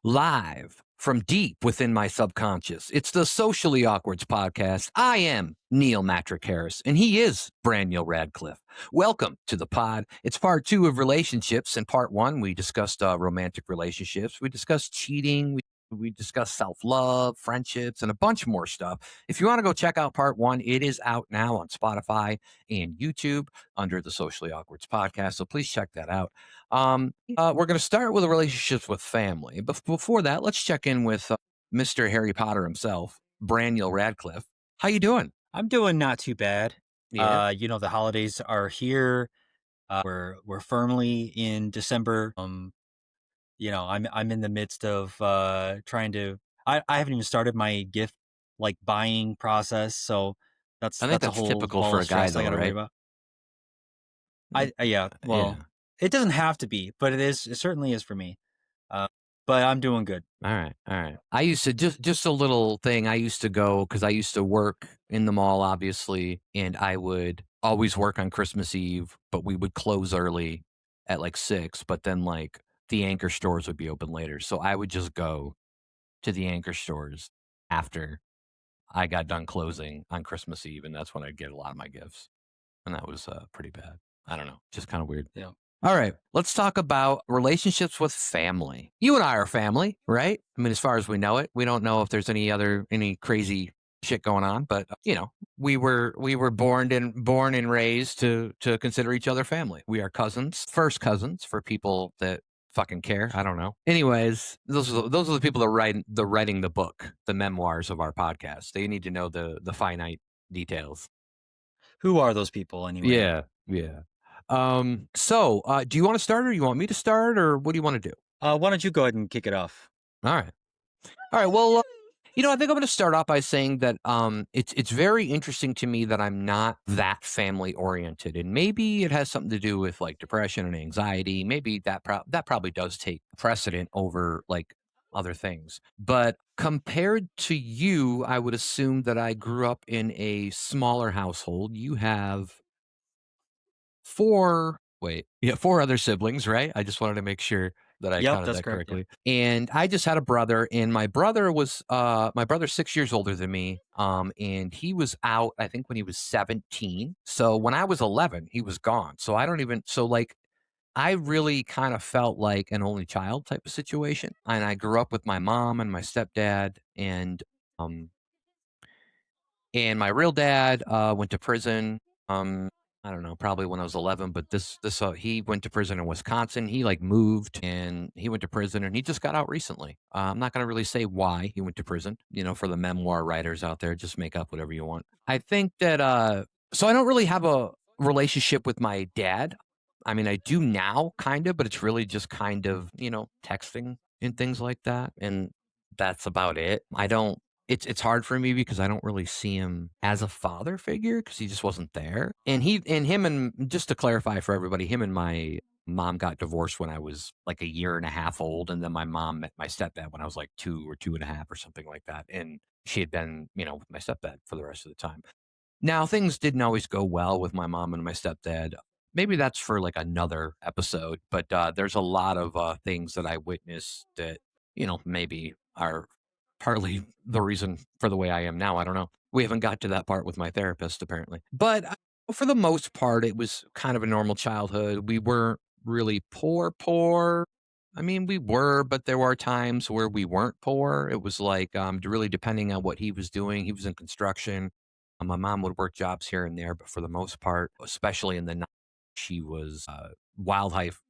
live from deep within my subconscious. It's the Socially Awkwards podcast. I am Neil Matrick Harris, and he is Braniel Radcliffe. Welcome to the pod. It's part 2 of relationships. In part 1, we discussed romantic relationships. We discussed cheating. We discussed self-love, friendships, and a bunch more stuff. If you want to go check out part 1, it is out now on Spotify and YouTube under the Socially Awkwards podcast. So please check that out. We're going to start with the relationships with family. But before that, let's check in with Mr. Harry Potter himself, Braniel Radcliffe. How you doing? I'm doing not too bad. Yeah. The holidays are here. We're firmly in December. I'm in the midst of trying to. I haven't even started my gift buying process, so I think that's a that's whole typical ball for of a guy, stress I though, got to worry right? about. Yeah, Yeah. well, it doesn't have to be, but it certainly is for me. But I'm doing good. All right. All right. I used to just a little thing. I used to go because I used to work in the mall, obviously, and I would always work on Christmas Eve, but we would close early at like 6. But then the anchor stores would be open later, so I would just go to the anchor stores after I got done closing on Christmas Eve, and that's when I'd get a lot of my gifts, and that was pretty bad. I don't know, just kind of weird. Yeah. All right, let's talk about relationships with family. You and I are family, right? I mean, as far as we know it, we don't know if there's any crazy shit going on, but we were born and raised to consider each other family. We are cousins, first cousins for people that fucking care. I don't know. Anyways, those are the people that writing the book, the memoirs of our podcast. They need to know the finite details. Who are those people anyway? Yeah, yeah. So do you want to start, or you want me to start, or what do you want to do? Why don't you go ahead and kick it off? All right. All right. Well, I think I'm going to start off by saying that it's very interesting to me that I'm not that family oriented, and maybe it has something to do with like depression and anxiety. Maybe that probably does take precedent over like other things. But compared to you, I would assume that I grew up in a smaller household. You have four other siblings, right? I just wanted to make sure that I Yep, counted that's that correct. Yeah. correctly. And I just had a brother, and my brother's 6 years older than me. And he was out, I think, when he was 17. So when I was 11, he was gone. So I really kind of felt like an only child type of situation. And I grew up with my mom and my stepdad, um and my real dad went to prison. I don't know, probably when I was 11. But he went to prison in Wisconsin. He moved, and he went to prison, and he just got out recently. I'm not going to really say why he went to prison. For the memoir writers out there, just make up whatever you want. I think that so I don't really have a relationship with my dad. I mean, I do now, kind of, but it's really just kind of texting and things like that, and that's about it. I don't it's hard for me because I don't really see him as a father figure because he just wasn't there. And just to clarify for everybody, him and my mom got divorced when I was like a year and a half old, and then my mom met my stepdad when I was like 2 or 2.5 or something like that. And she had been, with my stepdad for the rest of the time. Now things didn't always go well with my mom and my stepdad. Maybe that's for like another episode, but there's a lot of things that I witnessed that maybe are partly the reason for the way I am now. I don't know. We haven't got to that part with my therapist, apparently. But for the most part, it was kind of a normal childhood. We weren't really poor. I mean, we were, but there were times where we weren't poor. It was like really depending on what he was doing. He was in construction. My mom would work jobs here and there, but for the most part, especially in the she was wildlife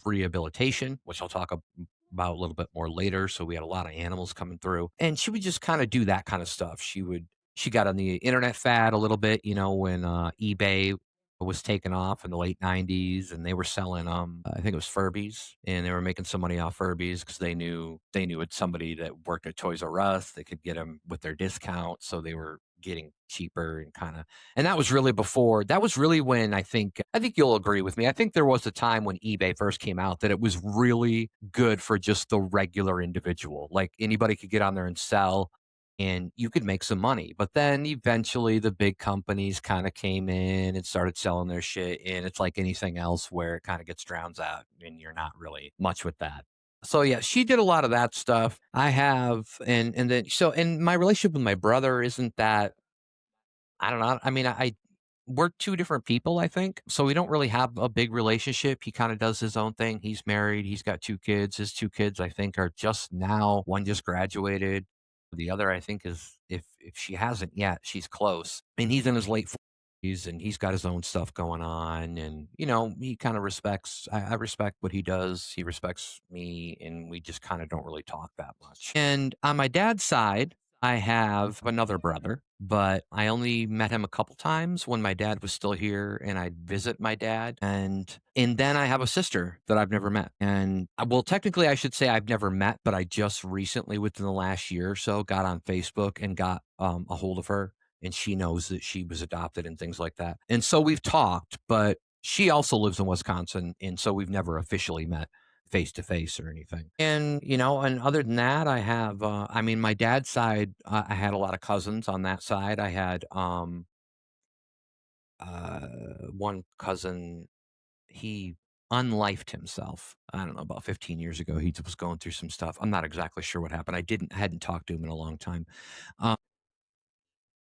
rehabilitation, which I'll talk about a little bit more later. So we had a lot of animals coming through, and she would just kind of do that kind of stuff. She got on the internet fad a little bit, when eBay was taken off in the late 90s, and they were selling I think it was Furbies, and they were making some money off Furbies because they knew it's somebody that worked at Toys R Us. They could get them with their discount, so they were getting cheaper and that was really when I think you'll agree with me. I think there was a time when eBay first came out that it was really good for just the regular individual. Like anybody could get on there and sell, and you could make some money. But then eventually the big companies kind of came in and started selling their shit, and it's like anything else where it kind of gets drowned out and you're not really much with that. So yeah, she did a lot of that stuff. I have, and then so and my relationship with my brother isn't that. I don't know. I mean, we're two different people, I think. So we don't really have a big relationship. He kind of does his own thing. He's married. He's got two kids. His two kids, I think, are just now. One just graduated. The other, I think, is if she hasn't yet, she's close. And he's in his late 40s, and he's got his own stuff going on. And he kind of respects. I respect what he does. He respects me, and we just kind of don't really talk that much. And on my dad's side, I have another brother, but I only met him a couple times when my dad was still here and I'd visit my dad. And then I have a sister that I've never met. And well, technically I should say I've never met, but I just recently within the last year or so got on Facebook and got a hold of her, and she knows that she was adopted and things like that. And so we've talked, but she also lives in Wisconsin, and so we've never officially met face to face or anything. And other than that, I have, I mean, my dad's side, I had a lot of cousins on that side. I had, one cousin, he unlifed himself. I don't know, about 15 years ago. He was going through some stuff. I'm not exactly sure what happened. I hadn't talked to him in a long time. Um,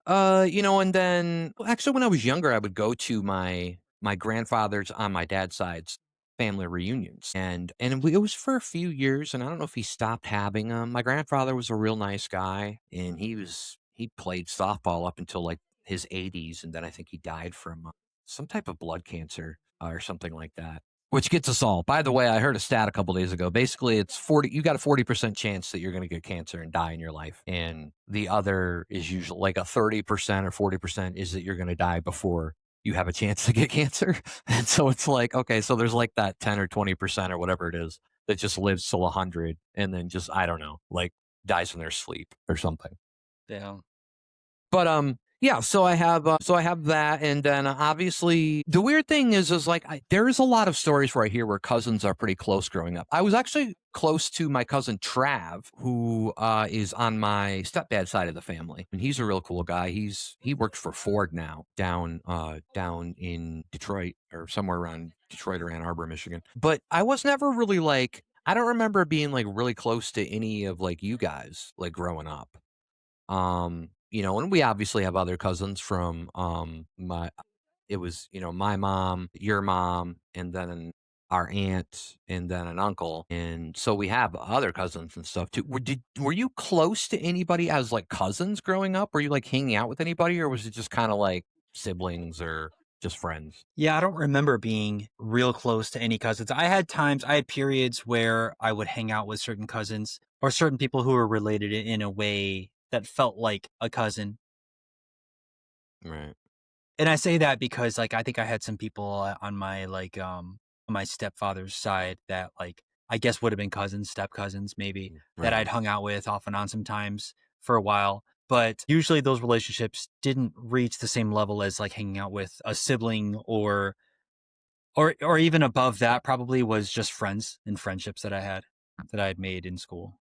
and then well, actually when I was younger, I would go to my grandfather's on my dad's side's family reunions. And it was for a few years, and I don't know if he stopped having them. My grandfather was a real nice guy, and he played softball up until like his 80s, and then I think he died from some type of blood cancer or something like that. Which gets us all. By the way, I heard a stat a couple days ago. Basically, it's 40 you got a 40% chance that you're gonna get cancer and die in your life. And the other is usually like a 30% or 40% is that you're gonna die before you have a chance to get cancer. And so it's like, okay, so there's like that 10 or 20% or whatever it is that just lives till 100 and then just, I don't know, like dies in their sleep or something. Yeah. But, yeah, so I have that, and then obviously the weird thing is like there is a lot of stories where I hear where cousins are pretty close growing up. I was actually close to my cousin Trav, who is on my stepdad's side of the family, and he's a real cool guy. He works for Ford now down in Detroit or somewhere around Detroit or Ann Arbor, Michigan. But I was never really like I don't remember being like really close to any of like you guys like growing up. And we obviously have other cousins from my it was, my mom, your mom, and then our aunt, and then an uncle. And so we have other cousins and stuff too. Were you close to anybody as like cousins growing up? Were you like hanging out with anybody, or was it just kind of like siblings or just friends? Yeah, I don't remember being real close to any cousins. I had periods where I would hang out with certain cousins or certain people who were related in a way that felt like a cousin. Right. And I say that because, like, I think I had some people on my, on my stepfather's side that, like, I guess would have been cousins, step cousins, maybe, that Right. I'd hung out with off and on sometimes for a while. But usually those relationships didn't reach the same level as like hanging out with a sibling or even above that probably was just friends and friendships that I had made in school.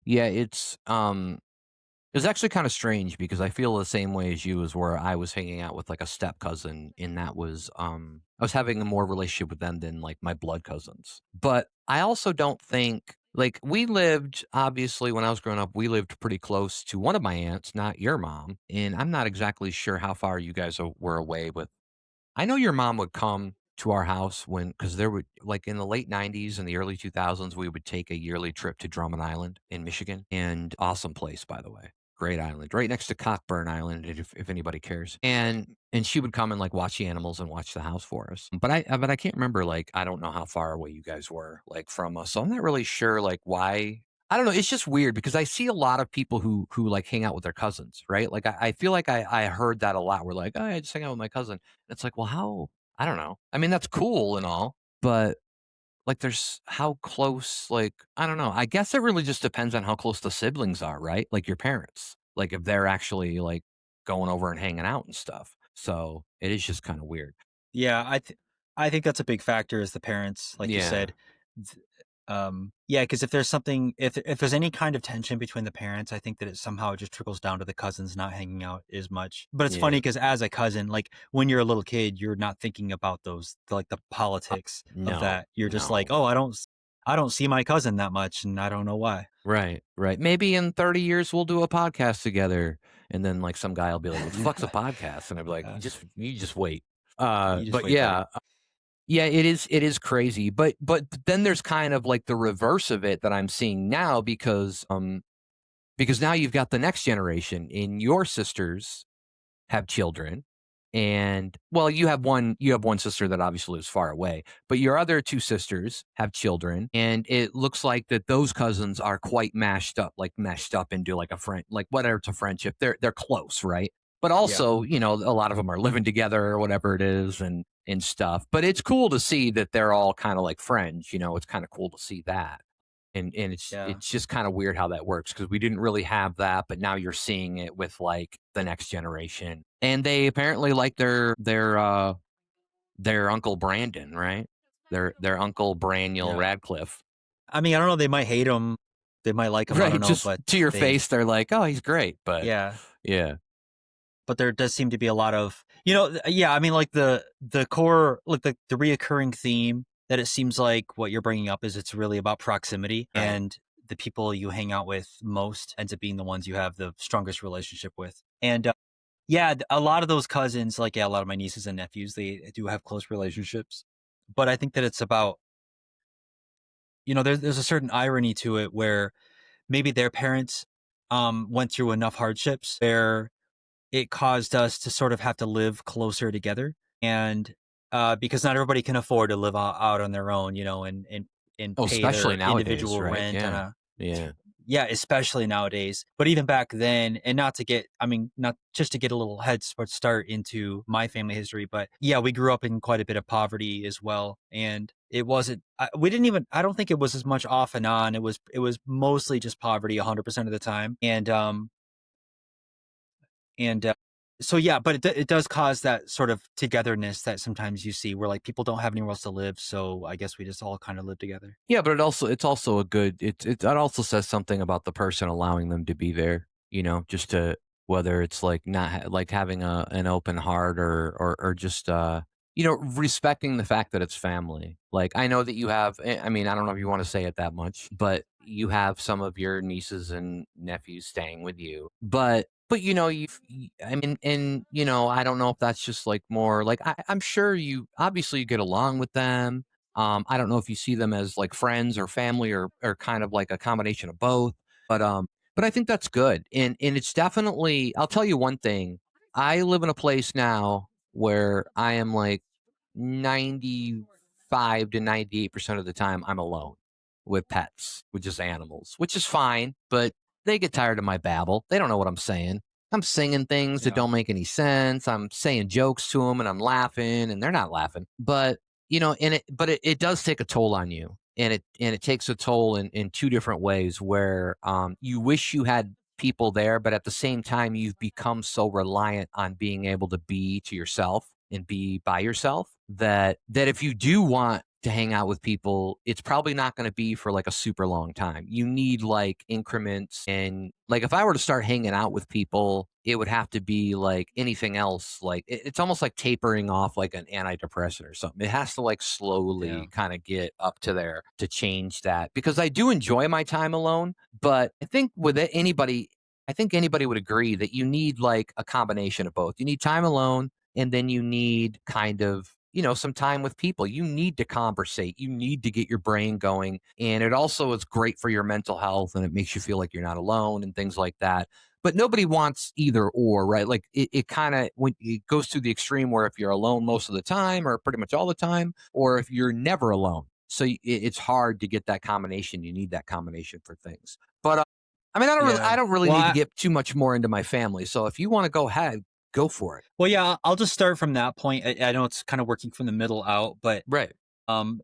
Yeah, it's actually kind of strange because I feel the same way as you, as where I was hanging out with like a step cousin, and that was I was having a more relationship with them than like my blood cousins. But I also don't think like we lived obviously when I was growing up, we lived pretty close to one of my aunts, not your mom, and I'm not exactly sure how far you guys were away with. I know your mom would come to our house when because there would like in the late 90s and the early 2000s, we would take a yearly trip to Drummond Island in Michigan, and awesome place, by the way. Great island, right next to Cockburn Island, if anybody cares. And she would come and like watch the animals and watch the house for us. But I can't remember, like I don't know how far away you guys were like from us. So I'm not really sure like why. I don't know. It's just weird because I see a lot of people who like hang out with their cousins, right? Like I feel like I heard that a lot. We're like, oh, I just hang out with my cousin. It's like, well, how? I don't know. I mean, that's cool and all, but like, there's how close, like, I don't know. I guess it really just depends on how close the siblings are, right? Like your parents, like if they're actually like going over and hanging out and stuff. So it is just kind of weird. Yeah, I think that's a big factor is the parents, like you Yeah. said. Th- yeah, because if there's something, if there's any kind of tension between the parents, I think that it somehow just trickles down to the cousins not hanging out as much. But it's funny Yeah. because as a cousin, like when you're a little kid, you're not thinking about like the Uh, politics of no, that. You're just like, no. oh, I don't. I don't see my cousin that much, and I don't know why. Right, right. Maybe in 30 years we'll do a podcast together, and then, like, some guy will be like, "What the fuck's a podcast?" And I'll be like, Yeah, you just wait." you just But wait for it. yeah, yeah, it is crazy, but then there's kind of, like, the reverse of it that I'm seeing now because now you've got the next generation, and your sisters have children, and well, you have one sister that obviously lives far away, but your other two sisters have children, and it looks like that those cousins are quite mashed up, like meshed up into like a friend, like whether it's a friendship, they're close, right? But Yeah, also, you know, a lot of them are living together or whatever it is, and stuff. But it's cool to see that they're all kind of like friends. You know, it's kind of cool to see that. And yeah, it's just kind of weird how that works because we didn't really have that, but now you're seeing it with like the next generation. And they apparently like their uncle Brandon, right? Their uncle Braniel yeah. Radcliffe. I mean, I don't know. They might hate him. They might like him. I don't Right. know, Just but to your they, face, they're like, "Oh, he's great." But yeah. yeah. But there does seem to be a lot of, yeah. I mean, like the core, like the reoccurring theme that it seems like what you're bringing up is it's really about proximity, Right. and the people you hang out with most ends up being the ones you have the strongest relationship with. And yeah, a lot of those cousins, like yeah, a lot of my nieces and nephews, they do have close relationships. But I think that it's about, there's a certain irony to it where maybe their parents went through enough hardships where it caused us to sort of have to live closer together. And because not everybody can afford to live out on their own, and Oh, pay especially their nowadays, individual right? rent on Yeah. a, Yeah. yeah, especially nowadays. But even back then, and not to get, I mean, not just to get a little start into my family history, but yeah, we grew up in quite a bit of poverty as well. And it wasn't, we didn't even, I don't think it was as much off and on. It was mostly just poverty 100% of the time. And so yeah, but it does cause that sort of togetherness that sometimes you see where like people don't have anywhere else to live, so I guess we just all kind of live together. Yeah, but it's also a good that also says something about the person allowing them to be there, you know, just to whether it's like not like having an open heart or just you know, respecting the fact that it's family. Like I know that you have I mean, I don't know if you want to say it that much, but you have some of your nieces and nephews staying with you. But you know, I mean, and you know, I don't know if that's just like more like I'm sure you obviously you get along with them. I don't know if you see them as like friends or family or kind of like a combination of both. But I think that's good. And it's definitely I'll tell you one thing. I live in a place now where I am like 95 to 98% of the time I'm alone with pets, with just animals, which is fine, but they get tired of my babble. They don't know what I'm saying. I'm singing things that Yeah. don't make any sense. I'm saying jokes to them and I'm laughing and they're not laughing. But you know, it does take a toll on you, and it takes a toll in two different ways. Where you wish you had people there, but at the same time, you've become so reliant on being able to be to yourself and be by yourself that if you do want to hang out with people, it's probably not going to be for like a super long time. You need like increments. And like if I were to start hanging out with people, it would have to be like anything else. Like it's almost like tapering off like an antidepressant or something. It has to like Yeah. slowly kind of get up to there to change that because I do enjoy my time alone. But I think with anybody, I think anybody would agree that you need like a combination of both. You need time alone and then you need kind of you know some time with people. You need to conversate, you need to get your brain going, and it also is great for your mental health and it makes you feel like you're not alone and things like that. But nobody wants either or, right? Like it kind of when it goes to the extreme where if you're alone most of the time or pretty much all the time or if you're never alone, so it's hard to get that combination. You need that combination for things. But I mean I Yeah. don't really Well, need to get too much more into my family, so if you want to go ahead, go for it. yeah, I'll just start from that point. I know it's kind of working from the middle out, but Right. um,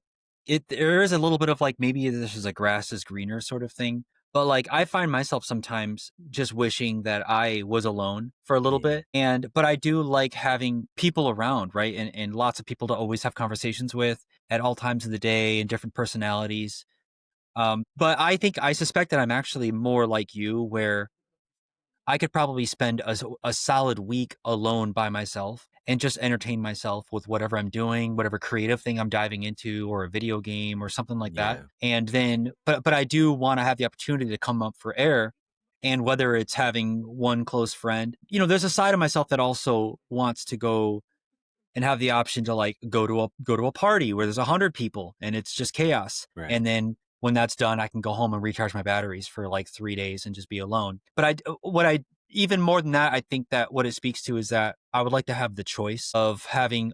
there is a little bit of like maybe this is a grass is greener sort of thing. But like I find myself sometimes just wishing that I was alone for a little Yeah. bit. But I do like having people around, right? And lots of people to always have conversations with at all times of the day and different personalities. But I suspect that I'm actually more like you, where I could probably spend a solid week alone by myself and just entertain myself with whatever I'm doing, whatever creative thing I'm diving into, or a video game or something like that. Yeah. And then, but I do want to have the opportunity to come up for air. And whether it's having one close friend, there's a side of myself that also wants to go and have the option to like go to a party where there's 100 people and it's just chaos. Right. And then when that's done, I can go home and recharge my batteries for like 3 days and just be alone. But what I even more than that, I think that what it speaks to is that I would like to have the choice of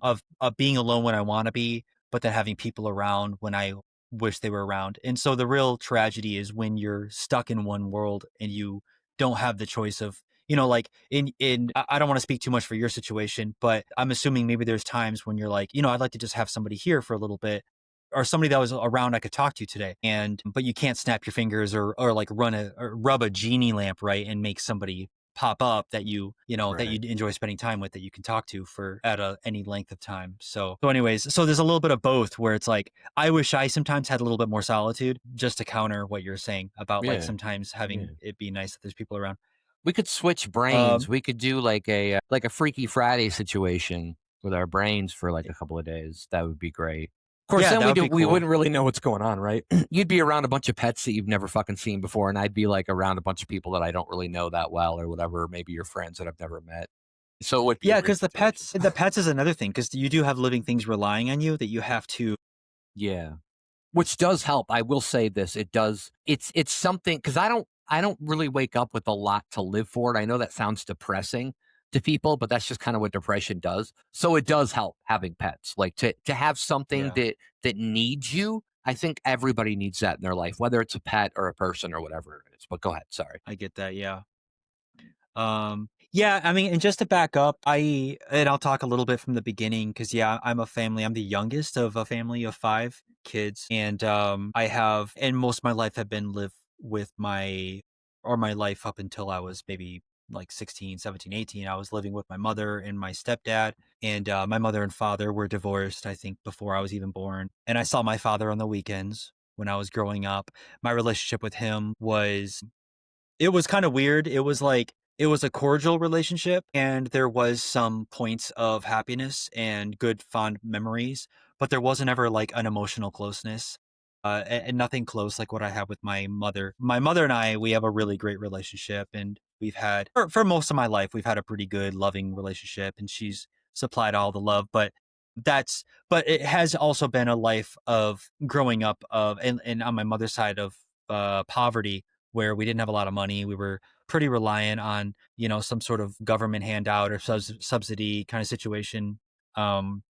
of being alone when I want to be, but then having people around when I wish they were around. And so the real tragedy is when you're stuck in one world and you don't have the choice of, like in I don't want to speak too much for your situation, but I'm assuming maybe there's times when you're like, I'd like to just have somebody here for a little bit, or somebody that was around I could talk to today. And but you can't snap your fingers or like rub a genie lamp, right, and make somebody pop up that that Right. you enjoy spending time with, that you can talk to for at any length of time. So anyways, so there's a little bit of both where it's like I wish I sometimes had a little bit more solitude, just to counter what you're saying about like Yeah. sometimes having Yeah. it be nice that there's people around. We could switch brains. Um, We could do like a Freaky Friday situation with our brains for like a couple of days. That would be great. Of course, Yeah, then that would be we cool. wouldn't really know what's going on, right? You'd be around a bunch of pets that you've never fucking seen before, and I'd be like around a bunch of people that I don't really know that well or whatever, maybe your friends that I've never met. So it would be a Yeah, weird because the situation. pets the pets is another thing, because you do have living things relying on you that you have to. Yeah. Which does help. I will say this, it does it's something because I don't really wake up with a lot to live for, and I know that sounds depressing to people, but that's just kind of what depression does. So it does help having pets. Like to have something Yeah, that needs you. I think everybody needs that in their life, whether it's a pet or a person or whatever it is. But go ahead, sorry. I get that, yeah. Yeah, I mean, and just to back up, I'll talk a little bit from the beginning because yeah, I'm the youngest of a family of 5 kids, and and most of my life have been lived with my life up until I was maybe like 16, 17, 18. I was living with my mother and my stepdad, and my mother and father were divorced, I think, before I was even born. And I saw my father on the weekends when I was growing up. My relationship with him was kind of weird. It was a cordial relationship, and there was some points of happiness and good fond memories, but there wasn't ever like an emotional closeness. And nothing close like what I have with my mother. My mother and I, we have a really great relationship, and we've had for most of my life, we've had a pretty good, loving relationship, and she's supplied all the love. But it has also been a life of growing up and on my mother's side of poverty, where we didn't have a lot of money. We were pretty reliant on, some sort of government handout or subsidy kind of situation. Um,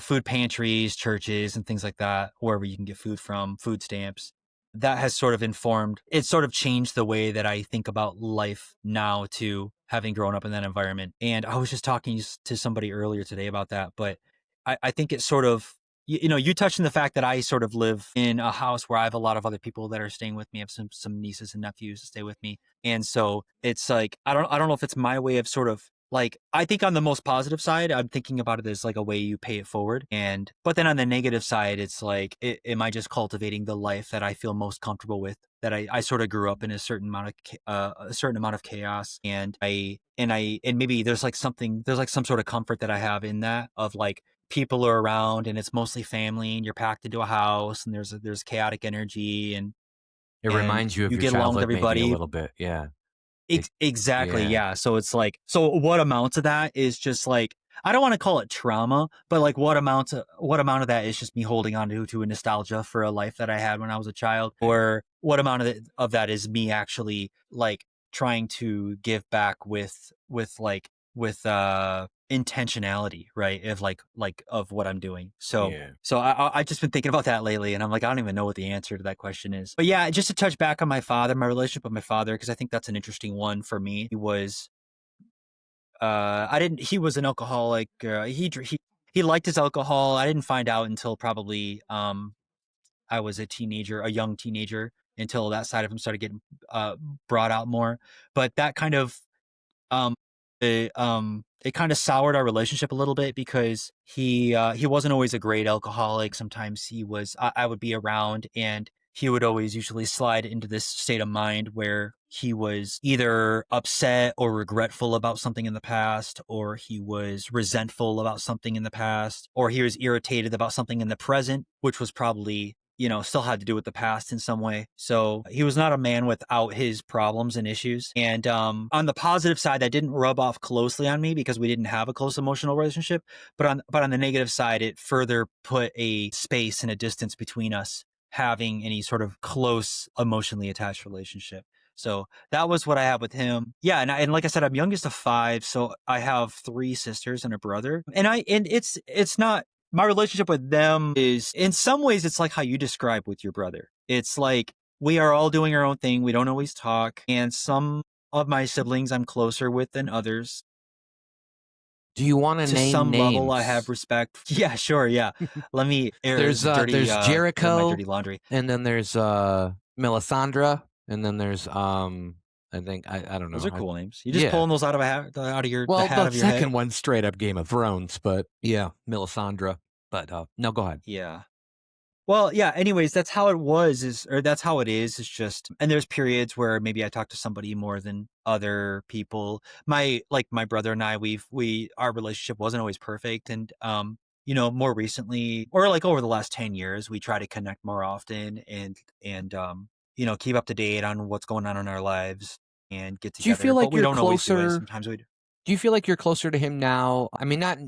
food pantries, churches, and things like that, wherever you can get food from, food stamps. That has sort of changed the way that I think about life now, to having grown up in that environment. And I was just talking to somebody earlier today about that, but I think it's sort of, you touched on the fact that I sort of live in a house where I have a lot of other people that are staying with me. I have some nieces and nephews that stay with me. And so it's like, I don't know if it's my way of sort of like, I think on the most positive side, I'm thinking about it as like a way you pay it forward. But then on the negative side, it's like, am I just cultivating the life that I feel most comfortable with? That I sort of grew up in a certain amount of chaos, and maybe there's like some sort of comfort that I have in that, of like people are around and it's mostly family, and you're packed into a house, and there's chaotic energy, It and reminds you of you your get along with childhood maybe a everybody. little bit. Yeah. It, Exactly, yeah. yeah. So it's like, so what amounts of that is just like, I don't want to call it trauma, but like what amount of that is just me holding on to a nostalgia for a life that I had when I was a child, Right. or what amount of that is me actually like trying to give back with intentionality, right? Of like of what I'm doing. Yeah. So I just been thinking about that lately, and I'm like, I don't even know what the answer to that question is. But yeah, just to touch back on my relationship with my father, because I think that's an interesting one for me. I didn't. He was an alcoholic. He liked his alcohol. I didn't find out until probably I was a young teenager, until that side of him started getting uh brought out more. But that kind of um, it kind of soured our relationship a little bit, because he wasn't always a great alcoholic. Sometimes I would be around, and he would always usually slide into this state of mind where he was either upset or regretful about something in the past, or he was resentful about something in the past, or he was irritated about something in the present, which was probably, still had to do with the past in some way. So he was not a man without his problems and issues. And on the positive side, that didn't rub off closely on me because we didn't have a close emotional relationship. But on the negative side, it further put a space and a distance between us having any sort of close emotionally attached relationship. So that was what I had with him. Yeah, and like I said, I'm youngest of 5, so I have 3 sisters and a brother. And it's not, my relationship with them is, in some ways, it's like how you describe with your brother. It's like we are all doing our own thing. We don't always talk, and some of my siblings I'm closer with than others. Do you want to To name some level, I have names? respect. Yeah, sure. Yeah. Let me air the dirty, There's my Jericho, dirty laundry. and then there's Melisandre, and then there's I think I don't Those know. are cool names. You just Yeah. pulling those out of a hat, out of the Well, hat the of your head. second one's straight up Game of Thrones, but yeah, Melisandre. But no, go ahead. Yeah. Well, yeah, anyways, that's how it was, or that's how it is. It's just, and there's periods where maybe I talk to somebody more than other people. My brother and I, our relationship wasn't always perfect. And, more recently, or like over the last 10 years, we try to connect more often and keep up to date on what's going on in our lives and get Do you together. feel But like we you're don't always do it. closer? Sometimes we do. Do you feel like you're closer to him now? I mean, not.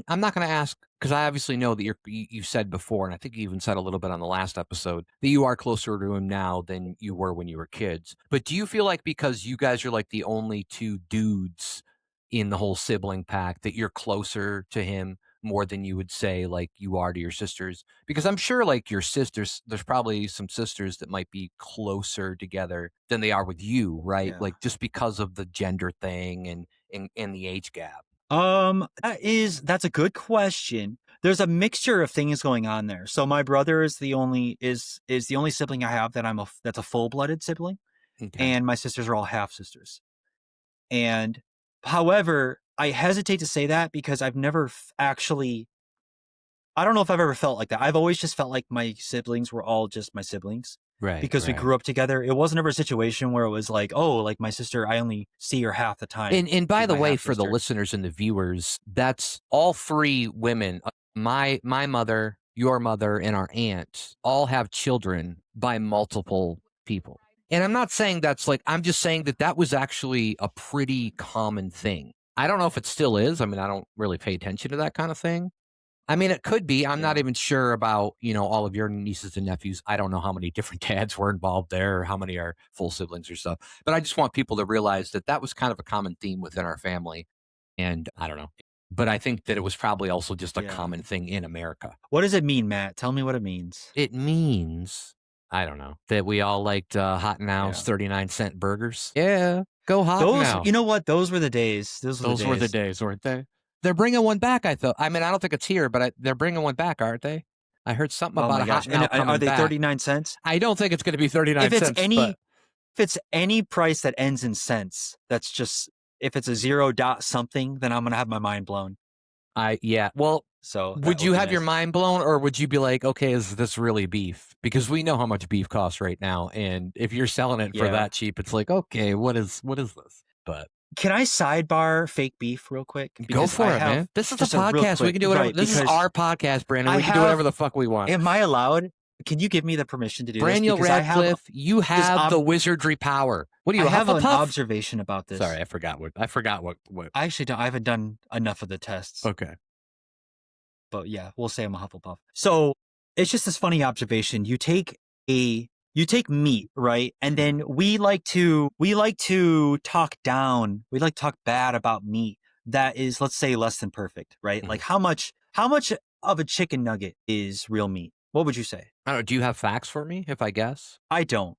I'm not going to ask because I obviously know that you said before, and I think you even said a little bit on the last episode that you are closer to him now than you were when you were kids. But do you feel like because you guys are like the only 2 dudes in the whole sibling pack that you're closer to him more than you would say like you are to your sisters? Because I'm sure like your sisters, there's probably some sisters that might be closer together than they are with you, right? Yeah. Like just because of the gender thing and the age gap. That's a good question. There's a mixture of things going on there. So my brother is the only sibling I have that's a full-blooded sibling, Okay. and my sisters are all half sisters. And however, I hesitate to say that because I've never actually, I don't know if I've ever felt like that. I've always just felt like my siblings were all just my siblings Right, because we right. grew up together. It wasn't ever a situation where it was like, oh, like my sister, I only see her half the time. And by She's the my way, half for the sister. listeners and the viewers, that's all 3 women. My mother, your mother, and our aunt all have children by multiple people. And I'm not saying that's like, I'm just saying that that was actually a pretty common thing. I don't know if it still is. I mean, I don't really pay attention to that kind of thing. I mean, it could be. I'm not Yeah. even sure about, all of your nieces and nephews. I don't know how many different dads were involved there or how many are full siblings or stuff. But I just want people to realize that that was kind of a common theme within our family. And I don't know. But I think that it was probably also just a Yeah. common thing in America. What does it mean, Matt? Tell me what it means. It means, I don't know, that we all liked Hot and Now's Yeah. 39-cent burgers. Yeah, go Hot Those, Now. you know what? Those were the days. Those were the Those were the days. days, weren't they? They're bringing one back, I thought. I mean, I don't think it's here, but they're bringing one back, aren't they? I heard something Oh about my a Hot gosh. And Now are coming they back. 39 cents? I don't think it's going to be 39 If it's cents, any but if it's any price that ends in cents, that's just, if it's a 0 dot something, then I'm going to have my mind blown. yeah. Well, So that would would you be have your nice. mind blown or would you be like, okay, is this really beef? Because we know how much beef costs right now. And if you're selling it for Yeah. that cheap, it's like, okay, what is this? But Can I sidebar fake beef real quick? go Because I for it, have man. This is a just a real podcast. We quick, can do whatever. right? This is Because our podcast, Brandon. I We can do whatever have, the fuck we want. am I allowed? Can you give me the permission to do this? Daniel Because I have Radcliffe, you this, have the wizardry power. What are I you, a have an Hufflepuff? observation about this. Sorry, I forgot what. I actually don't, I haven't done enough of the tests. Okay. But yeah, we'll say I'm a Hufflepuff. So it's just this funny observation. You take meat, right? And then we like to talk down. We like to talk bad about meat that is, let's say, less than perfect, right? Mhm. Like how much of a chicken nugget is real meat? What would you say? I don't know. Do you have facts for me if I guess? I don't.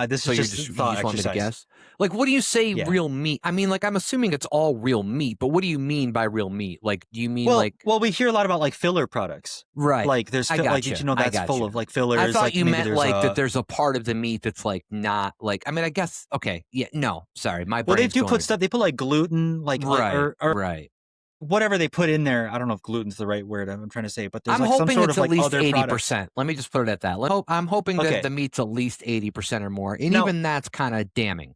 This So is you're just you thought just want me to exercise. guess? Like, what do you say Yeah. real meat? I mean, like, I'm assuming it's all real meat, but what do you mean by real meat? Like, do you mean like Well, we hear a lot about like filler products. right? Like there's I like, got did you. you know I that's got full you. of like I fillers? thought Like you maybe meant there's like that a, there's a part of the meat that's like not like. I mean, I guess okay. Yeah. No, sorry, my well, they brain's do going. put stuff. They put like gluten, like Right. or Right. whatever they put in there. I don't know if gluten's the right word I'm trying to say, but there's I'm like some hoping sort it's of at like least other products. 80%. Let me just put it at that. I'm hoping that Okay. the meat's at least 80% or more. And Now, even that's kind of damning,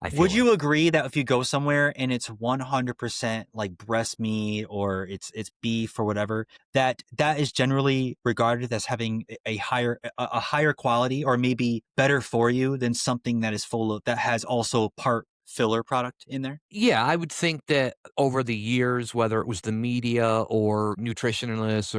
I feel would like. you agree that if you go somewhere and it's 100% like breast meat or it's beef or whatever, that is generally regarded as having a higher quality or maybe better for you than something that is full of that has also part filler product in there? Yeah, I would think that over the years, whether it was the media or nutritionists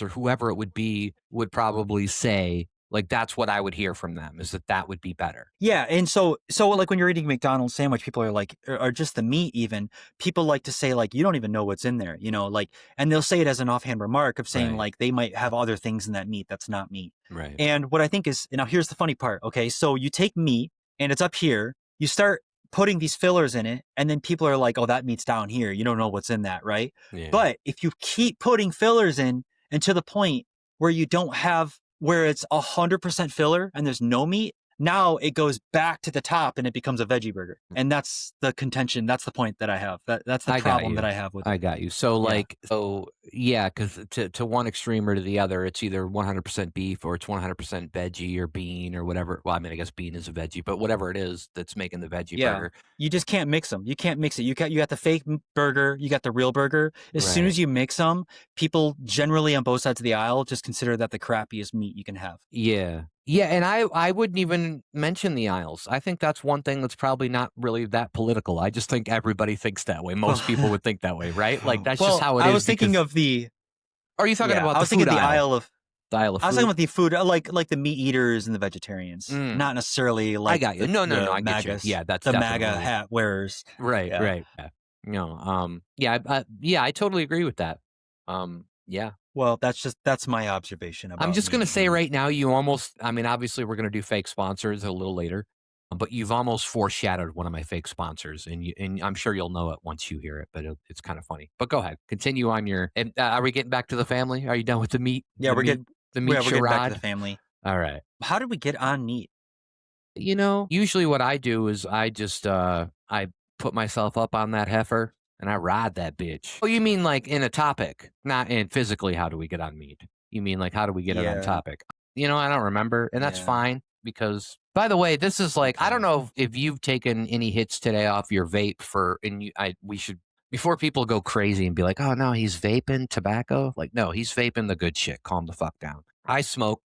or whoever it would be, would probably say, like, that's what I would hear from them, is that that would be better. Yeah, and so like when you're eating McDonald's sandwich, people are like, or just the meat even, people like to say like, you don't even know what's in there, like, and they'll say it as an offhand remark of saying Right, like they might have other things in that meat that's not meat. right. And what I think is, now here's the funny part. Okay, so you take meat and it's up here, you start putting these fillers in it, and then people are like, oh, that meat's down here. You don't know what's in that, right? Yeah. But if you keep putting fillers in, and to the point where you don't have where it's 100% filler and there's no meat, now it goes back to the top and it becomes a veggie burger. And that's the contention. That's the point that I have. That's the I got problem that you. I have with I it. got you. So, Yeah. yeah, because to one extreme or to the other, it's either 100% beef or it's 100% veggie or bean or whatever. Well, I mean, I guess bean is a veggie, but whatever it is that's making the veggie Yeah. burger. You just can't mix them. You can't mix it. You got the fake burger, you got the real burger. As soon Right. as you mix them, people generally on both sides of the aisle just consider that the crappiest meat you can have. Yeah. Yeah, and I wouldn't even mention the aisles. I think that's one thing that's probably not really that political. I just think everybody thinks that way. Most people Well, would think that way, right? Like, that's just well, how it I is was thinking because of the are you talking yeah, about I the was thinking food the aisle? aisle of The aisle of I was talking food? about the food, like the meat eaters and the vegetarians, Mm, not necessarily I like got you. No, no, no, I get you. Yeah, that's the MAGA definitely hat wearers. right, Yeah. right. Yeah. No, yeah, yeah, I totally agree with that. Yeah. Well, that's my observation I'm about just gonna meat. say And right now, you almost I mean, obviously, we're gonna do fake sponsors a little later, but you've almost foreshadowed one of my fake sponsors, and I'm sure you'll know it once you hear it, but it's kind of funny. But go ahead, continue on your and, are we getting back to the family? Are you done with yeah, the meat we're getting back to the charade? family. Alright. How did we get on meat? Usually what I do is I just, I put myself up on that heifer, and I ride that bitch. Oh, you mean like in a topic, not in physically how do we get on meat? You mean like how do we get it on Yeah, topic? I don't remember, and that's yeah. fine because by the way, this is like I don't Okay. know if you've taken any hits today off your vape for and we should before people go crazy and be like, "Oh no, he's vaping tobacco." Like, no, he's vaping the good shit. Calm the fuck down. I smoke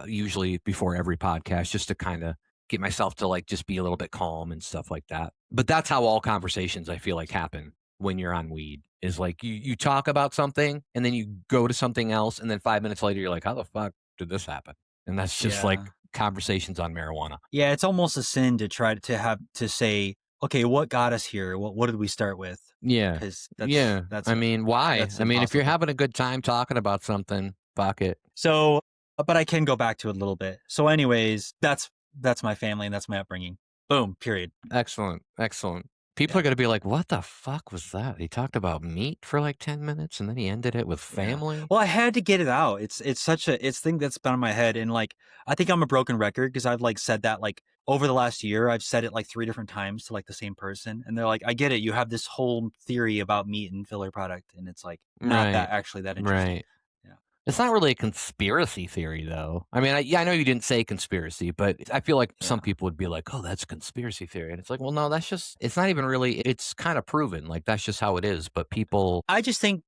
usually before every podcast just to kind of get myself to like just be a little bit calm and stuff like that. But that's how all conversations I feel like happen when you're on weed is like you talk about something and then you go to something else and then 5 minutes later you're like, how the fuck did this happen? And that's just like Yeah. conversations on marijuana. Yeah, it's almost a sin to try to have to say, okay, what got us here? What did we start with? Yeah. Because Yeah. I mean, why? that's I mean, if you're impossible. having a good time talking about something, fuck it. So, but I can go back to it a little bit. So, anyways, that's my family and that's my upbringing. Boom. Period. Excellent. Excellent. People are Yeah. going to be like, what the fuck was that? He talked about meat for like 10 minutes and then he ended it with Yeah. family. Well, I had to get it out. It's such a it's thing that's been on my head, and like I think I'm a broken record because I've like said that like over the last year I've said it like 3 different times to like the same person, and they're like, I get it. You have this whole theory about meat and filler product, and it's like not Right. that actually that interesting. Right. Yeah. It's not really a conspiracy theory, though. I mean, yeah, I know you didn't say conspiracy, but I feel like some Yeah. people would be like, "Oh, that's conspiracy theory," and it's like, well, no, that's just. It's not even really. It's kind of proven. Like that's just how it is. But people, I just think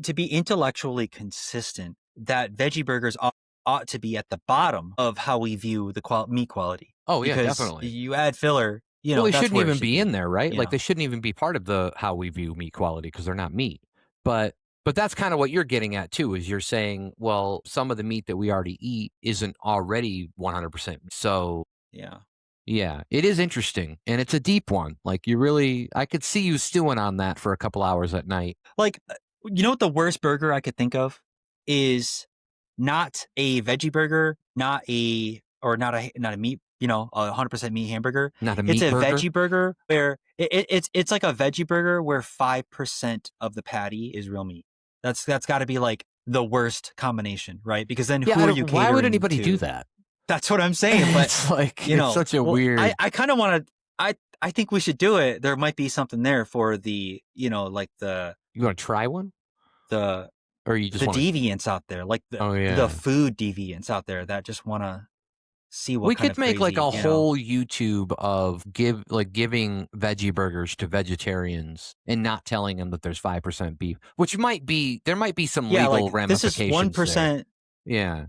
to be intellectually consistent, that veggie burgers ought to be at the bottom of how we view the meat quality oh yeah, because definitely. you add filler, Well, they that's shouldn't where it even should be in be. there, right? You Like know. they shouldn't even be part of the how we view meat quality because they're not meat. But that's kind of what you're getting at too. Is you're saying, well, some of the meat that we already eat isn't already 100%. So Yeah. yeah, it is interesting, and it's a deep one. Like I could see you stewing on that for a couple hours at night. Like, you know what the worst burger I could think of is not a veggie burger, not a meat, 100% meat hamburger. Not a It's meat a burger. veggie burger where it's like a veggie burger where 5% of the patty is real meat. That's got to be like the worst combination, right? Because then Yeah, who are you why would catering anybody do to? that? That's what I'm saying. But It's like it's such a well, weird. I kind of want to. I think we should do it. There might be something there for the, like You want to try one, the or you just the want to? deviants out there, like Oh the yeah. food deviants out there that just want to see what We kind could of make like crazy, a whole YouTube of giving veggie burgers to vegetarians and not telling them that there's 5% beef, which might be there might be some Yeah, legal like this is ramifications there. 1%. Yeah.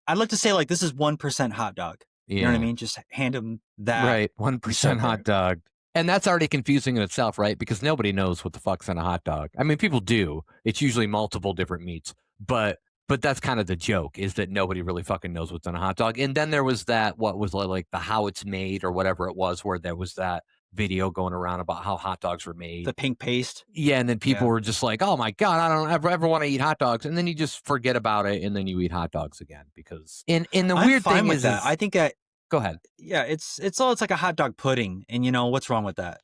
I'd like to say like this is 1% hot dog. You know what I Yeah. mean? Just hand them that Right. and 1% start hot there. dog. And that's already confusing in itself, right? Because nobody knows what the fuck's in a hot dog. I mean, people do. It's usually multiple different meats, but that's kind of the joke is that nobody really fucking knows what's in a hot dog. And then there was that what was like the how it's made or whatever it was, where there was that video going around about how hot dogs were made. The pink paste. Yeah, and then people Yeah. were just like, "Oh my god, I don't ever want to eat hot dogs," and then you just forget about it, and then you eat hot dogs again because. And the I'm weird fine thing with that. I is think that go ahead. yeah, it's like a hot dog pudding, and what's wrong with that?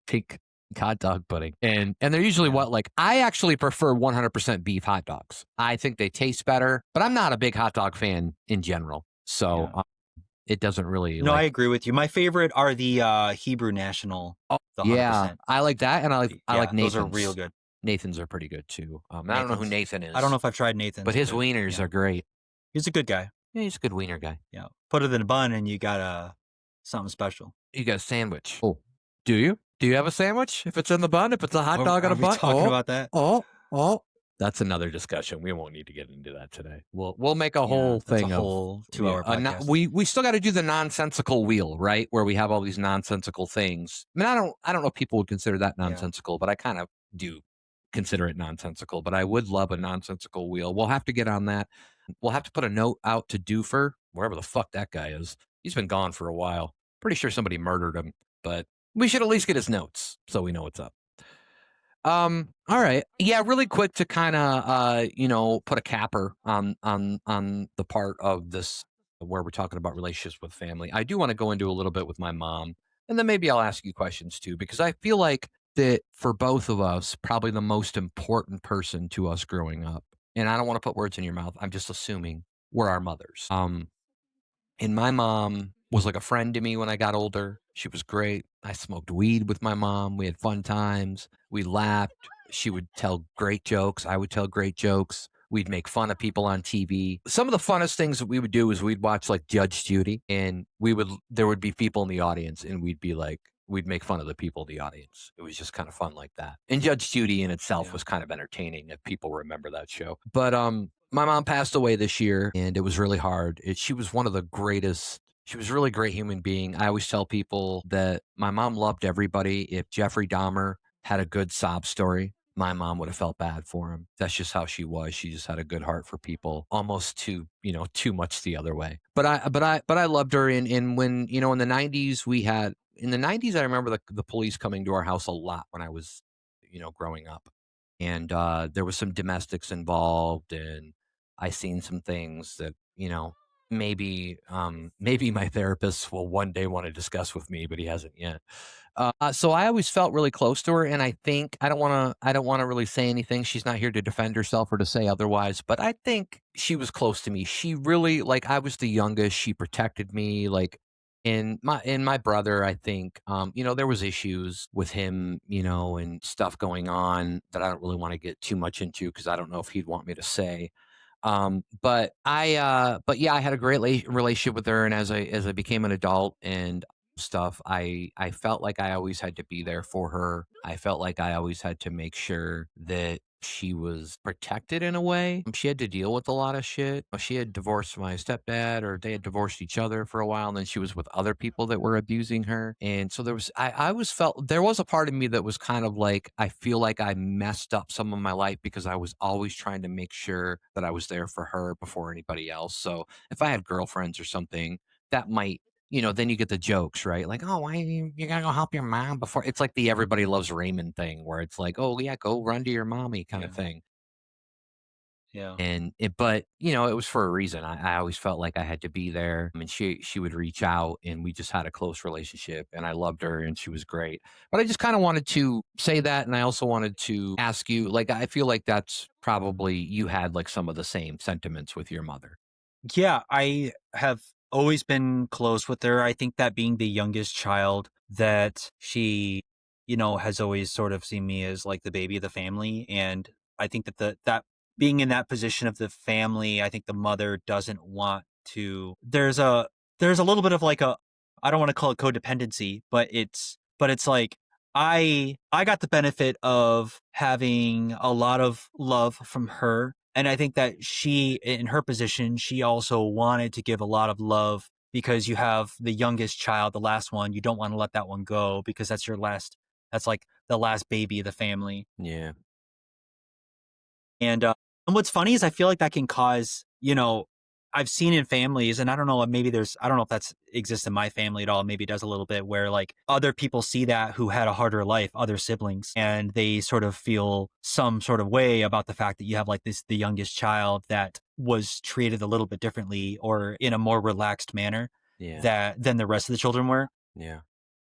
Pink hot dog pudding. And they're usually Yeah. what like I actually prefer 100% beef hot dogs. I think they taste better, but I'm not a big hot dog fan in general. So Yeah. it doesn't really No, I like agree with you. My favorite are the Hebrew National, oh the yeah, 100%. I like that and I like Yeah, those are real Nathan's. good. Nathan's are pretty good too. I don't know who Nathan's. Nathan I don't know is, if I've tried but Nathan's, his but wieners yeah, are great. he's a good guy. Yeah, he's a good wiener guy. Yeah, put it in a bun and you got something special. You got a sandwich. Oh, do you? Do you have a sandwich? If it's in the bun, if it's a hot dog on Are a we bun? talking about that? Oh. That's another discussion. We won't need to get into that today. We'll make a Yeah, whole that's a thing of whole yeah. 2 hour podcast. We still got to do the nonsensical wheel, right? Where we have all these nonsensical things. I mean, I don't know if people would consider that Yeah, nonsensical, but I kind of do consider it nonsensical. But I would love a nonsensical wheel. We'll have to get on that. We'll have to put a note out to Doofer, wherever the fuck that guy is. He's been gone for a while. Pretty sure somebody murdered him, but we should at least get his notes so we know what's up. All right. Yeah, really quick to kind of put a capper on the part of this where we're talking about relationships with family. I do want to go into a little bit with my mom, and then maybe I'll ask you questions too, because I feel like that for both of us, probably the most important person to us growing up. And I don't want to put words in your mouth. I'm just assuming were our mothers. And my mom was like a friend to me when I got older. She was great. I smoked weed with my mom. We had fun times. We laughed. She would tell great jokes. I would tell great jokes. We'd make fun of people on TV. Some of the funnest things that we would do is we'd watch like Judge Judy, and there would be people in the audience, and we'd make fun of the people in the audience. It was just kind of fun like that. And Judge Judy in itself yeah, was kind of entertaining if people remember that show. But my mom passed away this year, and it was really hard. She was one of the greatest. She was a really great human being. I always tell people that my mom loved everybody. If Jeffrey Dahmer had a good sob story, my mom would have felt bad for him. That's just how she was. She just had a good heart for people, almost too much the other way. But I loved her. And when in the '90s I remember the police coming to our house a lot when I was growing up, and there was some domestics involved, and I seen some things that maybe my therapist will one day want to discuss with me, but he hasn't yet. So I always felt really close to her, and I think I don't want to really say anything. She's not here to defend herself or to say otherwise, but I think she was close to me. She really like I was the youngest. She protected me like. And my brother, I think, there was issues with him, and stuff going on that I don't really want to get too much into because I don't know if he'd want me to say. But yeah, I had a great relationship with her, and as I became an adult and stuff, I felt like I always had to be there for her. I felt like I always had to make sure that she was protected in a way. She had to deal with a lot of shit. She had divorced my stepdad, or they had divorced each other for a while, and then she was with other people that were abusing her. And so I always felt there was a part of me that was kind of like, I feel like I messed up some of my life because I was always trying to make sure that I was there for her before anybody else. So if I had girlfriends or something, that might then you get the jokes, right? Like, oh, why you gotta go help your mom before? It's like the everybody loves Raymond thing, where it's like, oh yeah, go run to your mommy kind of yeah, thing. yeah, But it was for a reason. I always felt like I had to be there. I mean, she would reach out, and we just had a close relationship, and I loved her, and she was great. But I just kind of wanted to say that, and I also wanted to ask you, like, I feel like that's probably you had like some of the same sentiments with your mother. yeah. I have always been close with her. I think that being the youngest child that she, has always sort of seen me as like the baby of the family. And I think that that being in that position of the family, I think the mother doesn't want to, there's a little bit of like a, I don't want to call it codependency, but it's like I got the benefit of having a lot of love from her. And I think that she, in her position, she also wanted to give a lot of love because you have the youngest child, the last one. You don't want to let that one go because that's like the last baby of the family. Yeah. And what's funny is I feel like that can cause, I've seen in families, and I don't know, I don't know if that's exists in my family at all. Maybe it does a little bit where like other people see that who had a harder life, other siblings, and they sort of feel some sort of way about the fact that you have like the youngest child that was treated a little bit differently or in a more relaxed manner Yeah. than the rest of the children were. Yeah.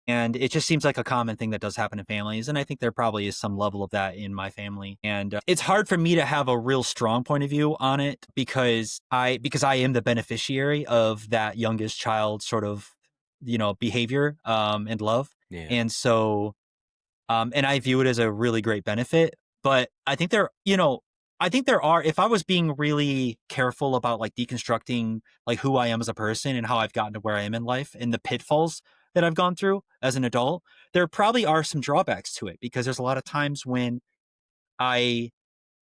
And it just seems like a common thing that does happen in families. And I think there probably is some level of that in my family. And it's hard for me to have a real strong point of view on it because I am the beneficiary of that youngest child sort of, behavior and love. Yeah. And so and I view it as a really great benefit. But I think there are, if I was being really careful about like deconstructing like who I am as a person and how I've gotten to where I am in life and the pitfalls that I've gone through as an adult, there probably are some drawbacks to it because there's a lot of times when I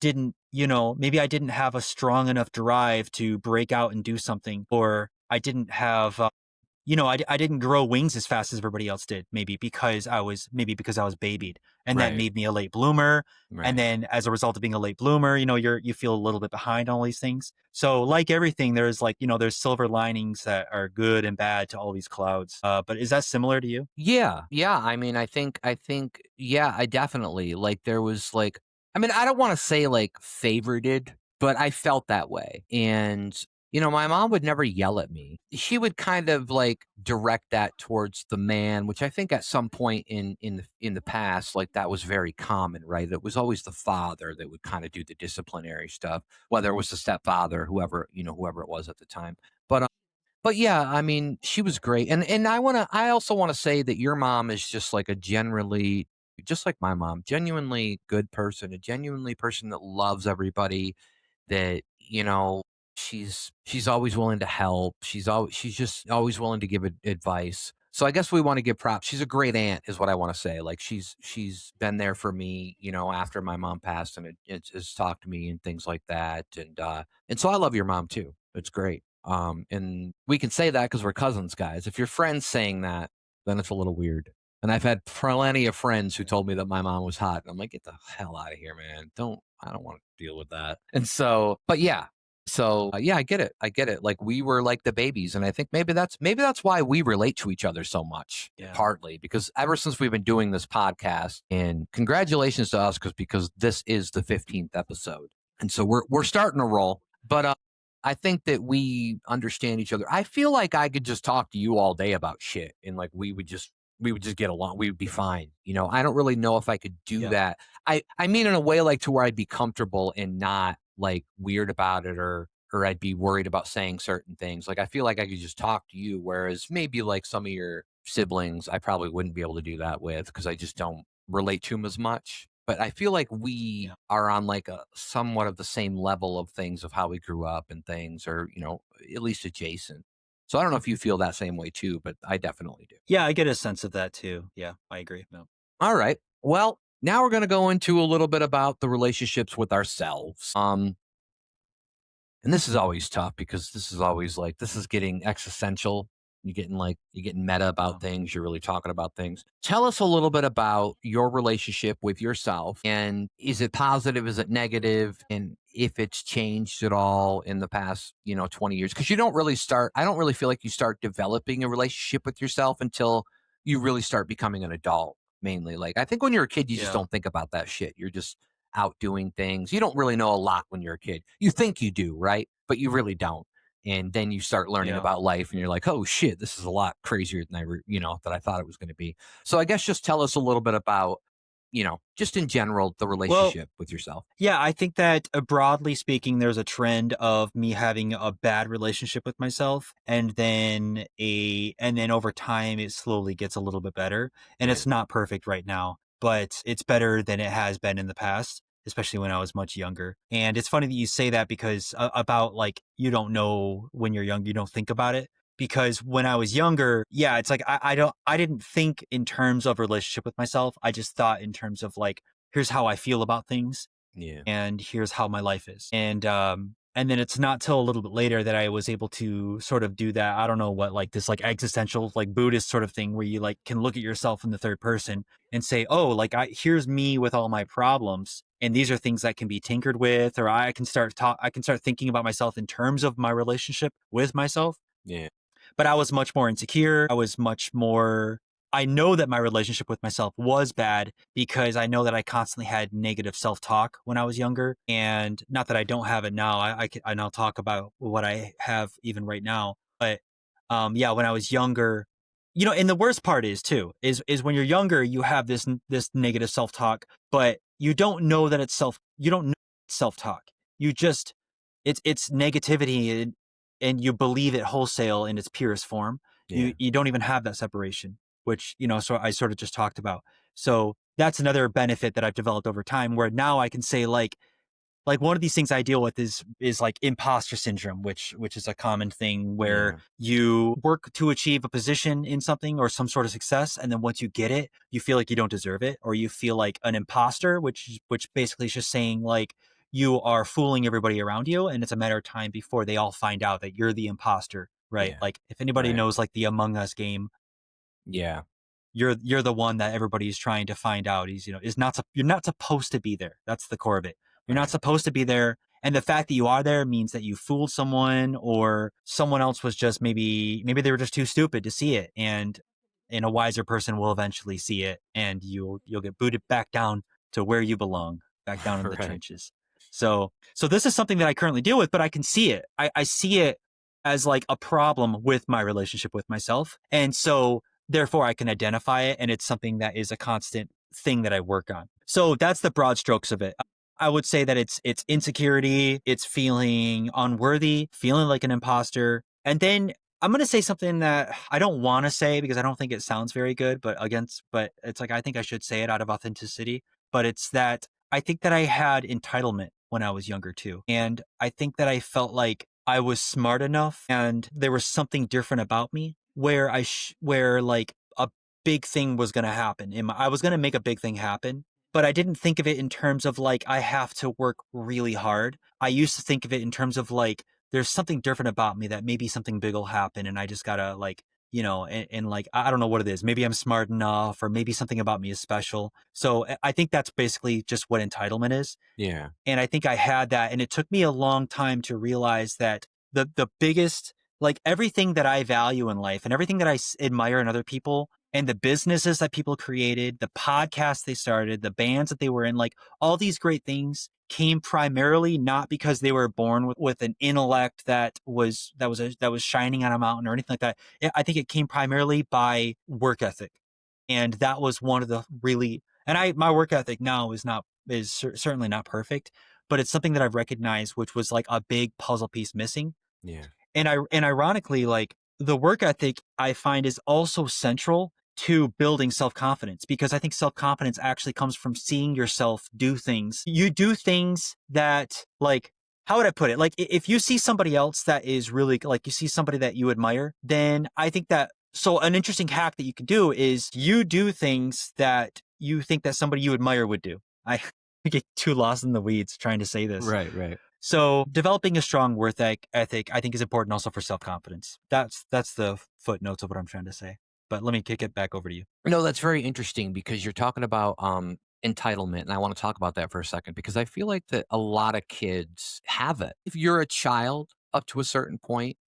didn't, maybe I didn't have a strong enough drive to break out and do something, or I didn't have I didn't grow wings as fast as everybody else did, because I was babied, and that Right. made me a late bloomer. And Right. then as a result of being a late bloomer, you feel a little bit behind on all these things. So like everything, there's like, there's silver linings that are good and bad to all these clouds. But is that similar to you? Yeah. Yeah. I mean, yeah, I definitely like there was like, I mean, I don't want to say like favorited, but I felt that way. And, my mom would never yell at me. She would kind of like direct that towards the man, which I think at some point in the past, like that was very common, right? It was always the father that would kind of do the disciplinary stuff, whether it was the stepfather, whoever it was at the time. But yeah, I mean, she was great, and I also wanna say that your mom is just like a generally just like my mom, genuinely good person, a genuinely person that loves everybody, that, she's always willing to help, she's just always willing to give advice. So I guess we wanna give props. She's a great aunt is what I wanna say, like, she's been there for me, after my mom passed, and it has talked to me and things like that, and so I love your mom too. It's great. And we can say that because we're cousins, guys. If your friend's saying that, then it's a little weird. And I've had plenty of friends who told me that my mom was hot. And I'm like, get the hell out of here, man. I don't want to deal with that. And so, but yeah. So yeah, I get it. I get it. Like we were like the babies. And I think maybe that's why we relate to each other so much, Yeah. partly because ever since we've been doing this podcast, and congratulations to us because this is the 15th episode. And so we're starting to roll. But I think that we understand each other. I feel like I could just talk to you all day about shit and like we would just get along. We would be fine. I don't really know if I could do Yeah. that. I mean in a way like to where I'd be comfortable and not like weird about it or I'd be worried about saying certain things. Like I feel like I could just talk to you whereas maybe like some of your siblings I probably wouldn't be able to do that with because I just don't relate to them as much. But I feel like we Yeah. are on like a somewhat of the same level of things of how we grew up and things, or at least adjacent. So I don't know if you feel that same way too, but I definitely do. Yeah. I get a sense of that too. Yeah. I agree. No. All right. Well, now we're going to go into a little bit about the relationships with ourselves. And this is always tough because this is always like this is getting existential. You're getting meta about Um, things. You're really talking about things. Tell us a little bit about your relationship with yourself. And is it positive? Is it negative? And if it's changed at all in the past, 20 years? Because I don't really feel like you start developing a relationship with yourself until you really start becoming an adult, mainly. Like I think when you're a kid, you just yeah. don't think about that shit. You're just out doing things. You don't really know a lot when you're a kid. You think you do, right? But you really don't. And then you start learning Yeah. about life and you're like, "Oh shit, this is a lot crazier than that I thought it was going to be." So I guess just tell us a little bit about just in general, the Well, relationship with yourself? yeah, I think that broadly speaking, there's a trend of me having a bad relationship with myself, and then over time it slowly gets a little bit better. And Yeah. it's not perfect right now, but it's better than it has been in the past, especially when I was much younger. And it's funny that you say that because about like you don't know when you're young, you don't think about it. Because when I was younger, yeah, it's like I didn't think in terms of relationship with myself. I just thought in terms of like here's how I feel about things Yeah. and here's how my life is. And then it's not till a little bit later that I was able to sort of do that. I don't know what, like this like existential like Buddhist sort of thing where you like can look at yourself in the third person and say, "Oh, like here's me with all my problems and these are things that can be tinkered with," or I can start thinking about myself in terms of my relationship with myself. Yeah. But I was much more insecure. I know that my relationship with myself was bad because I know that I constantly had negative self talk when I was younger. And not that I don't have it now. I now talk about what I have even right now. But yeah, when I was younger, and the worst part is too, is when you're younger, you have this negative self talk, but you don't know that you don't know self talk. You just, it's negativity and you believe it wholesale in its purest form. Yeah. You don't even have that separation, which so I sort of just talked about. So that's another benefit that I've developed over time, where now I can say like one of these things I deal with is like imposter syndrome, which is a common thing where Yeah. you work to achieve a position in something or some sort of success, and then once you get it, you feel like you don't deserve it, or you feel like an imposter, which basically is just saying like you are fooling everybody around you, and it's a matter of time before they all find out that you're the imposter, right? Yeah. Like if anybody Right. knows like the Among Us game, Yeah. you're the one that everybody's trying to find out is not you're not supposed to be there. That's the core of it. You're not Right. supposed to be there, and the fact that you are there means that you fooled someone, or someone else was just maybe they were just too stupid to see it, and a wiser person will eventually see it, and you'll get booted back down to where you belong, back down in the Right. trenches. So this is something that I currently deal with, but I can see it. I see it as like a problem with my relationship with myself, and so therefore I can identify it, and it's something that is a constant thing that I work on. So that's the broad strokes of it. I would say that it's insecurity, it's feeling unworthy, feeling like an imposter. And then I'm going to say something that I don't want to say because I don't think it sounds very good, but it's like I think I should say it out of authenticity, but it's that I think that I had entitlement when I was younger too. And I think that I felt like I was smart enough and there was something different about me where like a big thing was going to happen. I was going to make a big thing happen, but I didn't think of it in terms of like I have to work really hard. I used to think of it in terms of like there's something different about me that maybe something big will happen and I just gotta like and like I don't know what it is. Maybe I'm smart enough, or maybe something about me is special. So I think that's basically just what entitlement is. Yeah. And I think I had that, and it took me a long time to realize that the biggest, like everything that I value in life and everything that admire in other people, and the businesses that people created, the podcasts they started, the bands that they were in, like all these great things came primarily not because they were born with an intellect that was shining on a mountain or anything like that. I think it came primarily by work ethic, and that was one of the really, and I my work ethic now certainly not perfect, but it's something that I've recognized, which was like a big puzzle piece missing. Yeah. And ironically, like the work ethic I find is also central to building self-confidence, because I think self-confidence actually comes from seeing yourself do things. You do things that, like, how would I put it? Like if you see somebody else that is really like, you see somebody that you admire, then I think that, so an interesting hack that you can do is you do things that you think that somebody you admire would do. I get too lost in the weeds trying to say this. Right. Right. So developing a strong ethic, I think, is important also for self confidence. That's the footnotes of what I'm trying to say. But let me kick it back over to you. No, that's very interesting because you're talking about entitlement, and I want to talk about that for a second because I feel like that a lot of kids have it. If you're a child up to a certain point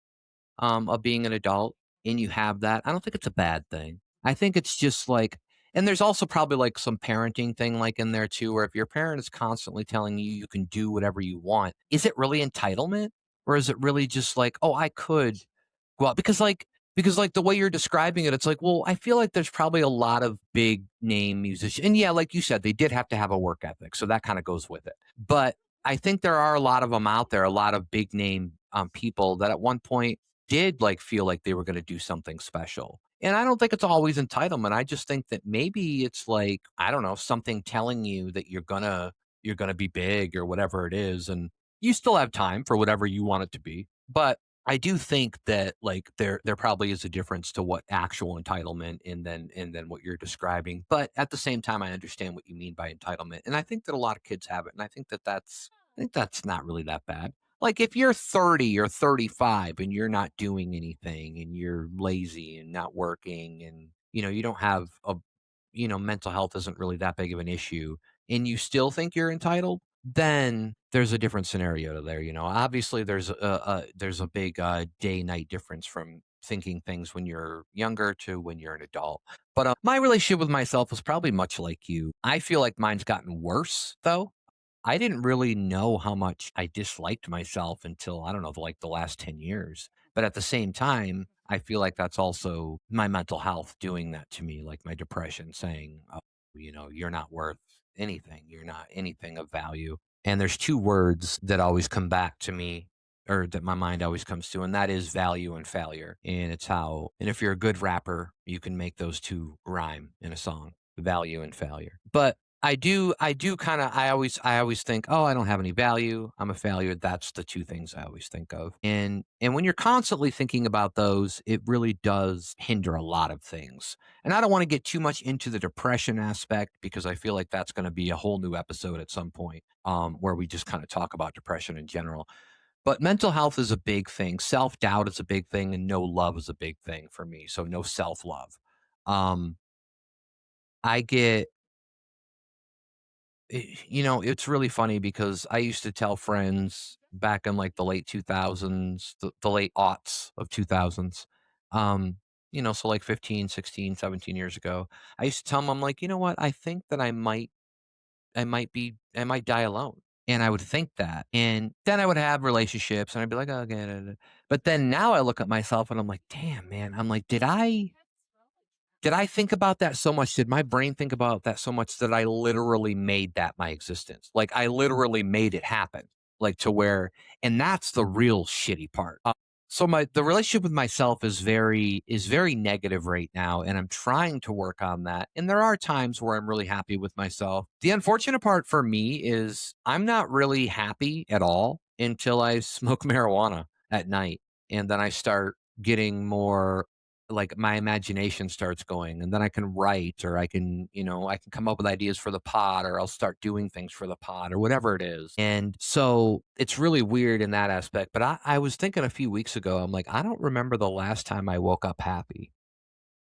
of being an adult and you have that, I don't think it's a bad thing. I think it's just like, and there's also probably like some parenting thing like in there too, where if your parent is constantly telling you you can do whatever you want, is it really entitlement or is it really just like, oh, I could go out? Because like Because like the way you're describing it, it's like, well, I feel like there's probably a lot of big name musicians. And yeah, like you said, they did have to have a work ethic. So that kind of goes with it. But I think there are a lot of them out there, a lot of big name people that at one point did like feel like they were going to do something special. And I don't think it's always entitlement. I just think that maybe it's like, I don't know, something telling you that you're gonna be big or whatever it is. And you still have time for whatever you want it to be. But I do think that like there probably is a difference to what actual entitlement and then what you're describing. But at the same time, I understand what you mean by entitlement, and I think that a lot of kids have it, and I think that's not really that bad. Like if you're 30 or 35 and you're not doing anything and you're lazy and not working and you don't have a mental health isn't really that big of an issue and you still think you're entitled, then there's a different scenario there. Obviously there's a big day night difference from thinking things when you're younger to when you're an adult. But my relationship with myself was probably much like you. I feel like mine's gotten worse though. I didn't really know how much I disliked myself until I don't know, like the last 10 years. But at the same time, I feel like that's also my mental health doing that to me, like my depression saying, oh, you're not worth anything. You're not anything of value. And there's two words that always come back to me or that my mind always comes to, and that is value and failure. And if you're a good rapper, you can make those two rhyme in a song, value and failure. But I do kind of, I always think, oh, I don't have any value. I'm a failure. That's the two things I always think of. And when you're constantly thinking about those, it really does hinder a lot of things. And I don't want to get too much into the depression aspect because I feel like that's going to be a whole new episode at some point where we just kind of talk about depression in general. But mental health is a big thing. Self doubt is a big thing, and no love is a big thing for me. So no self love. Um, I get it's really funny because I used to tell friends back in like the late 2000s, the late aughts of 2000s, so like 15, 16, 17 years ago, I used to tell them, I'm like, you know what? I think that I might die alone. And I would think that. And then I would have relationships and I'd be like, oh, okay. Da, da, da." But then now I look at myself and I'm like, damn, man. I'm like, did I think about that so much? Did my brain think about that so much that I literally made that my existence? Like I literally made it happen. Like to where, and that's the real shitty part. So the relationship with myself is very negative right now, and I'm trying to work on that. And there are times where I'm really happy with myself. The unfortunate part for me is I'm not really happy at all until I smoke marijuana at night, and then I start getting more like my imagination starts going and then I can write or I can come up with ideas for the pod or I'll start doing things for the pod or whatever it is. And so it's really weird in that aspect. But I was thinking a few weeks ago, I'm like, I don't remember the last time I woke up happy.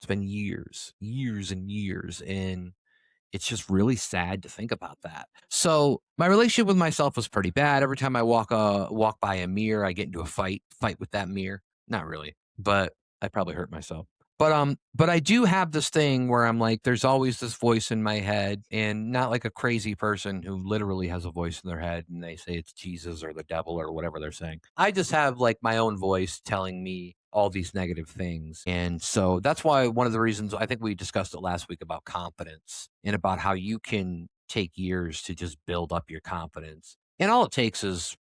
It's been years, years and years. And it's just really sad to think about that. So my relationship with myself was pretty bad. Every time I walk by a mirror, I get into a fight with that mirror. Not really, but I probably hurt myself. But I do have this thing where I'm like, there's always this voice in my head, and not like a crazy person who literally has a voice in their head and they say it's Jesus or the devil or whatever they're saying. I just have like my own voice telling me all these negative things. And so that's why one of the reasons I think we discussed it last week about confidence and about how you can take years to just build up your confidence. And all it takes is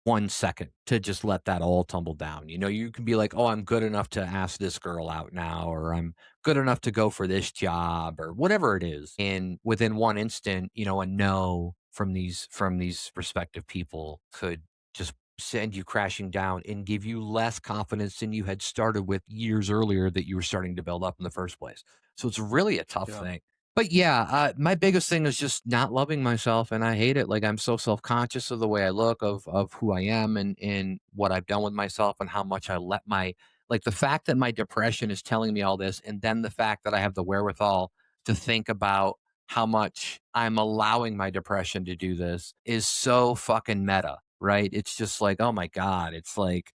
1 second to just let that all tumble down. You can be like, oh, I'm good enough to ask this girl out now, or I'm good enough to go for this job, or whatever it is. And within one instant, a no from these respective people could just send you crashing down and give you less confidence than you had started with years earlier that you were starting to build up in the first place. So it's really a tough Yeah. thing. But yeah, my biggest thing is just not loving myself, and I hate it. Like I'm so self conscious of the way I look, of who I am, and what I've done with myself, and how much I let my like the fact that my depression is telling me all this, and then the fact that I have the wherewithal to think about how much I'm allowing my depression to do this is so fucking meta, right? It's just like, oh my god, it's like,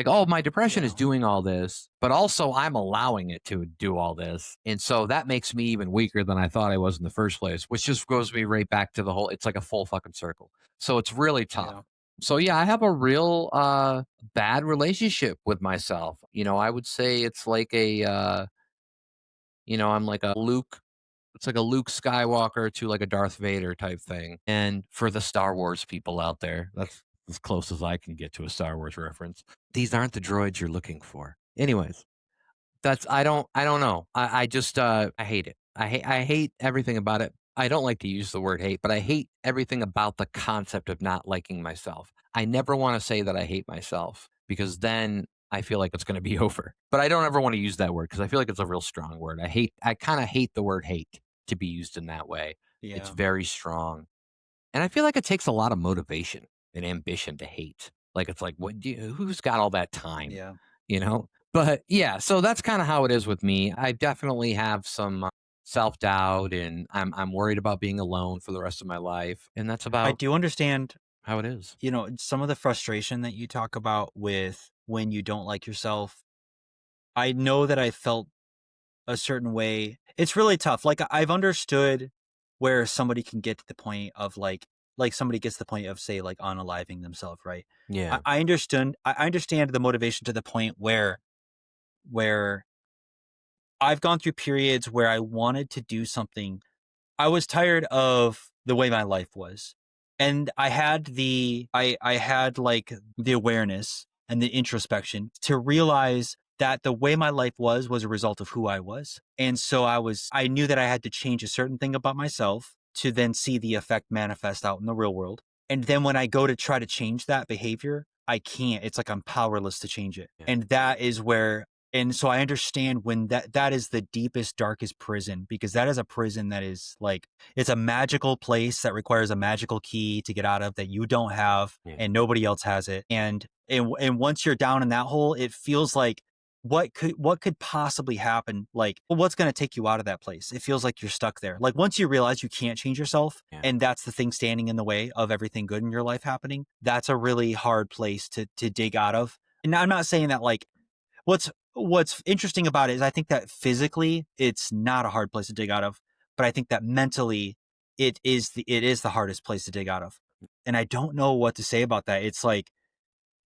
oh, my depression is Yeah. doing all this, but also I'm allowing it to do all this. And so that makes me even weaker than I thought I was in the first place, which just goes me right back to the whole, it's like a full fucking circle. So it's really tough. Yeah. So yeah, I have a real bad relationship with myself. I would say it's like I'm like a Luke. It's like a Luke Skywalker to like a Darth Vader type thing. And for the Star Wars people out there, that's as close as I can get to a Star Wars reference. These aren't the droids you're looking for. Anyways, that's I don't know. I just I hate it. I hate everything about it. I don't like to use the word hate, but I hate everything about the concept of not liking myself. I never want to say that I hate myself because then I feel like it's going to be over. But I don't ever want to use that word because I feel like it's a real strong word. I kind of hate the word hate to be used in that way. It's Yeah. very strong. And I feel like it takes a lot of motivation and ambition to hate. Like it's like who's got all that time, Yeah. you know? But yeah, so that's kind of how it is with me. I definitely have some self-doubt and I'm worried about being alone for the rest of my life, and that's I about do understand, how it is. some of the frustration that you talk about with when you don't like yourself. I know that I felt a certain way. It's really tough. Like I've understood where somebody can get to the point of like somebody gets to the point of say like unaliving themselves, right? Yeah. I understand the motivation to the point where I've gone through periods where I wanted to do something. I was tired of the way my life was. And I had like the awareness and the introspection to realize that the way my life was a result of who I was. And so I knew that I had to change a certain thing about myself to then see the effect manifest out in the real world. And then when I go to try to change that behavior, I can't. It's like I'm powerless to change it. Yeah. And that is where and so I understand when that is the deepest, darkest prison, because that is a prison that is like it's a magical place that requires a magical key to get out of that you don't have Yeah. and nobody else has it. And once you're down in that hole, it feels like what could possibly happen? Like, well, what's going to take you out of that place? It feels like you're stuck there. Like once you realize you can't change yourself, Yeah. and that's the thing standing in the way of everything good in your life happening. That's a really hard place to dig out of. And I'm not saying that like what's interesting about it is I think that physically it's not a hard place to dig out of, but I think that mentally it is the hardest place to dig out of. And I don't know what to say about that. It's like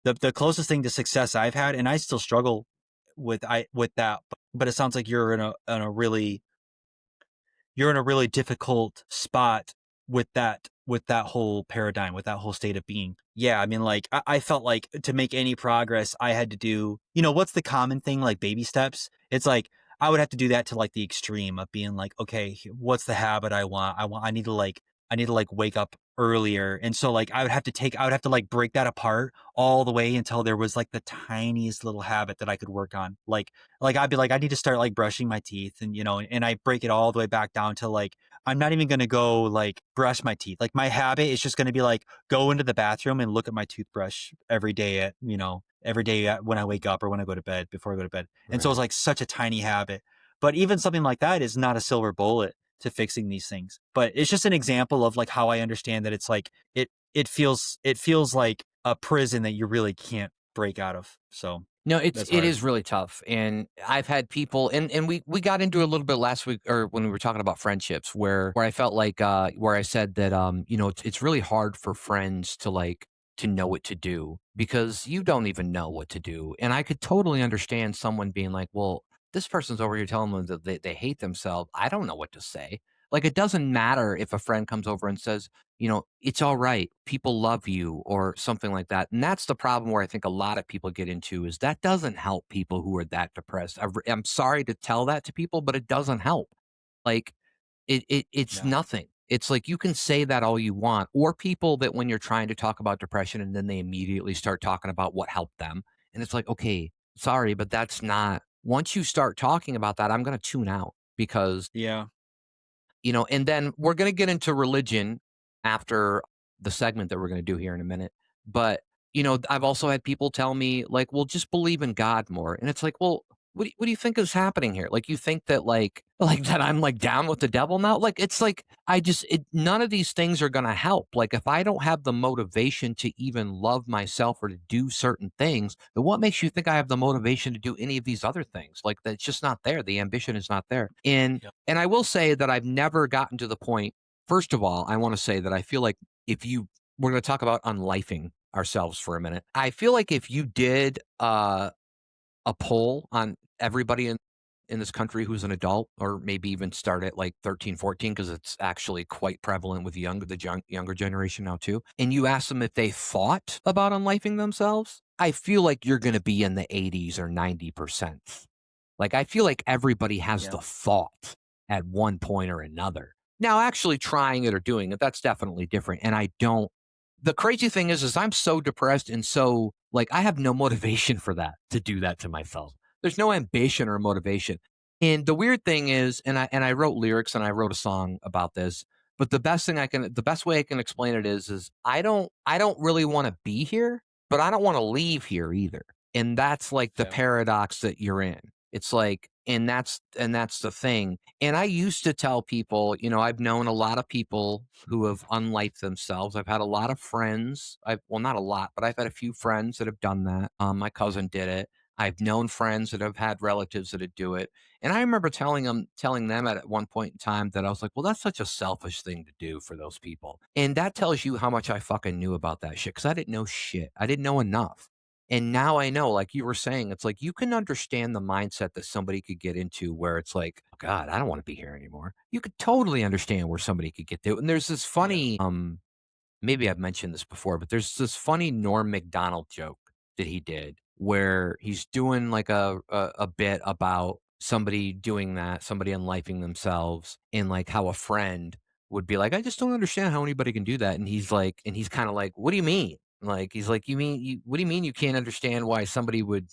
the closest thing to success I've had, and I still struggle with that. But it sounds like you're in a really difficult spot with that whole paradigm, with that whole state of being. Yeah, I mean, like I felt like to make any progress, I had to do, what's the common thing, like baby steps? It's like I would have to do that to like the extreme of being like, okay, what's the habit I want? I need to like wake up earlier. And so like I would have to like break that apart all the way until there was like the tiniest little habit that I could work on. Like I'd be like, I need to start like brushing my teeth and and I break it all the way back down to like, I'm not even going to go like brush my teeth. Like my habit is just going to be like, go into the bathroom and look at my toothbrush every day when I wake up or when I go to bed, before I go to bed. And so it's Right. like such a tiny habit, but even something like that is not a silver bullet to fixing these things. But it's just an example of like how I understand that it's like, it feels like a prison that you really can't break out of. So No, it's that's it hard. is really tough, and I've had people, and we got into it a little bit last week, or when we were talking about friendships, where I felt like where I said that it's really hard for friends to to know what to do because you don't even know what to do, and I could totally understand someone being like, well, this person's over here telling them that they hate themselves. I don't know what to say. Like it doesn't matter if a friend comes over and says, it's all right. People love you or something like that. And that's the problem where I think a lot of people get into is that doesn't help people who are that depressed. I'm sorry to tell that to people, but it doesn't help. Like it's Yeah. nothing. It's like you can say that all you want, or people that when you're trying to talk about depression and then they immediately start talking about what helped them. And it's like, okay, sorry, but that's not, once you start talking about that, I'm going to tune out because Yeah. and then we're going to get into religion after the segment that we're going to do here in a minute. But, I've also had people tell me, like, well, just believe in God more. And it's like, well, what do you think is happening here? Like, you think that, like that I'm like down with the devil now? Like, it's like, none of these things are going to help. Like, if I don't have the motivation to even love myself or to do certain things, then what makes you think I have the motivation to do any of these other things? Like, that's just not there. The ambition is not there. And I will say that I've never gotten to the point. First of all, I want to say that I feel like if you we're going to talk about unlifing. ourselves for a minute. I feel like if you did a poll on everybody in this country who's an adult, or maybe even start at like 13, 14, because it's actually quite prevalent with younger generation now too. And you ask them if they thought about unlifing themselves, I feel like you're going to be in the 80s or 90%. Like, I feel like everybody has Yeah. the thought at one point or another. Now, actually trying it or doing it, that's definitely different. And I don't, the crazy thing is I'm so depressed and so like I have no motivation for that to do that to myself. There's no ambition or motivation. And the weird thing is, and I wrote lyrics and I wrote a song about this, but the best way I can explain it is I don't really want to be here, but I don't want to leave here either. And that's like the Yeah. paradox that you're in. It's like, and that's the thing. And I used to tell people, I've known a lot of people who have unlifed themselves. I've had a lot of friends. Well, not a lot, but I've had a few friends that have done that. My cousin did it. I've known friends that have had relatives that would do it. And I remember telling them at one point in time that I was like, well, that's such a selfish thing to do for those people. And that tells you how much I fucking knew about that shit. Cause I didn't know shit. I didn't know enough. And now I know, like you were saying, it's like you can understand the mindset that somebody could get into where it's like, oh God, I don't want to be here anymore. You could totally understand where somebody could get to. And there's this Yeah. funny, maybe I've mentioned this before, but there's this funny Norm Macdonald joke that he did where he's doing like a bit about somebody doing that, somebody unlifing themselves, and like how a friend would be like, I just don't understand how anybody can do that. And he's kind of like, what do you mean? Like, he's like, what do you mean you can't understand why somebody would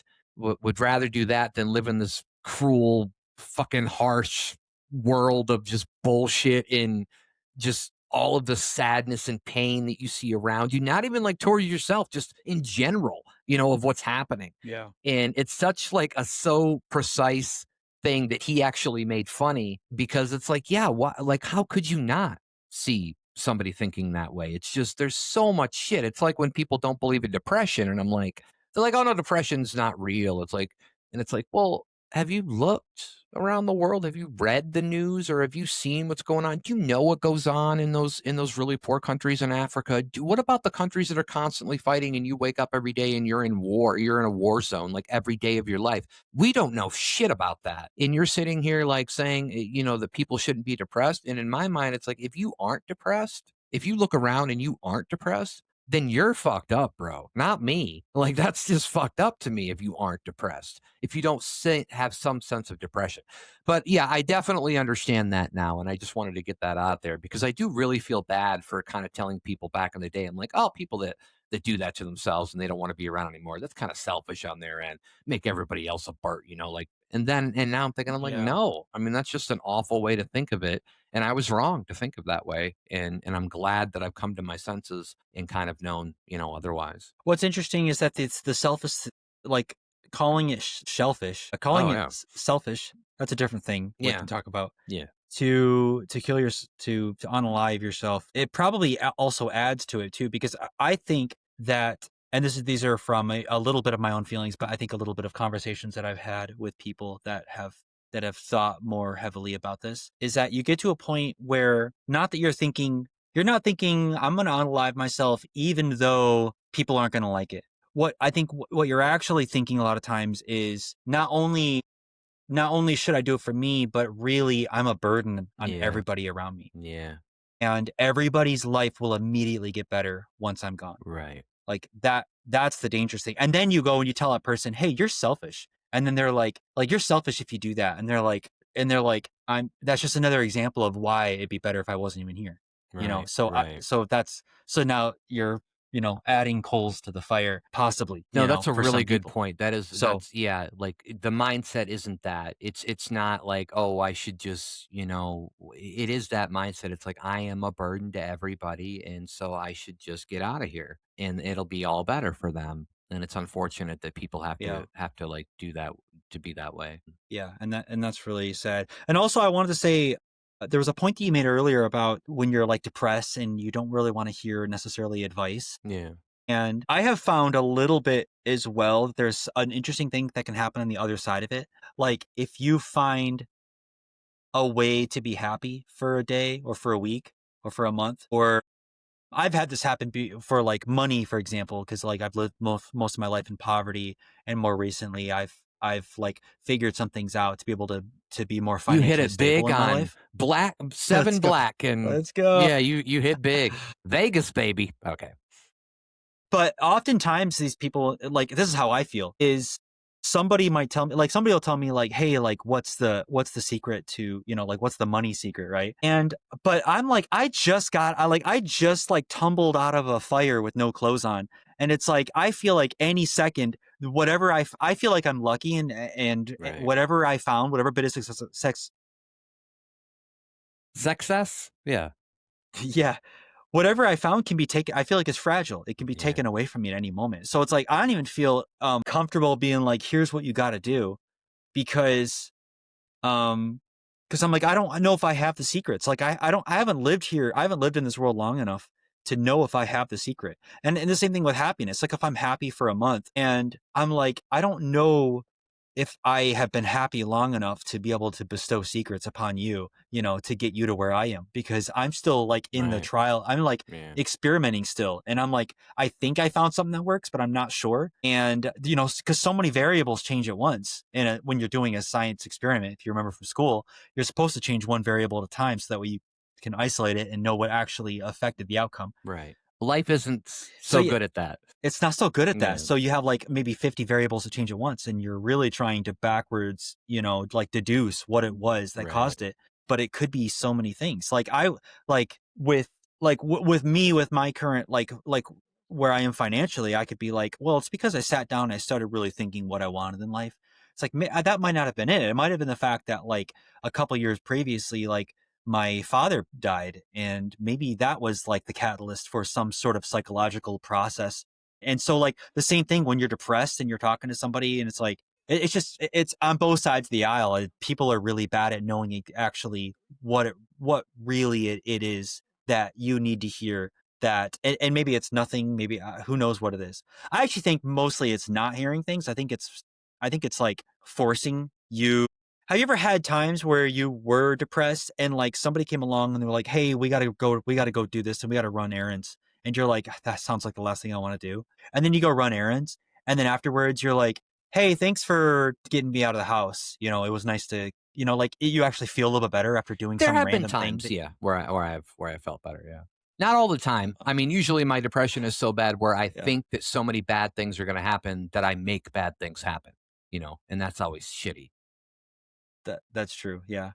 rather do that than live in this cruel, fucking harsh world of just bullshit and just all of the sadness and pain that you see around you, not even like towards yourself, just in general, of what's happening. Yeah. And it's such like a so precise thing that he actually made funny because it's like, yeah, what, like, how could you not see somebody thinking that way? It's just, there's so much shit. It's like when people don't believe in depression and I'm like, they're like, oh no, depression's not real. It's like, and it's like, well, have you looked around the world? Have you read the news or have you seen what's going on? Do you know what goes on in those really poor countries in Africa? What about the countries that are constantly fighting and you wake up every day and you're in war, you're in a war zone like every day of your life? We don't know shit about that. And you're sitting here like saying, that people shouldn't be depressed. And in my mind, it's like if you aren't depressed, if you look around and you aren't depressed, then you're fucked up, bro. Not me. Like that's just fucked up to me if you aren't depressed. If you don't have some sense of depression. But yeah, I definitely understand that now and I just wanted to get that out there because I do really feel bad for kind of telling people back in the day. I'm like, "Oh, people that do that to themselves and they don't want to be around anymore. That's kind of selfish on their end. Make everybody else a Bart, like and now I'm thinking I'm like, Yeah. no. I mean, that's just an awful way to think of it and I was wrong to think of that way, and I'm glad that I've come to my senses and kind of known, otherwise. What's interesting is that it's the selfish, like calling it shellfish, calling Oh it yeah, selfish. That's a different thing we yeah, can talk about. yeah, To kill your to unalive yourself, it probably also adds to it too, because I think that, and these are from a little bit of my own feelings, but I think a little bit of conversations that I've had with people that have thought more heavily about this, is that you get to a point where not that you're not thinking I'm going to unalive myself even though people aren't going to like it. What I think what you're actually thinking a lot of times is not only should I do it for me, but really I'm a burden on yeah, everybody around me. yeah. And everybody's life will immediately get better once I'm gone. Right, Like that's the dangerous thing. And then you go and you tell that person, "Hey, you're selfish." And then they're like you're selfish if you do that. And they're like, I'm that's just another example of why it'd be better if I wasn't even here. right, So right. so now you're, adding coals to the fire possibly, No, that's a for really some good people. point. So, That's yeah, like the mindset isn't that. It's not like, oh, I should just, it is that mindset. It's like I am a burden to everybody and so I should just get out of here and it'll be all better for them. And it's unfortunate that people have yeah. to like do that to be that way. Yeah, and that's really sad. And also, I wanted to say there was a point that you made earlier about when you're like depressed and you don't really want to hear necessarily advice. Yeah. And I have found a little bit as well that there's an interesting thing that can happen on the other side of it. Like if you find a way to be happy for a day or for a week or for a month, or I've had this happen for like money, for example, because like I've lived most of my life in poverty, and more recently, I've like figured some things out to be able to be more You hit financially it stable big in my on life. black Let's 7 go, black and let's go. yeah, you hit big. Vegas, baby. Okay. But oftentimes these people, like, this is how I feel, is somebody might tell me, like, somebody will tell me like, "Hey, like, what's the secret to, like, what's the money secret?" Right? And but I'm like, I just like tumbled out of a fire with no clothes on. And it's like I feel like any second, whatever I feel like I'm lucky, and Right. whatever I found, whatever bit of sex, Success? Yeah. yeah, whatever I found can be taken. I feel like it's fragile. It can be Yeah. taken away from me at any moment. So it's like I don't even feel comfortable being like, here's what you got to do, because um because I'm like, I don't know if I have the secrets. Like I haven't lived here. I haven't lived in this world long enough to know if I have the secret. And the same thing with happiness. Like if I'm happy for a month and I'm like, I don't know if I have been happy long enough to be able to bestow secrets upon you, to get you to where I am, because I'm still like in the Right. trial. I'm like Yeah. experimenting still. And I'm like, I think I found something that works, but I'm not sure. And, because so many variables change at once. And when you're doing a science experiment, if you remember from school, you're supposed to change one variable at a time so that way you can isolate it and know what actually affected the outcome. Right. Life isn't So so yeah, good at that. it's not so good at that. Yeah. So you have like maybe 50 variables to change at once, and you're really trying to backwards, like deduce what it was that Right. caused it. But it could be so many things. Like like with, with me, with my current, like where I am financially, I could be like, well, it's because I sat down and I started really thinking what I wanted in life. It's like that might not have been it. It might have been the fact that like a couple years previously, like my father died, and maybe that was like the catalyst for some sort of psychological process. And so like the same thing when you're depressed and you're talking to somebody, and it's like it's just it's on both sides of the aisle. People are really bad at knowing actually what really it is that you need to hear, that and maybe it's nothing, maybe who knows what it is. I actually think mostly it's not hearing things. I think it's like forcing you. Have you ever had times where you were depressed and like somebody came along and they were like, "Hey, we got to go do this, and we got to run errands." And you're like, "That sounds like the last thing I want to do." And then you go run errands, and then afterwards you're like, "Hey, thanks for getting me out of the house. It was nice to, like you actually feel a little bit better after doing There some have been random thing times, that, yeah, where I felt better, yeah. Not all the time. I mean, usually my depression is so bad where I yeah, think that so many bad things are gonna happen that I make bad things happen, and that's always shitty. that's true. Yeah.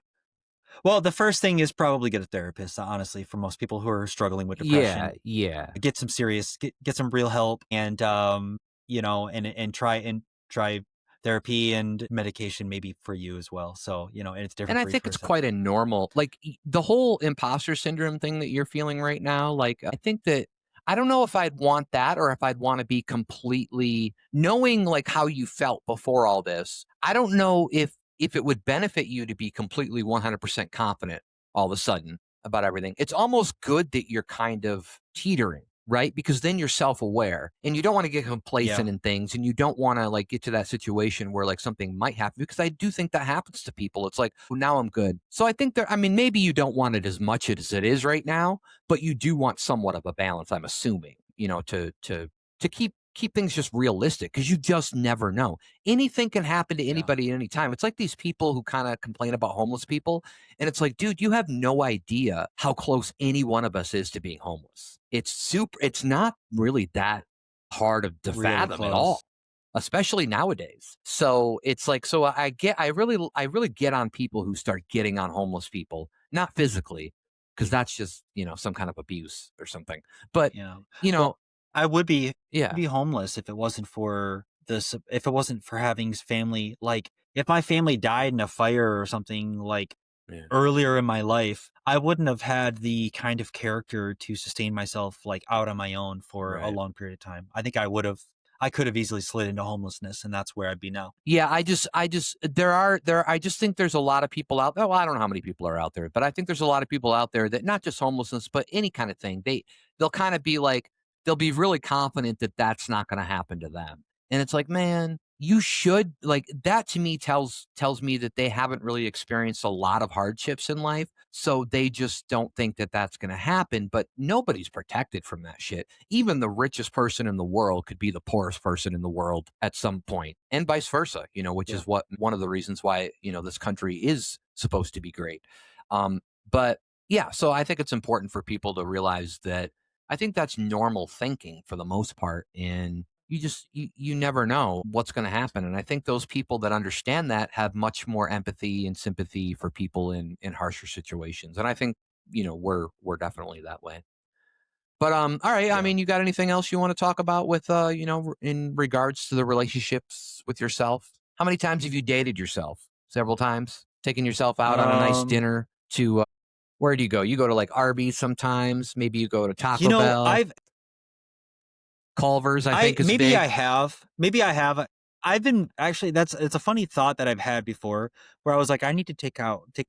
Well, the first thing is probably get a therapist, honestly, for most people who are struggling with Yeah, depression. yeah. Get some real help, and and try therapy and medication maybe for you as well. So, and it's And different I for each think it's person. quite a normal like, the whole imposter syndrome thing that you're feeling right now, like, I think that I don't know if I'd want that or if I'd wanna be completely knowing, like, how you felt before all this, I don't know if it would benefit you to be completely 100% confident all of a sudden about everything. It's almost good that you're kind of teetering, right? Because then you're self-aware, and you don't wanna get Yeah, complacent in things, and you don't wanna, like, get to that situation where, like, something might happen because I do think that happens to people. It's like, "Well, now I'm good." So I think I mean, maybe you don't want it as much as it is right now, but you do want somewhat of a balance, I'm assuming, to keep things just realistic because you just never know. Anything can happen to yeah, anybody at any time. It's like these people who kinda complain about homeless people, and it's like, dude, you have no idea how close any one of us is to being homeless. It's not really that hard to really fathom at all, close. especially nowadays. So it's like, so I really get on people who start getting on homeless people, not physically, because that's just, some kind of abuse or something. But, Yeah. you know, Well, I would yeah, be homeless if it wasn't for this. If it wasn't for having family, like if my family died in a fire or something, like yeah, earlier in my life, I wouldn't have had the kind of character to sustain myself like out on my own for a right. long period of time. I think I could have easily slid into homelessness, and that's where I'd be now. Yeah, I just think there's a lot of people out there. Well, I don't know how many people are out there, but I think there's a lot of people out there that not just homelessness, but any kind of thing. They'll kind of be like they'll be really confident that that's not going to happen to them. And it's like, man, you should like that to me tells me that they haven't really experienced a lot of hardships in life, so they just don't think that that's going to happen. But nobody's protected from that shit. Even the richest person in the world could be the poorest person in the world at some point, and vice versa, which Yeah. is what one of the reasons why this country is supposed to be great. But yeah, so I think it's important for people to realize that. I think that's normal thinking for the most part, and you never know what's going to happen. And I think those people that understand that have much more empathy and sympathy for people in harsher situations. And I think we're definitely that way. But all right, I Yeah. mean, you got anything else you want to talk about with in regards to the relationships with yourself? How many times have you dated yourself? Several times, taking yourself out on a nice Um, dinner to where do you go? You go to like Arby's sometimes. Maybe you go to Taco Bell. I've Culver's, I I think, is maybe I big. have. Maybe I have. I've been actually it's a funny thought that I've had before where I was like, I need to take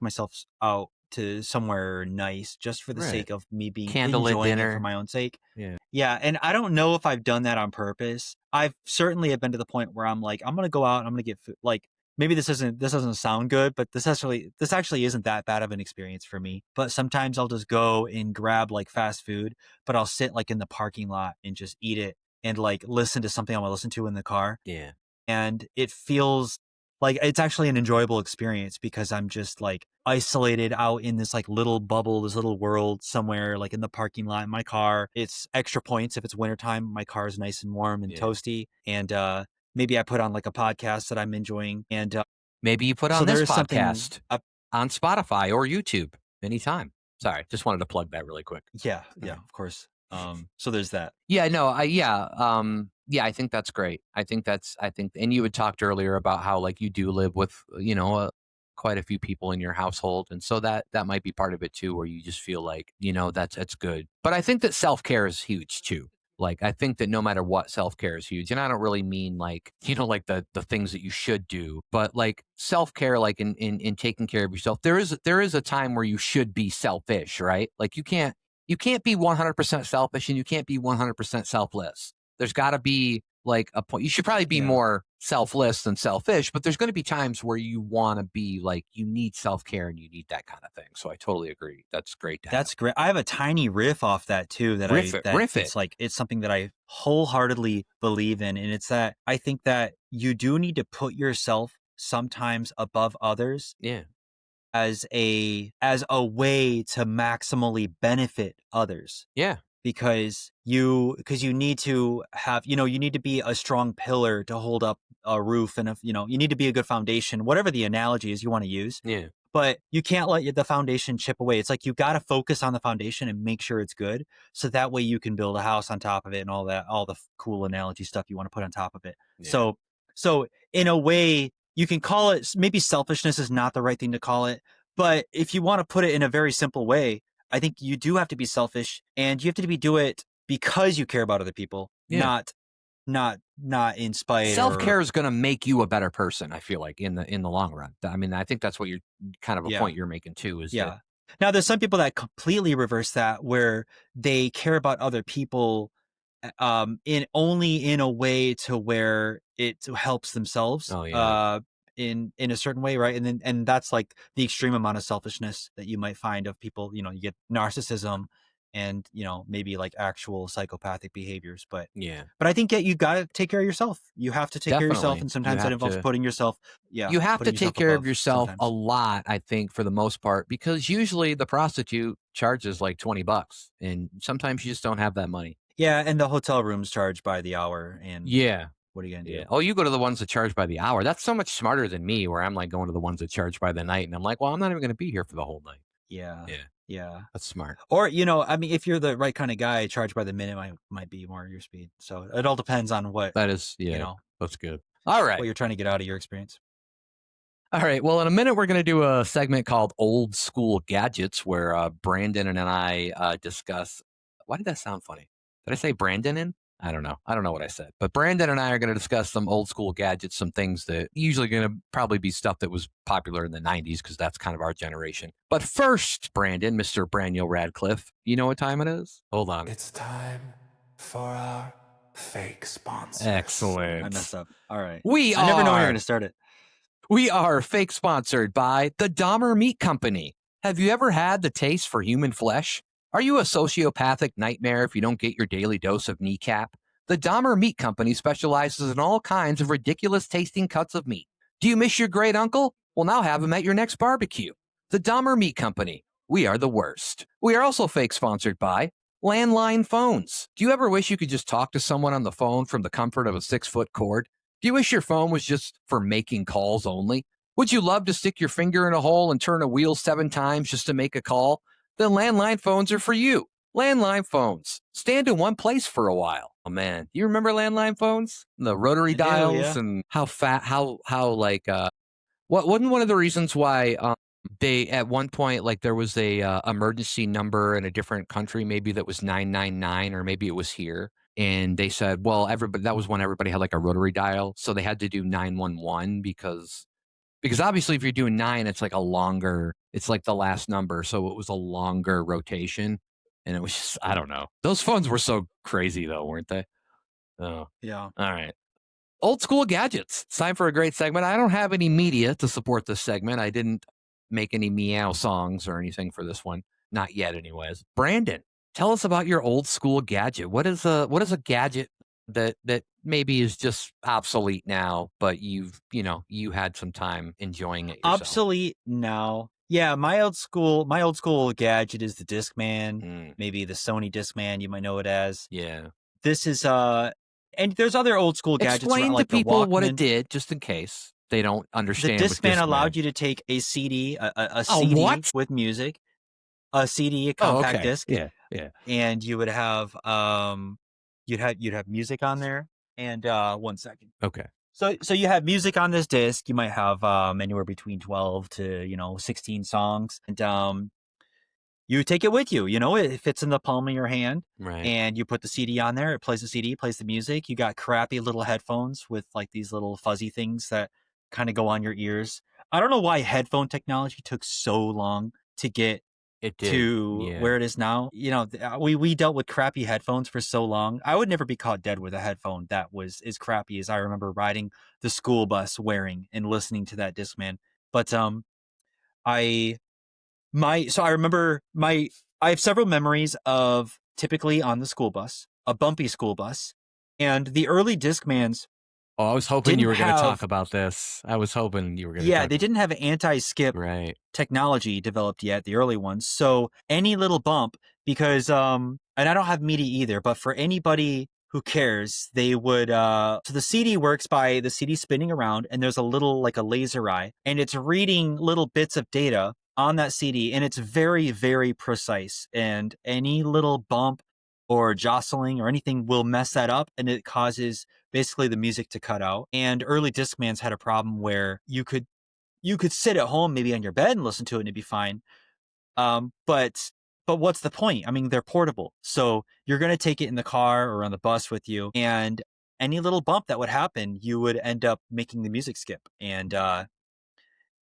myself out to somewhere nice just for the Right. sake of me being Candlelit enjoying it for dinner. my own sake. Yeah. Yeah, and I don't know if I've done that on purpose. I've certainly have been to the point where I'm like, I'm gonna go out, I'm gonna get food. Like maybe this doesn't sound good, but this actually isn't that bad of an experience for me. But sometimes I'll just go and grab like fast food, but I'll sit like in the parking lot and just eat it and like listen to something I want to listen to in the car. Yeah. And it feels like it's actually an enjoyable experience because I'm just like isolated out in this like little bubble, this little world somewhere like in the parking lot in my car. It's extra points if it's wintertime. My car is nice and warm and Yeah. toasty. And maybe I put on like a podcast that I'm enjoying. And Maybe you put so on there this is something podcast on Spotify or YouTube anytime. Sorry, just wanted to plug that really quick. yeah, All yeah, right. of course. So there's that. Yeah, no, yeah, I think that's great. I think and you had talked earlier about how like you do live with, quite a few people in your household, and so that might be part of it too where you just feel like, that's good. But I think that self-care is huge too. Like I think that no matter what, self-care is huge. And I don't really mean like, like the things that you should do, but like self-care like in taking care of yourself. There is a time where you should be selfish, right? Like you can't be 100% selfish and you can't be 100% selfless. There's got to be like a point. You should probably be Yeah. more selfless than selfish, but there's going to be times where you want to be like, you need self care and you need that kind of thing. So I totally agree. That's great to have. That's great. I have a tiny riff off that too Riff it, that riff it. it's like it's something that I wholeheartedly believe in, and it's that I think that you do need to put yourself sometimes above others Yeah. as a way to maximally benefit others Yeah. because you need to have you need to be a strong pillar to hold up a roof and if you need to be a good foundation, whatever the analogy is you want to use, Yeah. but you can't let the foundation chip away. It's like you got to focus on the foundation and make sure it's good, so that way you can build a house on top of it and all the cool analogy stuff you want to put on top of it. Yeah. So in a way, you can call it, maybe selfishness is not the right thing to call it, but if you want to put it in a very simple way, I think you do have to be selfish, and you have to do it because you care about other people, Yeah. not in spite Self or care is going to make you a better person. I feel like in the long run. I mean, I think that's what you're kind of a yeah. point you're making too. Is that Yeah. Now there's some people that completely reverse that where they care about other people in only in a way to where it helps themselves oh yeah in a certain way, right? And that's like the extreme amount of selfishness that you might find of people, you get narcissism and maybe like actual psychopathic behaviors, yeah but I think you got to take care of yourself. You have to take care of yourself, definitely and you sometimes that have involves to. putting yourself, yeah, You have to putting take yourself care of above yourself a sometimes. lot, I think, for the most part, because usually the prostitute charges like $20 and sometimes you just don't have that money. Yeah, and the hotel rooms charge by the hour, and Yeah. what are you gonna Yeah. do? Oh, you go to the ones that charge by the hour. That's so much smarter than me, where I'm like going to the ones that charge by the night. And I'm like, well, I'm not even going to be here for the whole night. Yeah, Yeah. yeah. That's smart. Or, I mean, if you're the right kind of guy, charge by the minute might be more your speed. So it all depends on That is, you yeah, know, that's good. All what right. you're trying to get out of your experience. All right. Well, in a minute, we're going to do a segment called Old School Gadgets where Brandon and I discuss. Why did that sound funny? Did I say Brandon in? I don't know. I don't know what I said. But Brandon and I are going to discuss some old school gadgets, some things that usually going to probably be stuff that was popular in the 90s because that's kind of our generation. But first, Brandon, Mr. Braniel Radcliffe, you know what time it is? Hold on. It's time for our fake sponsors. I messed Excellent. up. All right. We I never know when you're are going to start it. We are fake sponsored by the Dahmer Meat Company. Have you ever had the taste for human flesh? Are you a sociopathic nightmare if you don't get your daily dose of kneecap? The Dahmer Meat Company specializes in all kinds of ridiculous tasting cuts of meat. Do you miss your great uncle? Well, now have him at your next barbecue. The Dahmer Meat Company. We are the worst. We are also fake sponsored by landline phones. Do you ever wish you could just talk to someone on the phone from the comfort of a 6-foot cord? Do you wish your phone was just for making calls only? Would you love to stick your finger in a hole and turn a wheel 7 times just to make a call? Then landline phones are for you. Landline phones. Stand in one place for a while. Oh man, do you remember landline phones? The rotary I do, dials yeah. and how like what wasn't one of the reasons why they at one point like there was a emergency number in a different country maybe that was 999 or maybe it was here and they said well everybody that was when everybody had like a rotary dial so they had to do 911 because obviously if you're doing 9 it's like a longer it's like the last number so it was a longer rotation and it was just I don't know. Those phones were so crazy though, weren't they? Oh. Yeah. All right. Old school gadgets. It's time for a great segment. I don't have any media to support this segment. I didn't make any meow songs or anything for this one. Not yet, anyways. Brandon, tell us about your old school gadget. What is a gadget that maybe is just obsolete now, but you had some time enjoying it yourself? Obsolete now. Yeah, my old school gadget is the Discman, Mm, maybe the Sony Discman, you might know it as. yeah. This is and there's other old school gadgets around Explain to like the people what it Walkman. did, just in case they don't The understand what Discman Discman. allowed you to take a CD, a Oh, CD what? with music, a CD, a Oh, compact okay. disc, Yeah, yeah. and you would have you'd have music on there. And one second. Okay. So you have music on this disc. You might have anywhere between 12 to 16 songs, and you take it with you. It fits in the palm of your hand, Right. and you put the CD on there. It plays the CD, plays the music. You got crappy little headphones with like these little fuzzy things that kind of go on your ears. I don't know why headphone technology took so long to get It did. to Yeah. where it is now. We dealt with crappy headphones for so long. I would never be caught dead with a headphone that was as crappy as I remember riding the school bus wearing and listening to that Discman. But I I remember I have several memories of typically on the school bus, a bumpy school bus, and the early Discmans Oh, I was hoping you didn't were gonna talk have about this. I was hoping you were gonna yeah, talk they didn't have anti-skip right. technology developed yet, the early ones. So any little bump, because and I don't have MIDI either, but for anybody who cares, they would so the CD works by the CD spinning around and there's a little like a laser eye and it's reading little bits of data on that CD and it's very, very precise. And any little bump or jostling or anything will mess that up and it causes basically the music to cut out. And early Discmans had a problem where you could sit at home maybe on your bed and listen to it and it'd be fine. But what's the point? I mean, they're portable. So you're going to take it in the car or on the bus with you. And any little bump that would happen, you would end up making the music skip.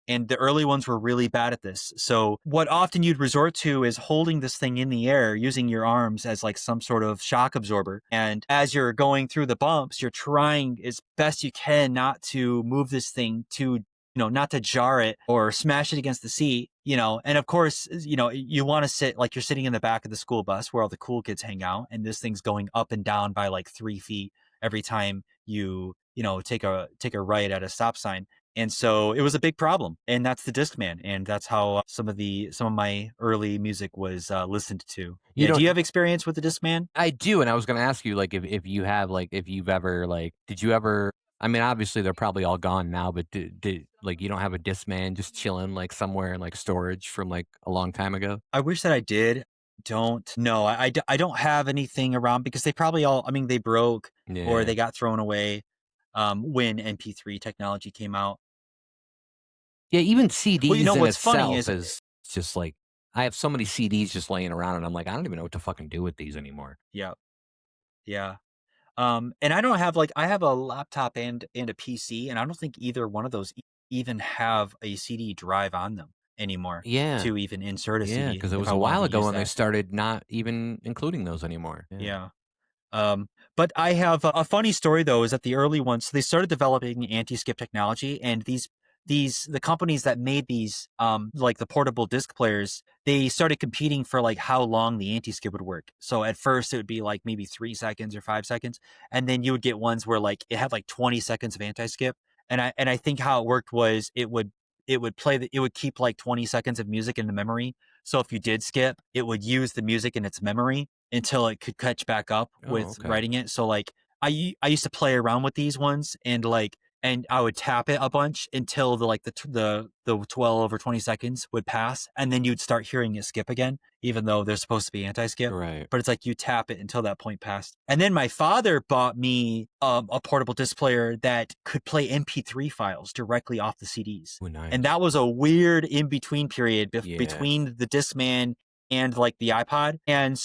And the early ones were really bad at this. So what often you'd resort to is holding this thing in the air using your arms as like some sort of shock absorber. And as you're going through the bumps, you're trying as best you can not to move this thing to not to jar it or smash it against the seat, and of course, you want to sit like you're sitting in the back of the school bus where all the cool kids hang out. And this thing's going up and down by like 3 feet every time take a right at a stop sign. And so it was a big problem. And that's the Discman. And that's how some of my early music was listened to. You Yeah. Do don't you have experience with the Discman? I do, and I was gonna ask you, like, if you have, like, if you've ever, like did you ever I mean, obviously, they're probably all gone now, but did like, you don't have a Discman just chilling, like, somewhere in, like, storage from, like, a long time ago? I wish that I did. Don't. No, I don't have anything around because they probably all, I mean, they broke or Yeah. they got thrown away when MP3 technology came out. Yeah, even Well, CDs in what's funny itself is, is just, like I have so many CDs just laying around, and I'm like, "I don't even know what to fucking do with these anymore." yeah, yeah. And I don't have like I have a laptop and a PC, and I don't think either one of those even have a CD drive on them anymore Yeah. to even insert a Yeah, CD because it if was I a wanted while to ago use when they that. started not even including those anymore. Yeah. Yeah. But I have a funny story though, is that the early ones, they started developing anti-skip technology, and the companies that made these, like the portable disc players, they started competing for like how long the anti-skip would work. So at first it would be like maybe 3 seconds or 5 seconds, and then you would get ones where like it had like 20 seconds of anti-skip. And I think how it worked was it would keep like 20 seconds of music in the memory. So if you did skip, it would use the music in its memory until it could catch back up Oh, with okay. writing it. So like I used to play around with these ones, and I would tap it a bunch until the 12 or 20 seconds would pass, and then you'd start hearing it skip again, even though they're supposed to be anti-skip. Right. But it's like you tap it until that point passed. And then my father bought me a portable disc player that could play MP3 files directly off the CDs. Ooh, nice. And that was a weird in between period Yeah. between the Discman and like the iPod. And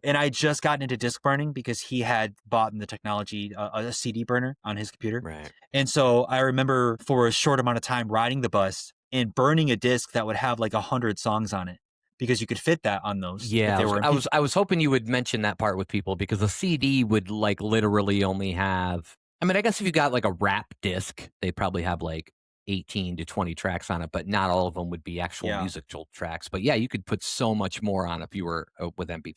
I just gotten into disc burning because he had bought in the technology, a CD burner on his computer. Right. And so I remember for a short amount of time riding the bus and burning a disc that would have like 100 songs on it, because you could fit that on those if Yeah, they were I was hoping you would mention that part with people because a CD would like literally only have. I mean, I guess if you got like a rap disc, they'd probably have like 18 to 20 tracks on it, but not all of them would be actual Yeah. musical tracks. But yeah, you could put so much more on if you were with MP3.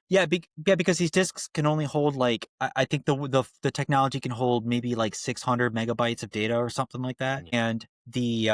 Yeah, because these discs can only hold like I think the technology can hold maybe like 600 megabytes of data or something like that, Yeah. and the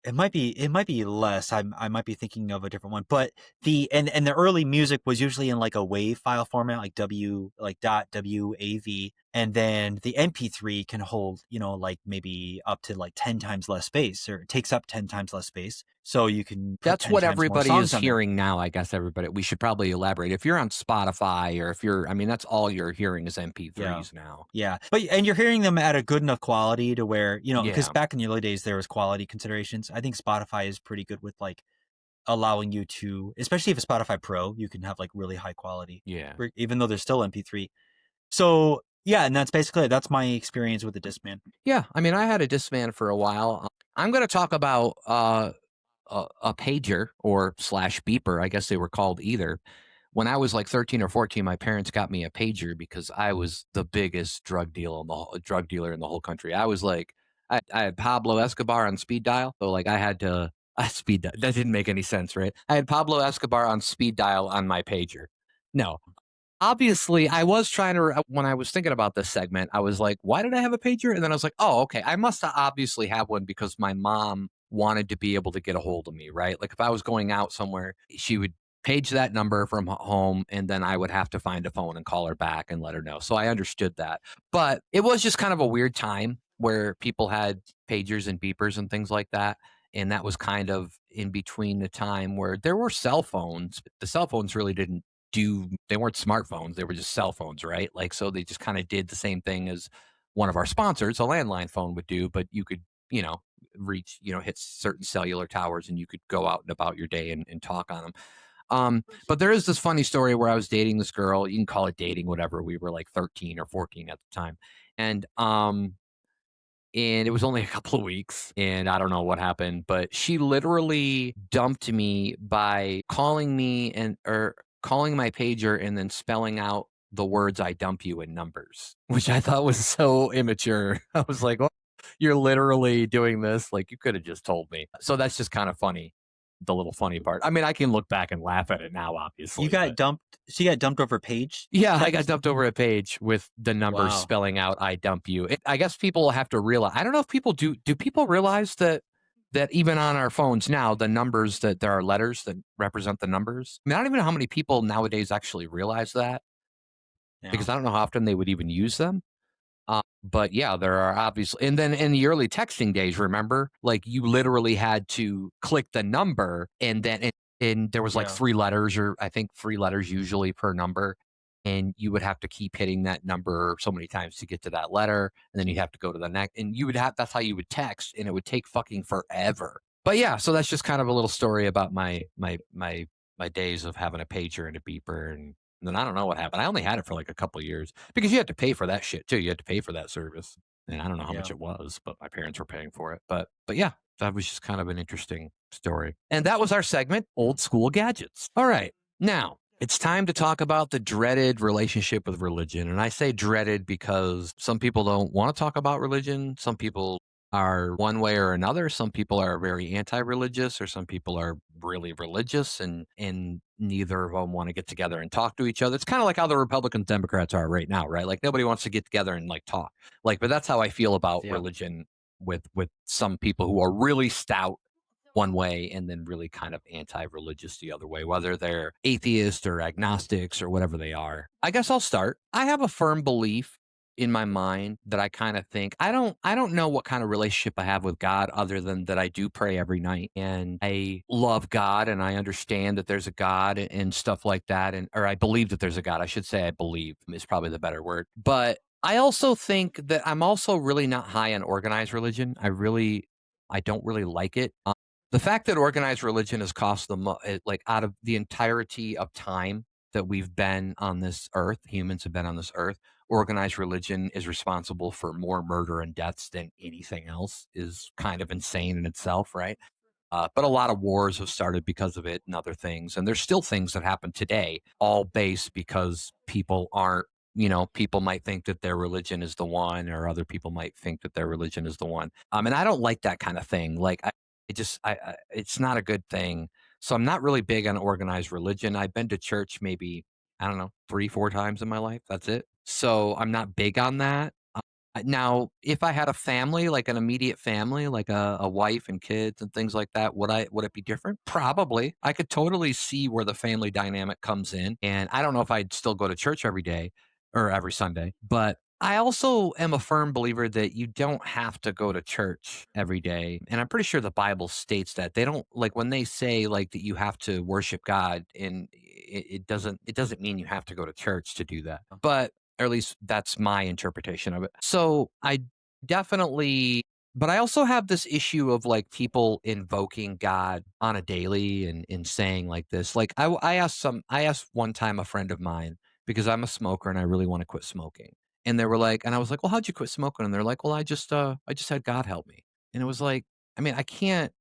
it might be less. I might be thinking of a different one, but the early music was usually in like a WAV file format, like .wav, and then the MP3 can hold like maybe up to like 10 times less space, or it takes up 10 times less space, so you can put That's 10 what times more everybody songs is on there. hearing now, I guess everybody. We should probably elaborate. If you're on Spotify or if you're, I mean, that's all you're hearing is MP3s now. Yeah. And you're hearing them at a good enough quality to where, because Yeah. back in the early days, there was quality considerations. I think Spotify is pretty good with like allowing you to, especially if it's Spotify Pro, you can have like really high quality, Yeah. even though there's still MP3. So yeah, and that's basically it. That's my experience with the Discman. Yeah. I mean, I had a Discman for a while. I'm going to talk about a pager or slash beeper. I guess they were called either. When I was like 13 or 14, my parents got me a pager because I was the biggest drug dealer in the whole country. I was like, I had Pablo Escobar on speed dial. So like I had to speed dial. That didn't make any sense, right? I had Pablo Escobar on speed dial on my pager. No, obviously I was trying to when I was thinking about this segment, I was like, why did I have a pager? And then I was like, oh, okay, I must obviously have one because my mom wanted to be able to get a hold of me, right? Like if I was going out somewhere, she would page that number from home and then I would have to find a phone and call her back and let her know. So I understood that. But it was just kind of a weird time where people had pagers and beepers and things like that. And that was kind of in between the time where there were cell phones. The cell phones really didn't they weren't smartphones, they were just cell phones, right? Like so they just kind of did the same thing as one of our sponsors, a landline phone would do, but you could, you know, reach, hit certain cellular towers and you could go out and about your day and talk on them. But there is this funny story where I was dating this girl. You can call it dating, whatever. We were like 13 or 14 at the time. And it was only a couple of weeks and I don't know what happened, but she literally dumped me by calling me and or calling my pager and then spelling out the words I dump you in numbers, which I thought was so immature. I was like, "Oh, you're literally doing this? Like you could have just told me." So that's just kind of funny, the little funny part. I mean, I can look back and laugh at it now, You obviously, got but dumped. She got dumped over page yeah, I got text. dumped over a page with the numbers Wow. spelling out "I dump you." I guess people have to realize. I don't know if people do. Do people realize that even on our phones now, the numbers that there are letters that represent the numbers? I mean, I don't even know how many people nowadays actually realize that Yeah. because I don't know how often they would even use them. But yeah, there are obviously, and then in the early texting days, remember, like you literally had to click the number, and there was like Yeah. 3 letters, or I think 3 letters usually per number, and you would have to keep hitting that number so many times to get to that letter, and then you'd have to go to the next, and you would have that's how you would text, and it would take fucking forever. But yeah, so that's just kind of a little story about my days of having a pager and a beeper, and then I don't know what happened. I only had it for like a couple of years because you had to pay for that shit too. You had to pay for that service. And I don't know how much Yeah. it was, but my parents were paying for it. But yeah, that was just kind of an interesting story. And that was our segment, Old School Gadgets. All right. Now, It's time to talk about the dreaded relationship with religion. And I say dreaded because some people don't want to talk about religion. Some people are one way or another. Some people are very anti-religious, or some people are really religious, and neither of them want to get together and talk to each other. It's kind of like how the Republicans, Democrats are right now, right? Like nobody wants to get together and like talk. Like, but that's how I feel about Yeah. religion with some people who are really stout one way and then really kind of anti-religious the other way, whether they're atheist or agnostics or whatever they are. I guess I'll start. I have a firm belief in my mind that I kind of think I don't know what kind of relationship I have with God other than that I do pray every night and I love God and I understand that there's a God and stuff like that, and or I believe that there's a God. I should say I believe is probably the better word. But I also think that I'm also really not high on organized religion. I don't really like it. The fact that organized religion has cost them, like out of the entirety of time that we've been on this earth, humans have been on this earth, organized religion is responsible for more murder and deaths than anything else is kind of insane in itself, right? But a lot of wars have started because of it and other things. And there's still things that happen today, all based because people aren't, people might think that their religion is the one, or other people might think that their religion is the one. And I don't like that kind of thing. Like, it's not a good thing. So I'm not really big on organized religion. I've been to church maybe, I don't know, 3, 4 times in my life. That's it. So I'm not big on that. Now, if I had a family, like an immediate family, like a wife and kids and things like that, would it be different? Probably. I could totally see where the family dynamic comes in. And I don't know if I'd still go to church every day or every Sunday, but I also am a firm believer that you don't have to go to church every day. And I'm pretty sure the Bible states that. They don't like when they say like that you have to worship God, and it doesn't mean you have to go to church to do that. But or at least that's my interpretation of it. So I definitely, but I also have this issue of like people invoking God on a daily and saying like this. Like I asked one time a friend of mine because I'm a smoker and I really want to quit smoking. And they were like, and I was like, well, how'd you quit smoking? And they're like, well, I just had God help me. And it was like, I mean, I can't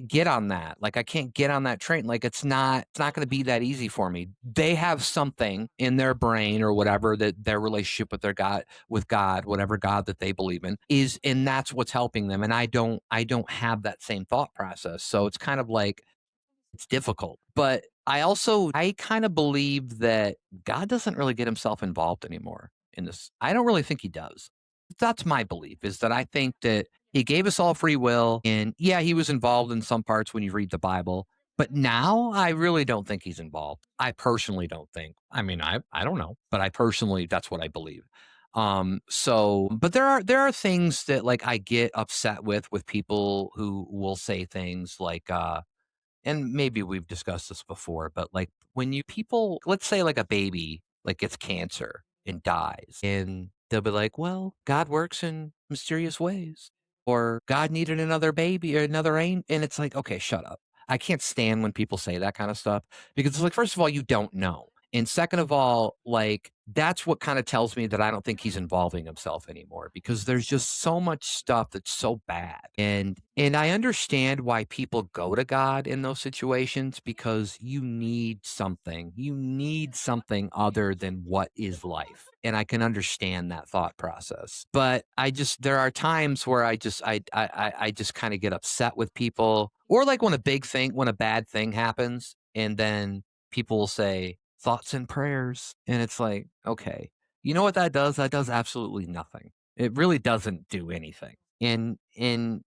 get on that. Like I can't get on that train. Like it's not going to be that easy for me. They have something in their brain or whatever that their relationship with God, whatever God that they believe in is, and that's what's helping them. And I don't have that same thought process. So it's kind of like it's difficult. But I kind of believe that God doesn't really get himself involved anymore in this. I don't really think he does. That's my belief, is that I think that he gave us all free will, and yeah, he was involved in some parts when you read the Bible. But now I really don't think he's involved. I personally don't think. I mean, I don't know, but I personally that's what I believe. So but there are things that like I get upset with people who will say things like and maybe we've discussed this before, but like when you people, let's say like a baby like gets cancer and dies, and they'll be like, well, God works in mysterious ways, or God needed another baby or another ain't. And it's like, okay, shut up. I can't stand when people say that kind of stuff because it's like, first of all, you don't know. And second of all, like that's what kind of tells me that I don't think he's involving himself anymore because there's just so much stuff that's so bad. And I understand why people go to God in those situations because you need something. You need something other than what is life. And I can understand that thought process. But I just there are times where I just kind of get upset with people. Or like when a bad thing happens and then people will say thoughts and prayers. And it's like, okay, you know what that does? That does absolutely nothing. It really doesn't do anything. And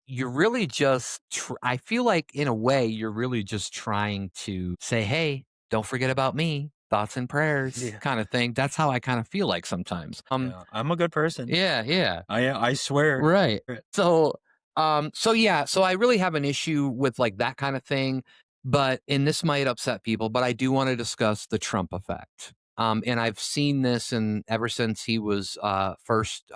you're really just I feel like in a way you're really just trying to say, hey, don't forget about me. Thoughts and prayers Yeah. kind of thing. That's how I kind of feel like sometimes. Yeah. I'm a good person. Yeah, yeah. I swear. Right. So yeah, so I really have an issue with like that kind of thing, but and this might upset people, but I do want to discuss the Trump effect. And I've seen this and ever since he was first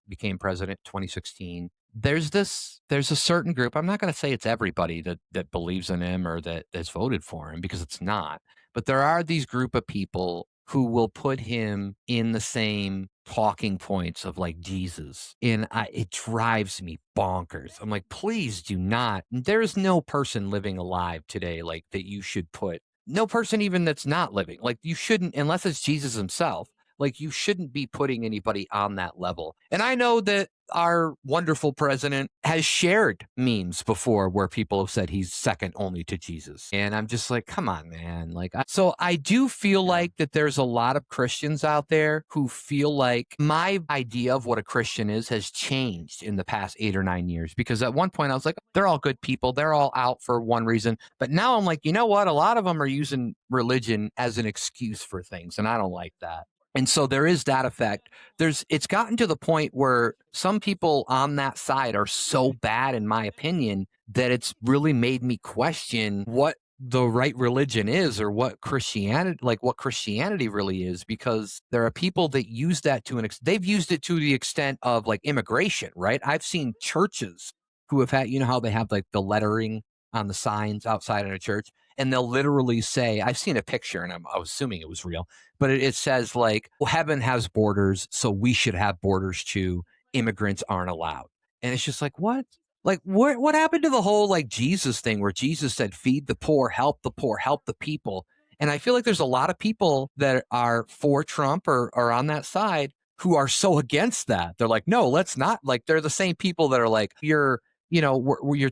became president 2016. There's a certain group. I'm not going to say it's everybody that believes in him or that's voted for him because it's not. But there are these group of people who will put him in the same talking points of like Jesus. And it drives me bonkers. I'm like, please do not. There is no person living alive today like that you should put no person even that's not living. Like you shouldn't, unless it's Jesus himself, like you shouldn't be putting anybody on that level. And I know that our wonderful president has shared memes before where people have said he's second only to Jesus. And I'm just like, come on, man. So I do feel Yeah. like that there's a lot of Christians out there who feel like my idea of what a Christian is has changed in the past 8 or 9 years. Because at one point I was like, they're all good people. They're all out for one reason. But now I'm like, you know what? A lot of them are using religion as an excuse for things. And I don't like that. And so there is that effect. It's gotten to the point where some people on that side are so bad, in my opinion, that it's really made me question what the right religion is, or what Christianity really is, because there are people that use that they've used it to the extent of like immigration, right? I've seen churches who have had, you know how they have like the lettering on the signs outside of a church, and they'll literally say, I've seen a picture and I was assuming it was real, but it says like, well, heaven has borders, so we should have borders too. Immigrants aren't allowed. And it's just like, what? Like, what happened to the whole like Jesus thing where Jesus said, feed the poor, help the people? And I feel like there's a lot of people that are for Trump or are on that side who are so against that. They're like, no, let's not. Like, they're the same people that are like, you're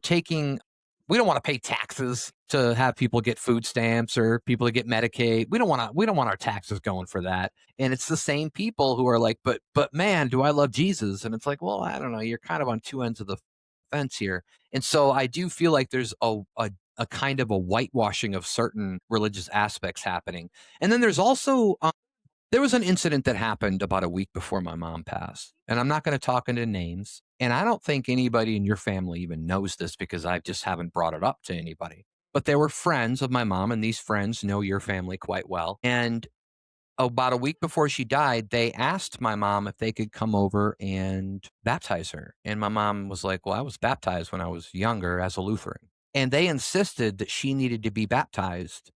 taking, we don't want to pay taxes to have people get food stamps or people to get Medicaid. We don't want our taxes going for that. And it's the same people who are like, but man, do I love Jesus? And it's like, well, I don't know. You're kind of on two ends of the fence here. And so I do feel like there's a kind of a whitewashing of certain religious aspects happening. And then there's also there was an incident that happened about a week before my mom passed, and I'm not going to talk into names. And I don't think anybody in your family even knows this because I just haven't brought it up to anybody. But they were friends of my mom, and these friends know your family quite well. And about a week before she died, they asked my mom if they could come over and baptize her. And my mom was like, well, I was baptized when I was younger as a Lutheran. And they insisted that she needed to be baptized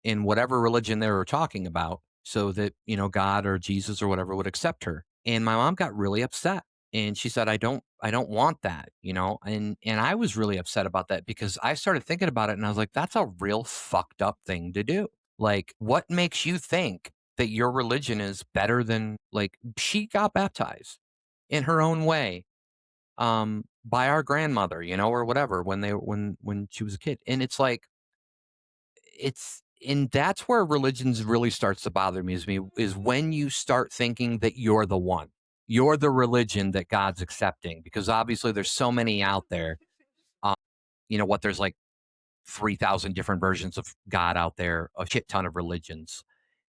in whatever religion they were talking about so that, God or Jesus or whatever would accept her. And my mom got really upset. And she said, I don't want that, and I was really upset about that because I started thinking about it and I was like, that's a real fucked up thing to do. Like, what makes you think that your religion is better than, like, she got baptized in her own way by our grandmother, or whatever, when she was a kid. And it's like, and that's where religions really starts to bother me is when you start thinking that you're the one, you're the religion that God's accepting, because obviously there's so many out there. um, there's like 3,000 different versions of God out there, a shit ton of religions.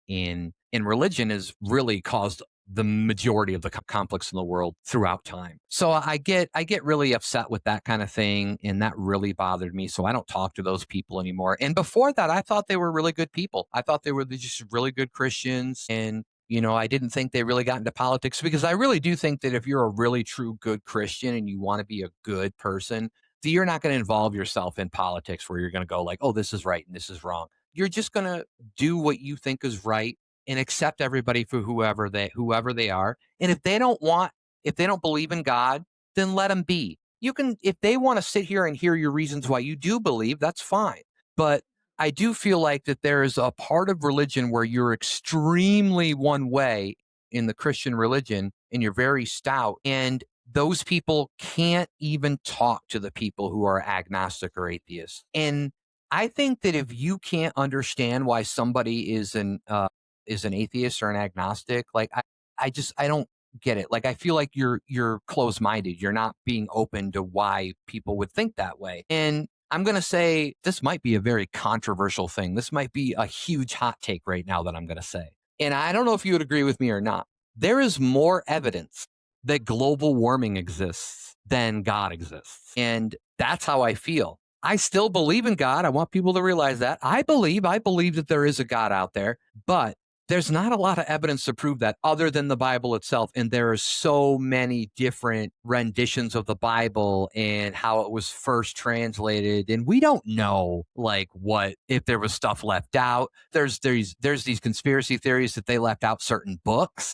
In religion has really caused the majority of the conflicts in the world throughout time. So I get really upset with that kind of thing, and that really bothered me. So I don't talk to those people anymore. And before that, I thought they were really good people. I thought they were just really good Christians, and I didn't think they really got into politics, because I really do think that if you're a really true good Christian and you want to be a good person, that you're not going to involve yourself in politics where you're going to go like, oh, this is right and this is wrong. You're just going to do what you think is right and accept everybody for whoever they are. And if they don't believe in God, then let them be. You can, if they want to sit here and hear your reasons why you do believe, that's fine. But I do feel like that there is a part of religion where you're extremely one way in the Christian religion and you're very stout, and those people can't even talk to the people who are agnostic or atheist. And I think that if you can't understand why somebody is an atheist or an agnostic, like I don't get it. Like, I feel like you're closed minded. You're not being open to why people would think that way. And I'm going to say this might be a very controversial thing. This might be a huge hot take right now that I'm going to say. And I don't know if you would agree with me or not. There is more evidence that global warming exists than God exists. And that's how I feel. I still believe in God. I want people to realize that. I believe that there is a God out there, but there's not a lot of evidence to prove that other than the Bible itself. And there are so many different renditions of the Bible and how it was first translated. And we don't know, like, what, if there was stuff left out. There's these conspiracy theories that they left out certain books.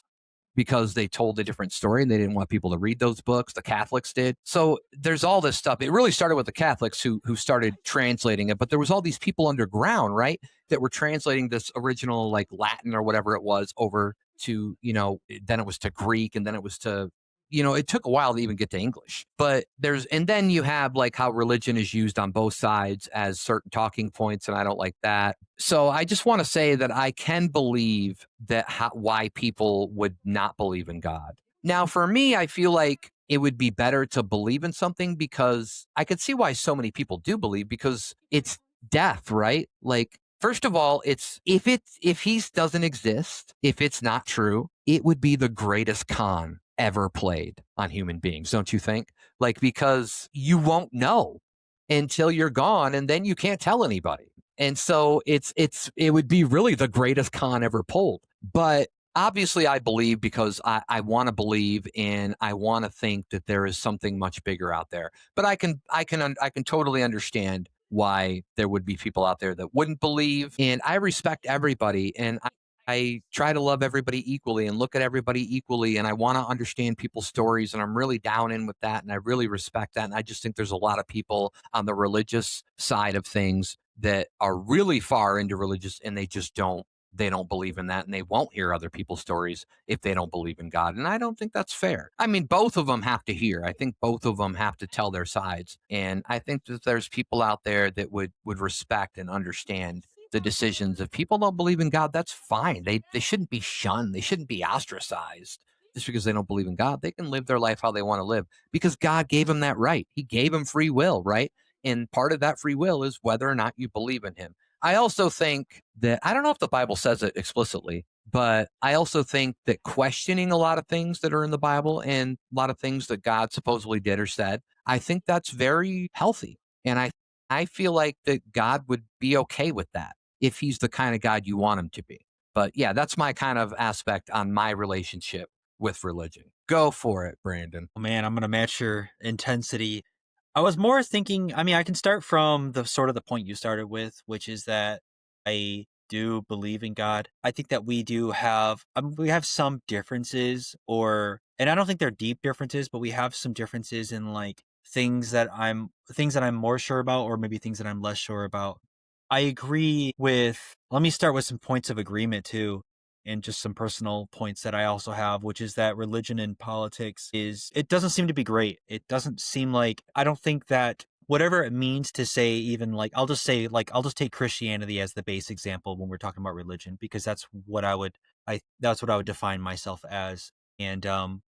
because they told a different story and they didn't want people to read those books. The Catholics did. So there's all this stuff. It really started with the Catholics who started translating it, but there was all these people underground, right, that were translating this original like Latin or whatever it was over to, then it was to Greek, and then it was to, it took a while to even get to English. But and then you have like how religion is used on both sides as certain talking points, and I don't like that. So I just want to say that I can believe that why people would not believe in God. Now, for me, I feel like it would be better to believe in something, because I could see why so many people do believe, because it's death, right? Like, first of all, if he doesn't exist, if it's not true, it would be the greatest con ever played on human beings, don't you think? Like, because you won't know until you're gone, and then you can't tell anybody. And so it would be really the greatest con ever pulled. But obviously I believe, because I want to believe, and I want to think that there is something much bigger out there. But I can totally understand why there would be people out there that wouldn't believe. And I respect everybody, and I try to love everybody equally and look at everybody equally, and I want to understand people's stories, and I'm really down in with that, and I really respect that. And I just think there's a lot of people on the religious side of things that are really far into religious, and they don't believe in that, and they won't hear other people's stories if they don't believe in God. And I don't think that's fair. I mean, both of them have to hear. I think both of them have to tell their sides. And I think that there's people out there that would respect and understand the decisions. If people don't believe in God, that's fine. They shouldn't be shunned. They shouldn't be ostracized just because they don't believe in God. They can live their life how they want to live, because God gave them that right. He gave them free will, right? And part of that free will is whether or not you believe in him. I also think that, I don't know if the Bible says it explicitly, but I also think that questioning a lot of things that are in the Bible and a lot of things that God supposedly did or said, I think that's very healthy. And I feel like that God would be okay with that if he's the kind of God you want him to be. But yeah, that's my kind of aspect on my relationship with religion. Go for it, Brandon. Oh man, I'm gonna match your intensity. I was more thinking, I mean, I can start from the sort of the point you started with, which is that I do believe in God. I think that we have some differences, and I don't think they're deep differences, but we have some differences in like things that I'm more sure about, or maybe things that I'm less sure about. I agree with, let me start with some points of agreement too, and just some personal points that I also have, which is that religion and politics it doesn't seem to be great. It doesn't seem like, I don't think that whatever it means to say, even like, I'll just take Christianity as the base example when we're talking about religion, because that's what that's what I would define myself as. And,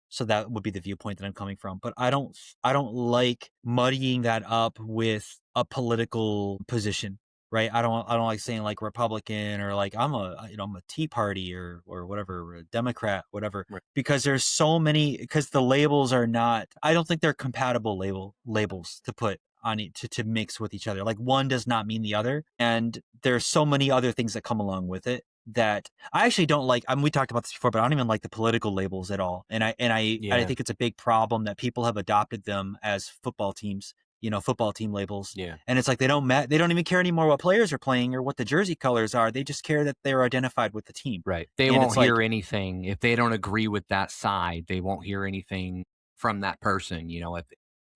so that would be the viewpoint that I'm coming from. But I don't like muddying that up with a political position, right? I don't like saying like Republican, or like I'm a Tea Party, or whatever, or a Democrat, whatever, Right. because there's so many, because the labels are not, I don't think they're compatible labels to put on it, to mix with each other. Like, one does not mean the other, and there's so many other things that come along with it that I actually don't like. I mean, we talked about this before, but I don't even like the political labels at all. And I Yeah. think it's a big problem that people have adopted them as football teams, football team labels. Yeah. And it's like they don't even care anymore what players are playing or what the jersey colors are. They just care that they're identified with the team. Right. They And won't it's like, hear anything if they don't agree with that side. They won't hear anything from that person, if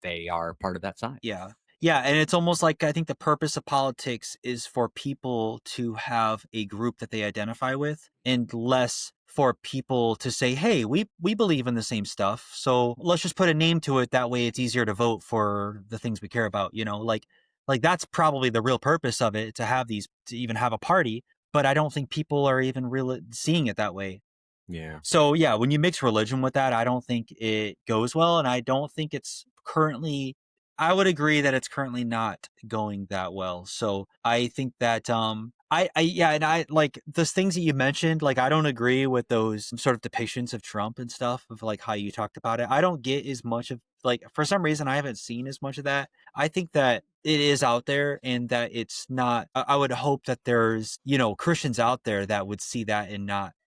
they are part of that side. yeah. Yeah, and it's almost like, I think the purpose of politics is for people to have a group that they identify with, and less for people to say, "Hey, we believe in the same stuff, so let's just put a name to it. That way, it's easier to vote for the things we care about." Like that's probably the real purpose of it, to even have a party. But I don't think people are even really seeing it that way. Yeah. So yeah, when you mix religion with that, I don't think it goes well, and I don't think it's currently. I would agree that it's currently not going that well. So I think that yeah, and I like those things that you mentioned. Like, I don't agree with those sort of depictions of Trump and stuff, of like how you talked about it. I don't get as much of, like, for some reason I haven't seen as much of that. I think that it is out there, and that it's not. I would hope that there's Christians out there that would see that,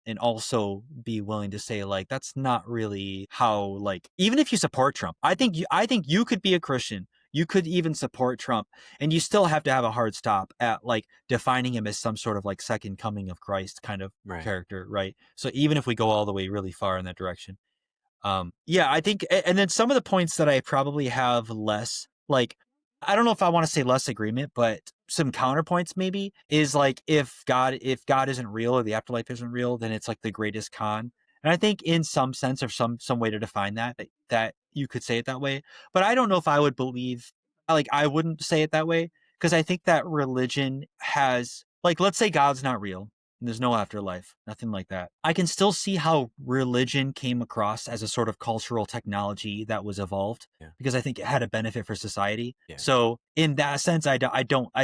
and also be willing to say, like, that's not really how, like, even if you support Trump, I think you could be a Christian, you could even support Trump, and you still have to have a hard stop at like defining him as some sort of like second coming of Christ kind of character, right? So even if we go all the way really far in that direction, yeah, I think, and then some of the points that I probably have less, like, I don't know if I want to say less agreement, but some counterpoints maybe is like if God isn't real or the afterlife isn't real, then it's like the greatest con. And I think in some sense or some way to define that you could say it that way. But I don't know if I would believe, like, I wouldn't say it that way because I think that religion has, like, let's say God's not real. There's no afterlife, nothing like that. I can still see how religion came across as a sort of cultural technology that was evolved because I think it had a benefit for society. So in that sense, I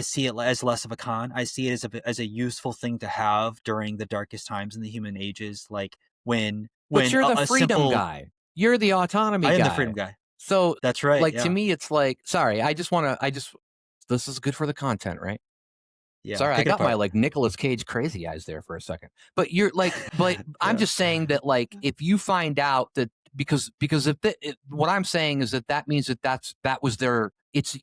see it as less of a con. I see it as a useful thing to have during the darkest times in the human ages, like But when you're the a freedom simple. guy. You're the autonomy I am the guy. freedom guy. So, That's right. like, to Yeah. me, it's like, sorry, this is good for the content, right? Yeah. Sorry, I Pick it got my apart. like Nicolas Cage crazy eyes there for a second. But you're like, but I'm Yeah. just saying that, like, if you find out that because if what I'm saying is that means that was their it's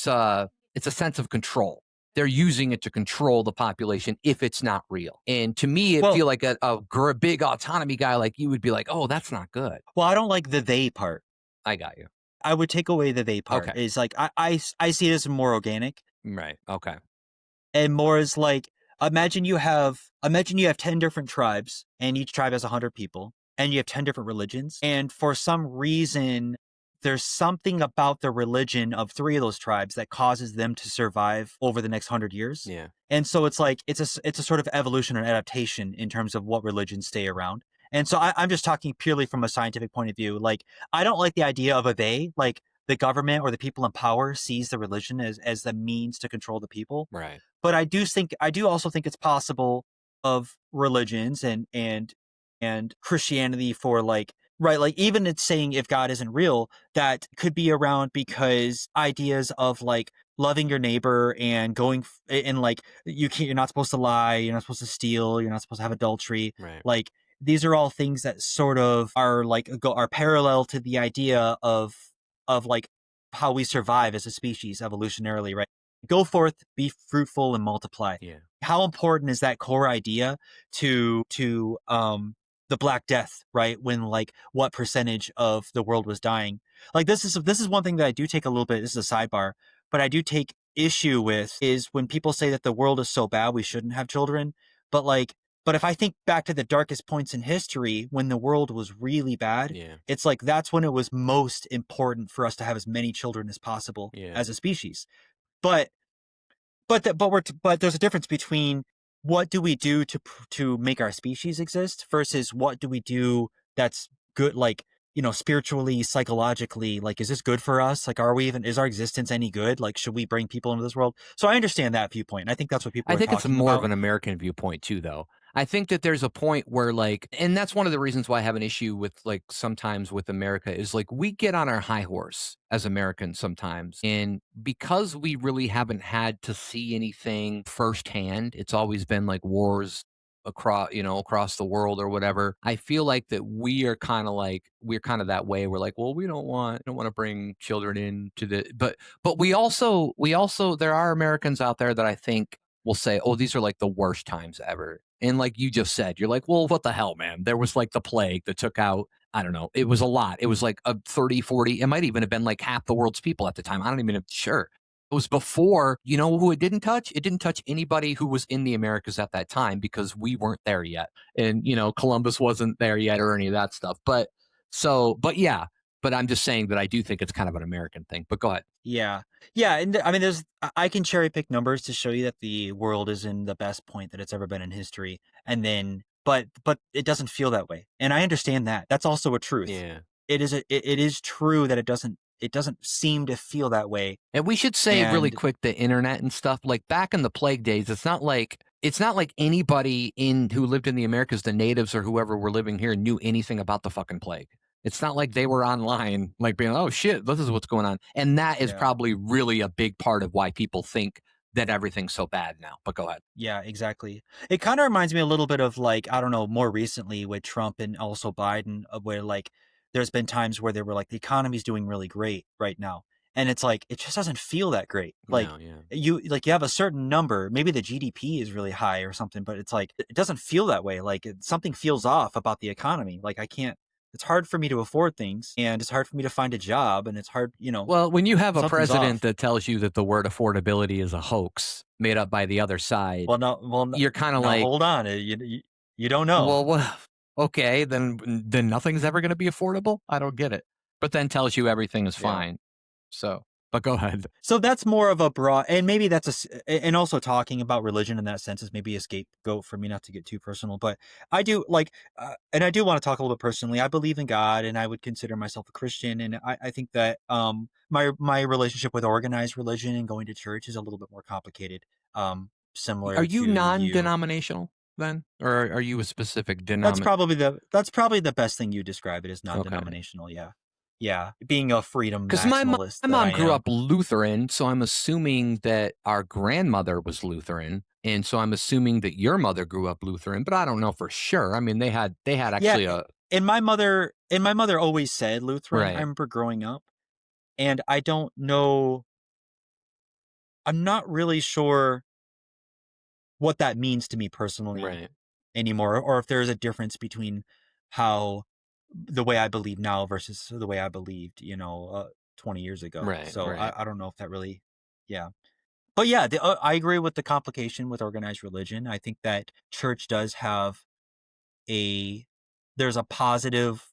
a sense of control. They're using it to control the population if it's not real. And to me, it Well, feel like a big autonomy guy like you would be like, oh, that's not good. I don't like the they part. I got you. I would take away the they part. Okay. Is like I see it as more organic. Right. Okay. And more is like, imagine you have 10 different tribes and each tribe has 100 people and you have 10 different religions, and for some reason there's something about the religion of 3 of those tribes that causes them to survive over the next 100 years. Yeah. And so it's like it's a sort of evolution or adaptation in terms of what religions stay around. And so I'm just talking purely from a scientific point of view. Like, I don't like the idea of a they, like the government or the people in power sees the religion as the means to control the people. Right. But I do also think it's possible of religions and Christianity for like, right, like even it's saying if God isn't real, that could be around because ideas of like loving your neighbor and and like you're not supposed to lie, you're not supposed to steal, you're not supposed to have adultery. Right. Like, these are all things that sort of are like are parallel to the idea of like how we survive as a species evolutionarily, right? Go forth, be fruitful, and multiply. Yeah. How important is that core idea to the Black Death, right? When like what percentage of the world was dying? Like, this is one thing that I do take a little bit. This is a sidebar, but I do take issue with is when people say that the world is so bad we shouldn't have children. But like, but if I think back to the darkest points in history when the world was really bad, it's like that's when it was most important for us to have as many children as possible as a species. But but there's a difference between what do we do to make our species exist versus what do we do that's good, like, spiritually, psychologically, like, is this good for us? Like, is our existence any good? Like, should we bring people into this world? So I understand that viewpoint. I think that's what people I are think it's talking more of about. an American viewpoint too, though. I think that there's a point where, like, and that's one of the reasons why I have an issue with, like, sometimes with America is like we get on our high horse as Americans sometimes. And because we really haven't had to see anything firsthand, it's always been like wars across the world or whatever. I feel like that we're kind of that way. We're like, well, we don't want to bring children into but we also there are Americans out there that I think will say, oh, these are like the worst times ever. And like you just said, you're like, well, what the hell, man? There was like the plague that took out, I don't know, it was a lot. It was like a 30, 40, it might even have been like half the world's people at the time. I don't even know, sure. It was before, you know who it didn't touch? It didn't touch anybody who was in the Americas at that time because we weren't there yet. And, Columbus wasn't there yet or any of that stuff. But yeah, but I'm just saying that I do think it's kind of an American thing. But go ahead. Yeah. Yeah. And I mean, I can cherry pick numbers to show you that the world is in the best point that it's ever been in history. And then, but it doesn't feel that way. And I understand that. That's also a truth. Yeah. It is true that it doesn't seem to feel that way. And we should say really quick, the internet and stuff, like back in the plague days, it's not like anybody who lived in the Americas, the natives or whoever were living here, knew anything about the fucking plague. It's not like they were online, like being, oh shit, this is what's going on. And that is probably really a big part of why people think that everything's so bad now. But go ahead. Yeah, exactly. It kind of reminds me a little bit of, like, I don't know, more recently with Trump and also Biden, where like there's been times where they were like, the economy's doing really great right now. And it's like, it just doesn't feel that great. Like No, yeah. you have a certain number, maybe the GDP is really high or something, but it's like, it doesn't feel that way. Like something feels off about the economy. Like it's hard for me to afford things, and it's hard for me to find a job, and it's hard, Well, when you have a something's president off. that tells you that the word affordability is a hoax made up by the other side, you're kind of No, like, hold on. You don't know. well, okay, then nothing's ever going to be affordable. I don't get it. But then tells you everything is Yeah. fine. So, but go ahead. So that's more of a broad, and maybe and also talking about religion in that sense is maybe a scapegoat for me, not to get too personal, but I do and I do want to talk a little bit personally. I believe in God, and I would consider myself a Christian. And I think that, my relationship with organized religion and going to church is a little bit more complicated. Are Similar you to you. non-denominational then, or are you a specific That's denomination? probably the best thing you describe it as Okay. non-denominational. Yeah. Yeah. Being a freedom Because my maximalist that mom I grew am. up Lutheran, so I'm assuming that our grandmother was Lutheran, and so I'm assuming that your mother grew up Lutheran, but I don't know for sure. I mean, they had Yeah. actually a And my mother always said Lutheran. I right, remember growing up, and I don't know, I'm not really sure what that means to me personally right, anymore, or if there's a difference between how the way I believe now versus the way I believed, 20 years ago. right, So right. I don't know if that really, yeah. But yeah, I agree with the complication with organized religion. I think that church does have a, there's a positive,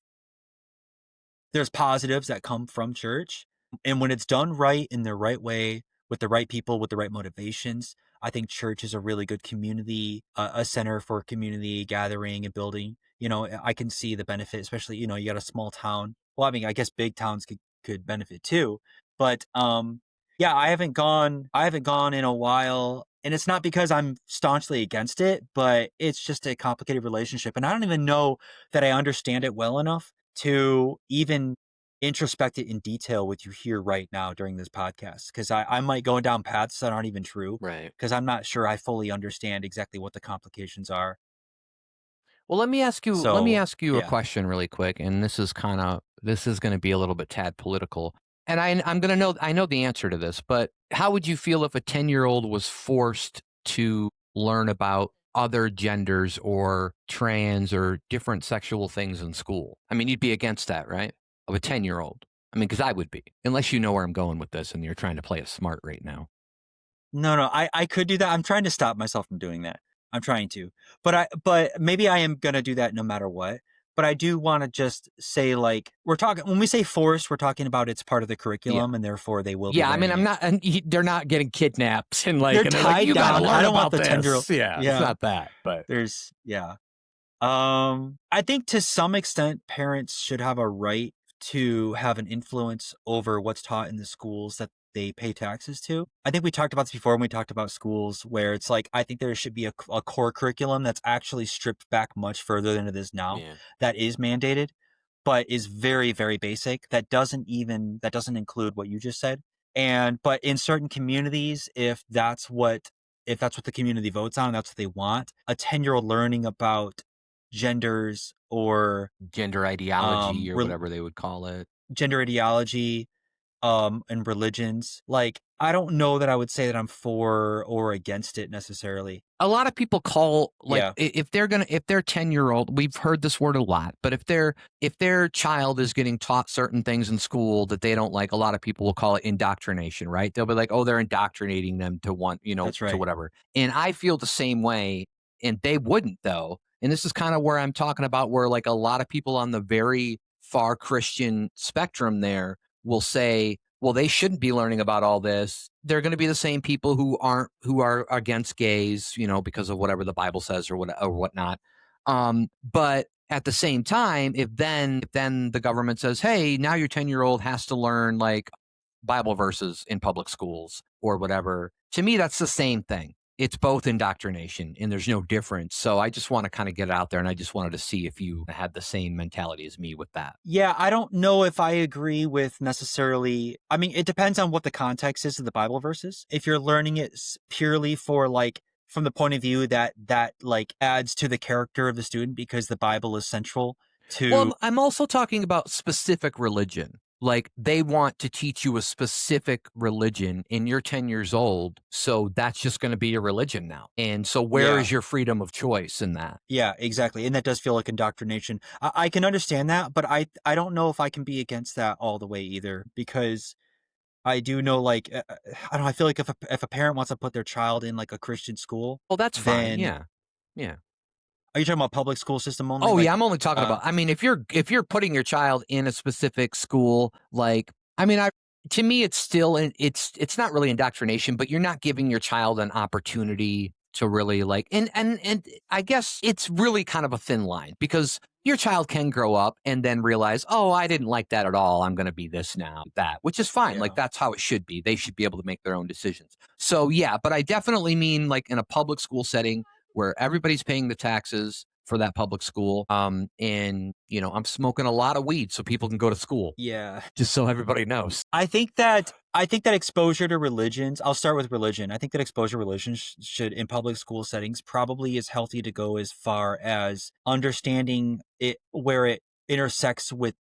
there's positives that come from church. And when it's done right in the right way, with the right people, with the right motivations, I think church is a really good community, a center for community gathering and building. I can see the benefit, especially, you got a small town. Well, I mean, I guess big towns could benefit too. But yeah, I haven't gone in a while. And it's not because I'm staunchly against it, but it's just a complicated relationship. And I don't even know that I understand it well enough to even introspect it in detail with you here right now during this podcast, because I might go down paths that aren't even true, Right. because I'm not sure I fully understand exactly what the complications are. Well, let me So ask you a yeah. question really quick, and this is going to be a little bit tad political. And I'm going to know I know the answer to this, but how would you feel if a 10-year-old was forced to learn about other genders or trans or different sexual things in school? I mean, you'd be against that, right? Of a 10-year-old. I mean, because I would be, unless you know where I'm going with this and you're trying to play it smart right now. No, I could do that. I'm trying to stop myself from doing that. I'm trying to. But maybe I am gonna do that no matter what. But I do want to just say, like, when we say forced, we're talking about it's part of the Yeah. curriculum, and therefore they will be Yeah, I mean, learning I'm it. not, and they're not getting kidnapped They're and they're like, tied you got to down. I learn don't want about the 10-year-old. this. Yeah, it's Yeah. not that, but Yeah. I think to some extent, parents should have a right to have an influence over what's taught in the schools that they pay taxes to. I think we talked about this before when we talked about schools, where it's like, I think there should be a core curriculum that's actually stripped back much further than it is now, yeah. that is mandated, but is very, very basic. That doesn't include what you just said. But in certain communities, if that's what the community votes on, and that's what they want, a 10-year-old learning about genders or Gender ideology or re- whatever they would call it. gender ideology, and religions. Like, I don't know that I would say that I'm for or against it necessarily. A lot of people call like Yeah, if they're 10-year-old, we've heard this word a lot, but if their child is getting taught certain things in school that they don't like, a lot of people will call it indoctrination, right? They'll be like, oh, they're indoctrinating them to want, that's to right. whatever. And I feel the same way, and they wouldn't though. And this is kind of where I'm talking about where like a lot of people on the very far Christian spectrum there will say, well, they shouldn't be learning about all this. They're going to be the same people who are against gays, because of whatever the Bible says or whatnot. But at the same time, if then the government says, hey, now your 10-year-old has to learn like Bible verses in public schools or whatever, to me that's the same thing. It's both indoctrination and there's no difference. So I just want to kind of get it out there, and I just wanted to see if you had the same mentality as me with that. Yeah, I don't know if I agree with necessarily. I mean, it depends on what the context is of the Bible verses. If you're learning it purely for, like, from the point of view that like adds to the character of the student because the Bible is central Well, to. I'm also talking about specific religion. Like, they want to teach you a specific religion and you're 10 years old, so that's just gonna be your religion now. And so where Yeah. is your freedom of choice in that? Yeah, exactly, and that does feel like indoctrination. I can understand that, but I don't know if I can be against that all the way either, because I do know, like, I don't know, I feel like if a parent wants to put their child in, like, a Christian school, Well, that's fine, then yeah. Yeah. are you talking about public school system only? Oh, yeah, Like, I'm only talking uh about I mean, if you're putting your child in a specific school, like I mean, I to me, it's still it's not really indoctrination, but you're not giving your child an opportunity to really like and I guess it's really kind of a thin line because your child can grow up and then realize, "Oh, I didn't like that at all. I'm gonna be this now, that," which is fine. Like, yeah. that's how it should be. They should be able to make their own decisions. So, yeah, but I definitely mean, like, in a public school setting where everybody's paying the taxes for that public school. And I'm smoking a lot of weed so people can go to school. Yeah. Just so everybody knows. I think that exposure to religions, I'll start with religion. I think that exposure to religions should, in public school settings, probably is healthy to go as far as understanding it where it intersects with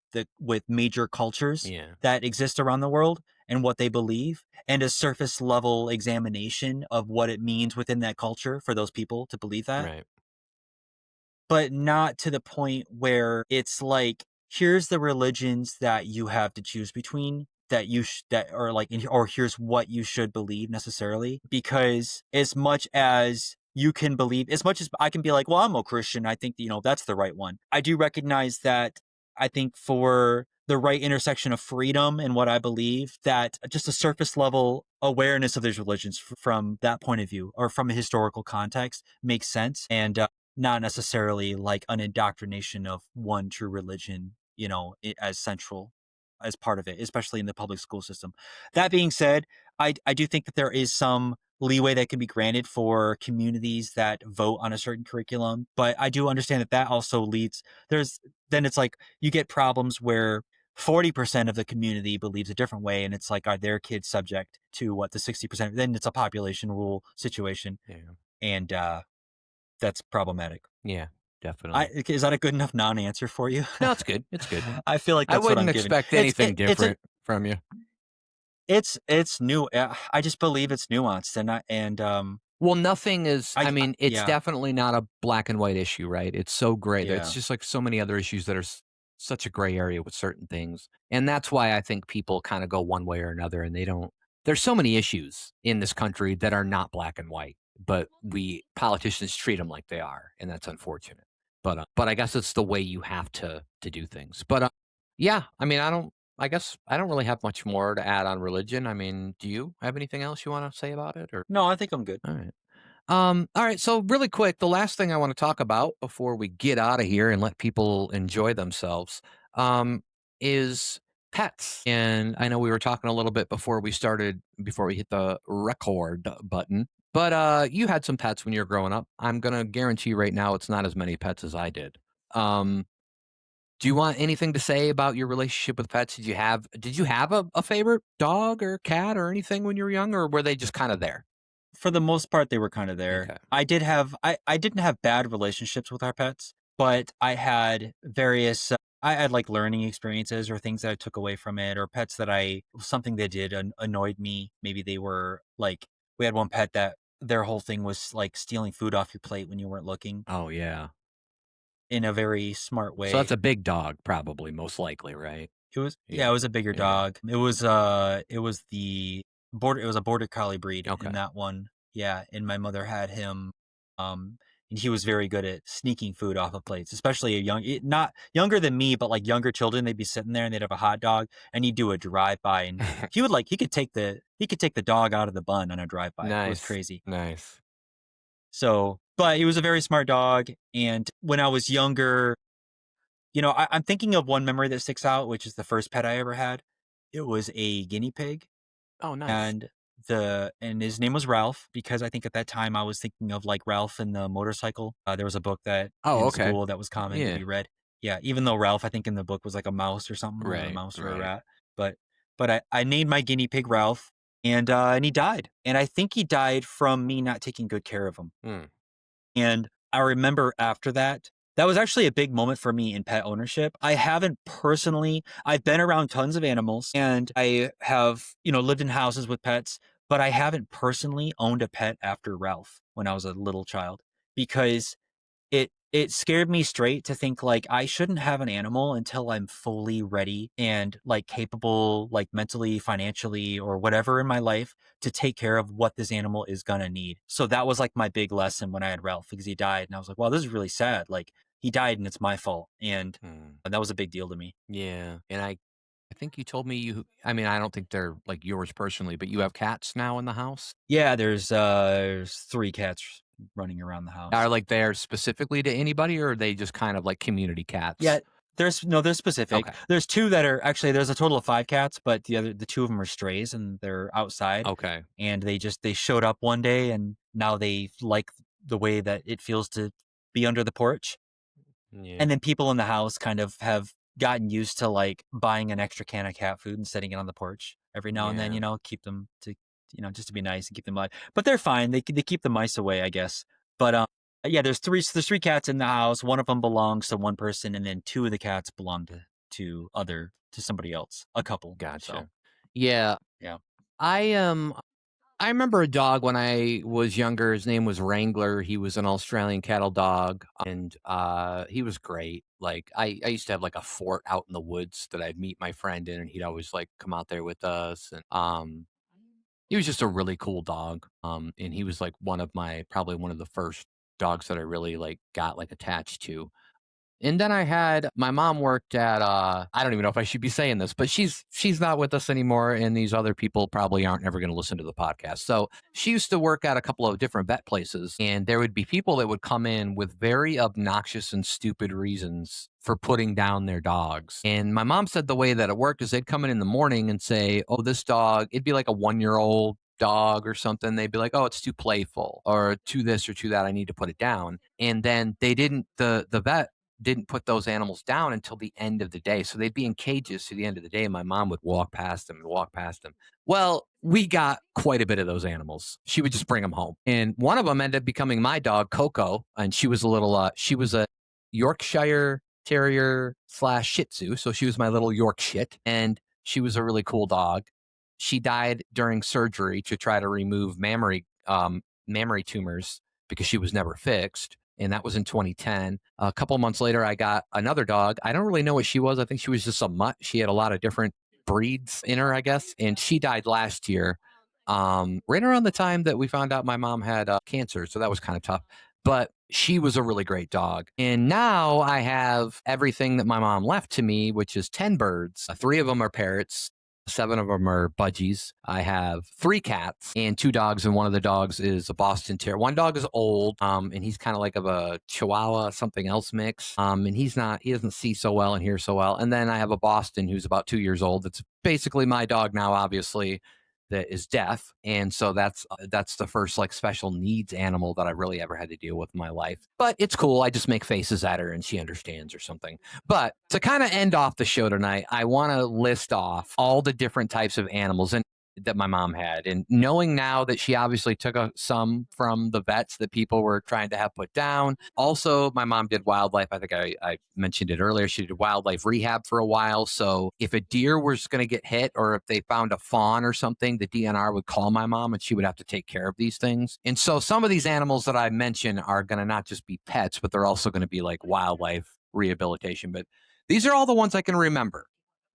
major cultures Yeah. that exist around the world and what they believe, and a surface level examination of what it means within that culture for those people to believe that, Right. but not to the point where it's like, here's the religions that you have to choose between, that that are like, or here's what you should believe necessarily. Because as much as you can believe, as much as I can be like, well, I'm a Christian, I think that's the right one, I do recognize that I think for the right intersection of freedom and what I believe, that just a surface level awareness of these religions from that point of view or from a historical context makes sense. And not necessarily like an indoctrination of one true religion, as central as part of it, especially in the public school system. That being said, I do think that there is some leeway that can be granted for communities that vote on a certain curriculum, but I do understand that also leads, then it's like you get problems where 40% of the community believes a different way, and it's like, are their kids subject to what the 60%? Then it's a population rule situation, Yeah. and that's problematic. Yeah. Definitely. Is that a good enough non-answer for you? No, it's good. It's good. I feel like I that's what I'm wouldn't giving. expect It's anything it's a different from you. it's new. I just believe it's nuanced, and Well, nothing is, I mean, it's yeah, definitely not a black and white issue, right? It's so gray. It's yeah. just like so many other issues that are such a gray area with certain things. And that's why I think people kind of go one way or another and they don't. There's so many issues in this country that are not black and white, but we politicians treat them like they are. And that's unfortunate. But I guess it's the way you have to do things. But yeah, I mean, I guess I don't really have much more to add on religion. I mean, do you have anything else you want to say about it or? No, I think I'm good. All right. All right. So really quick, the last thing I want to talk about before we get out of here and let people enjoy themselves, is pets. And I know we were talking a little bit before we hit the record button. But you had some pets when you were growing up. I'm gonna guarantee you right now it's not as many pets as I did. Um, do you want anything to say about your relationship with pets? Did you have a favorite dog or cat or anything when you were young, or were they just kind of there? For the most part, they were kind of there. Okay. I didn't have bad relationships with our pets, but I had various. I had like learning experiences or things that I took away from it, or pets that something they did annoyed me. Maybe they were like, we had one pet that their whole thing was like stealing food off your plate when you weren't looking, Oh yeah. in a very smart So that's way. a big dog, probably, most likely, right? Yeah, it Yeah. was a bigger Yeah. dog. It was it was a border collie breed in Okay. that one. Yeah, and my mother had him, um and he was very good at sneaking food off of plates, especially not younger than me, but like younger children. They'd be sitting there and they'd have a hot dog and he'd do a drive by, and he could take the dog out of the bun on a drive by. It was Nice. crazy. Nice. So, but he was a very smart dog, and when I was younger, I'm thinking of one memory that sticks out, which is the first pet I ever had. It was a guinea pig, Oh, nice. and his name was Ralph, because I think at that time I was thinking of like Ralph and the motorcycle. There was a book that Oh, in okay. school that was common to Yeah. be read. Yeah, even though Ralph, I think in the book was like a mouse or something, or a Right. mouse or a Right. rat. But I named my guinea pig Ralph, and he died, and I think he died from me not taking good care of him. Hmm. And I remember after that That was actually a big moment for me in pet ownership. I haven't personally, I've been around tons of animals and I have, lived in houses with pets, but I haven't personally owned a pet after Ralph when I was a little child because it scared me straight to think like I shouldn't have an animal until I'm fully ready and like capable, like mentally, financially, or whatever in my life to take care of what this animal is gonna need. So that was like my big lesson when I had Ralph because he died, and I was like, "Well, this is really sad. Like he died, and it's my fault." Hmm. And that was a big deal to me. Yeah, and I think you told me I mean, I don't think they're like yours personally, but you have cats now in the house? Yeah, there's 3 cats running around the Are house. like there specifically to anybody, or are they just kind of like community cats? Yeah, there's specific. Okay. There's 2 that are actually there's a total of 5 cats, but the 2 of them are strays and they're outside, Okay. and they showed up one day and now they like the way that it feels to be under the porch. Yeah. And then people in the house kind of have gotten used to like buying an extra can of cat food and setting it on the porch every now and then, Yeah. keep them to, just to be nice and keep them alive. But they're fine. They keep the mice away, I guess. But yeah, there's 3 cats in the house. One of them belongs to one person, and then 2 of the cats belong to somebody else, a couple. So Gotcha. Yeah. yeah, I I remember a dog when I was younger. His name was Wrangler. He was an Australian cattle dog, and he was great. Like I used to have like a fort out in the woods that I'd meet my friend in, and he'd always like come out there with us. And he was just a really cool dog. And he was like probably one of the first dogs that I really like got like attached to. And then I had my mom worked at I don't even know if I should be saying this, but she's not with us anymore, and these other people probably aren't ever going to listen to the podcast. So she used to work at a couple of different vet places, and there would be people that would come in with very obnoxious and stupid reasons for putting down their dogs. And my mom said the way that it worked is they'd come in the morning and say, "Oh, this dog," it'd be like a 1 year old dog or something. They'd be like, "Oh, it's too playful," or "To this or to that, I need to put it down." And then they didn't the vet didn't put those animals down until the end of the day. So they'd be in cages to the end of the day. And my mom would walk past them and walk past them. Well, we got quite a bit of those animals. She would just bring them home. And one of them ended up becoming my dog, Coco. And she was a Yorkshire Terrier slash Shih Tzu. So she was my little York shit. And she was a really cool dog. She died during surgery to try to remove mammary tumors because she was never fixed, and that was in 2010. A couple months later, I got another dog. I don't really know what she was. I think she was just a mutt. She had a lot of different breeds in her, I guess, and she died last year, right around the time that we found out my mom had cancer. So that was kind of tough. But she was a really great dog. And now I have everything that my mom left to me, which is 10 birds. 3 of them are parrots. 7 of them are budgies. I have 3 cats and 2 dogs, and one of the dogs is a Boston Terrier. One dog is old, and he's kind of like of a Chihuahua something else mix. And he doesn't see so well and hear so well. And then I have a Boston who's about 2 years old. That's basically my dog now, obviously, that is deaf, and so that's the first like special needs animal that I really ever had to deal with in my life. But it's cool. I just make faces at her and she understands or something. But to kind of end off the show tonight, I want to list off all the different types of animals and that my mom had. And knowing now that she obviously took some from the vets that people were trying to have put down. Also, my mom did wildlife. I think I mentioned it earlier. She did wildlife rehab for a while. So if a deer was going to get hit or if they found a fawn or something, the DNR would call my mom and she would have to take care of these things. And so some of these animals that I mentioned are going to not just be pets, but they're also going to be like wildlife rehabilitation. But these are all the ones I can remember.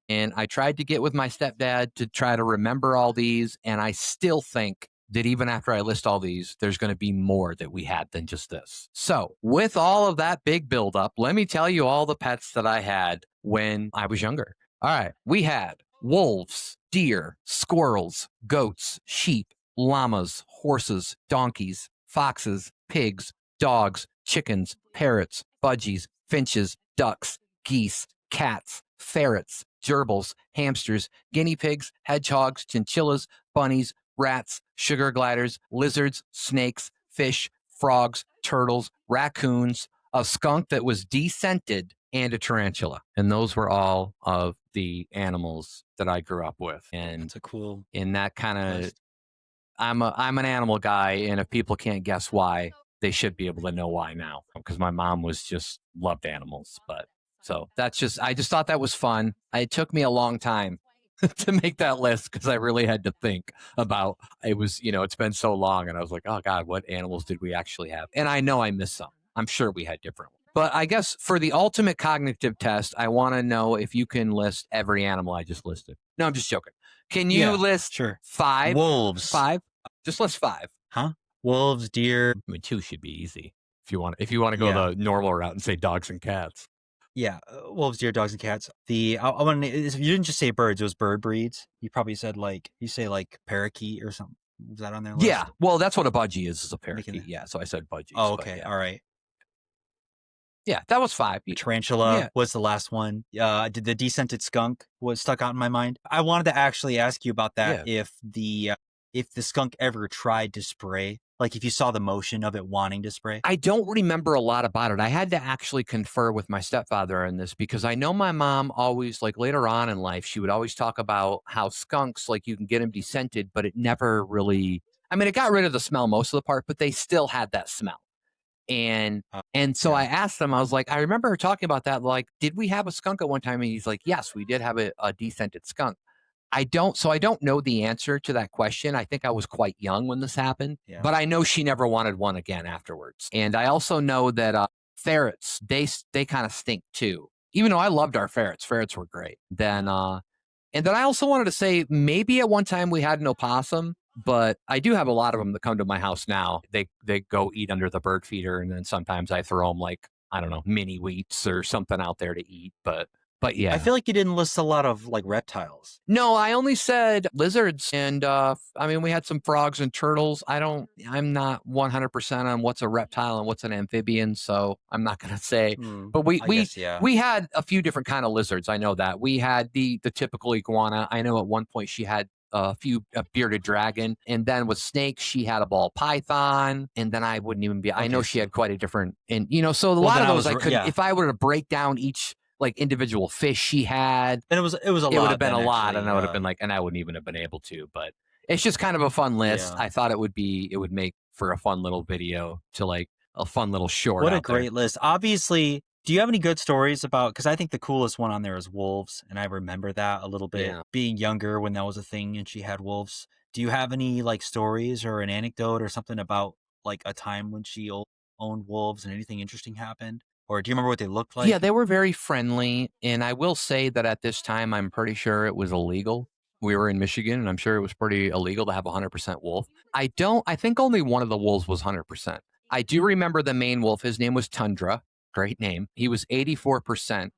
And I tried to get with my stepdad to try to remember all these. And I still think that even after I list all these, there's going to be more that we had than just this. So, with all of that big buildup, let me tell you all the pets that I had when I was younger. All right. We had wolves, deer, squirrels, goats, sheep, llamas, horses, donkeys, foxes, pigs, dogs, chickens, parrots, budgies, finches, ducks, geese, cats, ferrets, gerbils, hamsters, guinea pigs, hedgehogs, chinchillas, bunnies, rats, sugar gliders, lizards, snakes, fish, frogs, turtles, raccoons, a skunk that was descented, and a tarantula. And those were all of the animals that I grew up with. And that's a cool in that kind of list. I'm an animal guy, and if people can't guess why, they should be able to know why now, because my mom was just loved animals. But so I just thought that was fun. It took me a long time to make that list because I really had to think about it. Was, it's been so long, and I was like, oh God, what animals did we actually have? And I know I missed some. I'm sure we had different ones. But I guess for the ultimate cognitive test, I want to know if you can list every animal I just listed. No, I'm just joking. Can you Yeah, list sure. five? Wolves. Five? Just list five. Huh? Wolves, deer. I mean, two should be easy if you want to go Yeah. the normal route and say dogs and cats. Yeah, wolves, deer, dogs, and cats. I want to. You didn't just say birds; it was bird breeds. You probably said parakeet or something. Was that on their list? Yeah, well, that's what a budgie is a Making parakeet. Yeah, so I said budgies. Oh, but okay, yeah. all right. Yeah, that was five. Tarantula Yeah. was the last one. Did the descented skunk was stuck out in my mind. I wanted to actually ask you about that. Yeah. If the skunk ever tried to spray, like if you saw the motion of it wanting to spray. I don't remember a lot about it. I had to actually confer with my stepfather on this because I know my mom always, like later on in life, she would always talk about how skunks, like you can get them descented, but it never really, I mean, it got rid of the smell most of the part, but they still had that smell. And so Yeah. I asked him, I was like, I remember her talking about that. Like, did we have a skunk at one time? And he's like, yes, we did have a descented skunk. I don't know the answer to that question. I think I was quite young when this happened, but I know she never wanted one again afterwards. And I also know that ferrets, they kind of stink too. Even though I loved our ferrets, ferrets were great. And then I also wanted to say maybe at one time we had an opossum, but I do have a lot of them that come to my house now. They go eat under the bird feeder, and then sometimes I throw them like, I don't know, mini wheats or something out there to eat. But yeah, I feel like you didn't list a lot of like reptiles. No, I only said lizards, and I mean we had some frogs and turtles. I'm not 100% on what's a reptile and what's an amphibian, so I'm not gonna say. But we had a few different kind of lizards. I know that we had the typical iguana. I know at one point she had a bearded dragon, and then with snakes she had a ball python, and then I wouldn't even be. I know she had quite a different, and so a lot of those I could, if I were to break down each like individual fish she had, and it was a lot. It would have been a lot, and I would have been like, and I wouldn't even have been able to. But it's just kind of a fun list. I thought it would make for a fun little video to like a fun little short. What a great list! Obviously, do you have any good stories about? Because I think the coolest one on there is wolves, and I remember that a little bit being younger when that was a thing, and she had wolves. Do you have any like stories or an anecdote or something about like a time when she owned wolves and anything interesting happened? Or do you remember what they looked like? Yeah, they were very friendly. And I will say that at this time, I'm pretty sure it was illegal. We were in Michigan, and I'm sure it was pretty illegal to have 100% wolf. I think only one of the wolves was 100%. I do remember the main wolf. His name was Tundra. Great name. He was 84%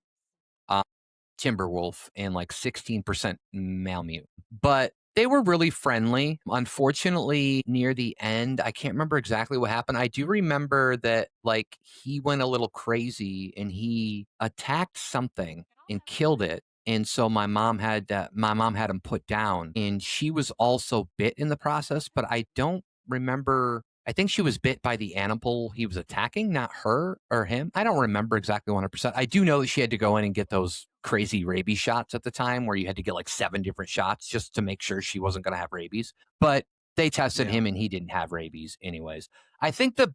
timber wolf and like 16% Malamute. But they were really friendly. Unfortunately, near the end, I can't remember exactly what happened. I do remember that like he went a little crazy and he attacked something and killed it. And so my mom had him put down, and she was also bit in the process, but I don't remember. I think she was bit by the animal he was attacking, not her or him. I don't remember exactly 100%. I do know that she had to go in and get those crazy rabies shots at the time where you had to get like 7 different shots just to make sure she wasn't going to have rabies. But they tested him and he didn't have rabies anyways. I think the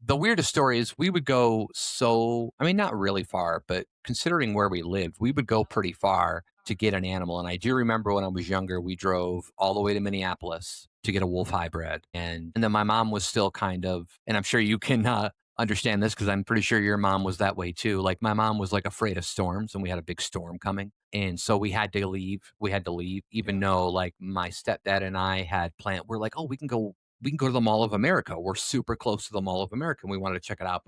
weirdest story is we would go not really far, but considering where we lived, we would go pretty far to get an animal. And I do remember when I was younger, we drove all the way to Minneapolis to get a wolf hybrid. And then my mom was still kind of, and I'm sure you can understand this because I'm pretty sure your mom was that way too. Like my mom was like afraid of storms, and we had a big storm coming. And so we had to leave. Even though like my stepdad and I had planned, we're like, oh, we can go to the Mall of America. We're super close to the Mall of America, and we wanted to check it out.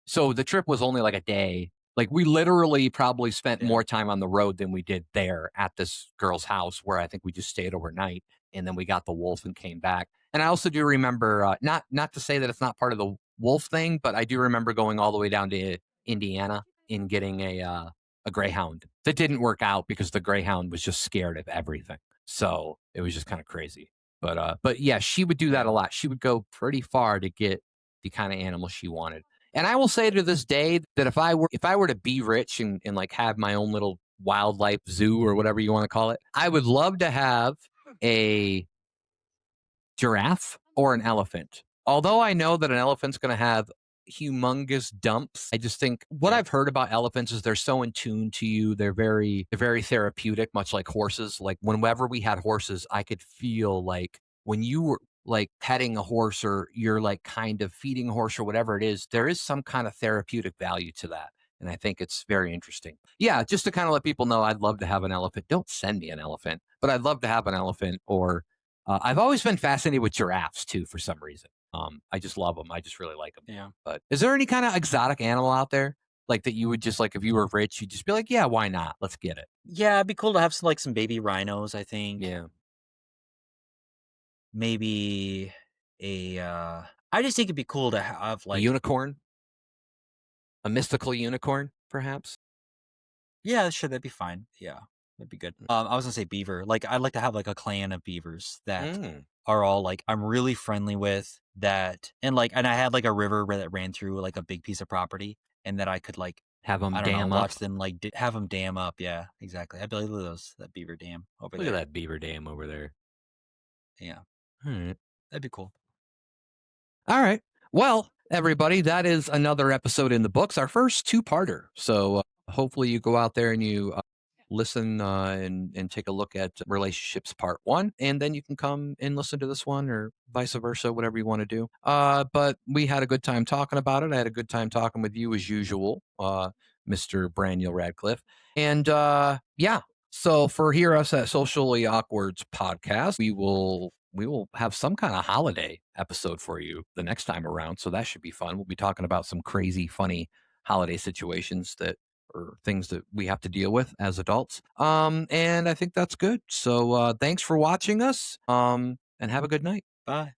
So the trip was only like a day. Like we literally probably spent more time on the road than we did there at this girl's house, where I think we just stayed overnight, and then we got the wolf and came back. And I also do remember, not to say that it's not part of the wolf thing, but I do remember going all the way down to Indiana and getting a greyhound. That didn't work out because the greyhound was just scared of everything. So it was just kind of crazy. But yeah, she would do that a lot. She would go pretty far to get the kind of animal she wanted. And I will say to this day that if I were to be rich and like have my own little wildlife zoo or whatever you want to call it, I would love to have a giraffe or an elephant. although I know that an elephant's going to have humongous dumps, I just think what Yeah. I've heard about elephants is they're so in tune to you. They're very therapeutic, much like horses. Like whenever we had horses, I could feel like when you were like petting a horse or you're like kind of feeding a horse or whatever it is, there is some kind of therapeutic value to that. And I think it's very interesting. Yeah, just to kind of let people know, I'd love to have an elephant. Don't send me an elephant, but I'd love to have an elephant. Or I've always been fascinated with giraffes too, for some reason. I just love them. I just really like them. Yeah. But is there any kind of exotic animal out there like that you would just like if you were rich, you'd just be like, yeah, why not? Let's get it. Yeah, it'd be cool to have some, like, some baby rhinos, I think. Yeah, Maybe I just think it'd be cool to have, a like, unicorn, a mystical unicorn, perhaps. yeah, sure, that'd be fine. Yeah, that'd be good. I was gonna say beaver. Like, I'd like to have, like, a clan of beavers that Mm. are all, like, I'm really friendly with, that and I had, like, a river that ran through, like, a big piece of property, and that I could, like, Have them I don't know, dam up. watch them, like, have them dam up. Yeah, exactly. I'd be like, "Look at that beaver dam over Look at there." that beaver dam over there. Yeah, All right. that'd be cool. All right. Well, everybody, that is another episode in the books, our first two-parter. So hopefully you go out there and you listen and take a look at relationships part one, and then you can come and listen to this one or vice versa, whatever you want to do. But we had a good time talking about it. I had a good time talking with you as usual, Mr. Braniel Radcliffe. And yeah, so for here us at Socially Awkward's podcast, we will have some kind of holiday episode for you the next time around. So that should be fun. We'll be talking about some crazy, funny holiday situations that or things that we have to deal with as adults. And I think that's good. So thanks for watching us. And have a good night. Bye.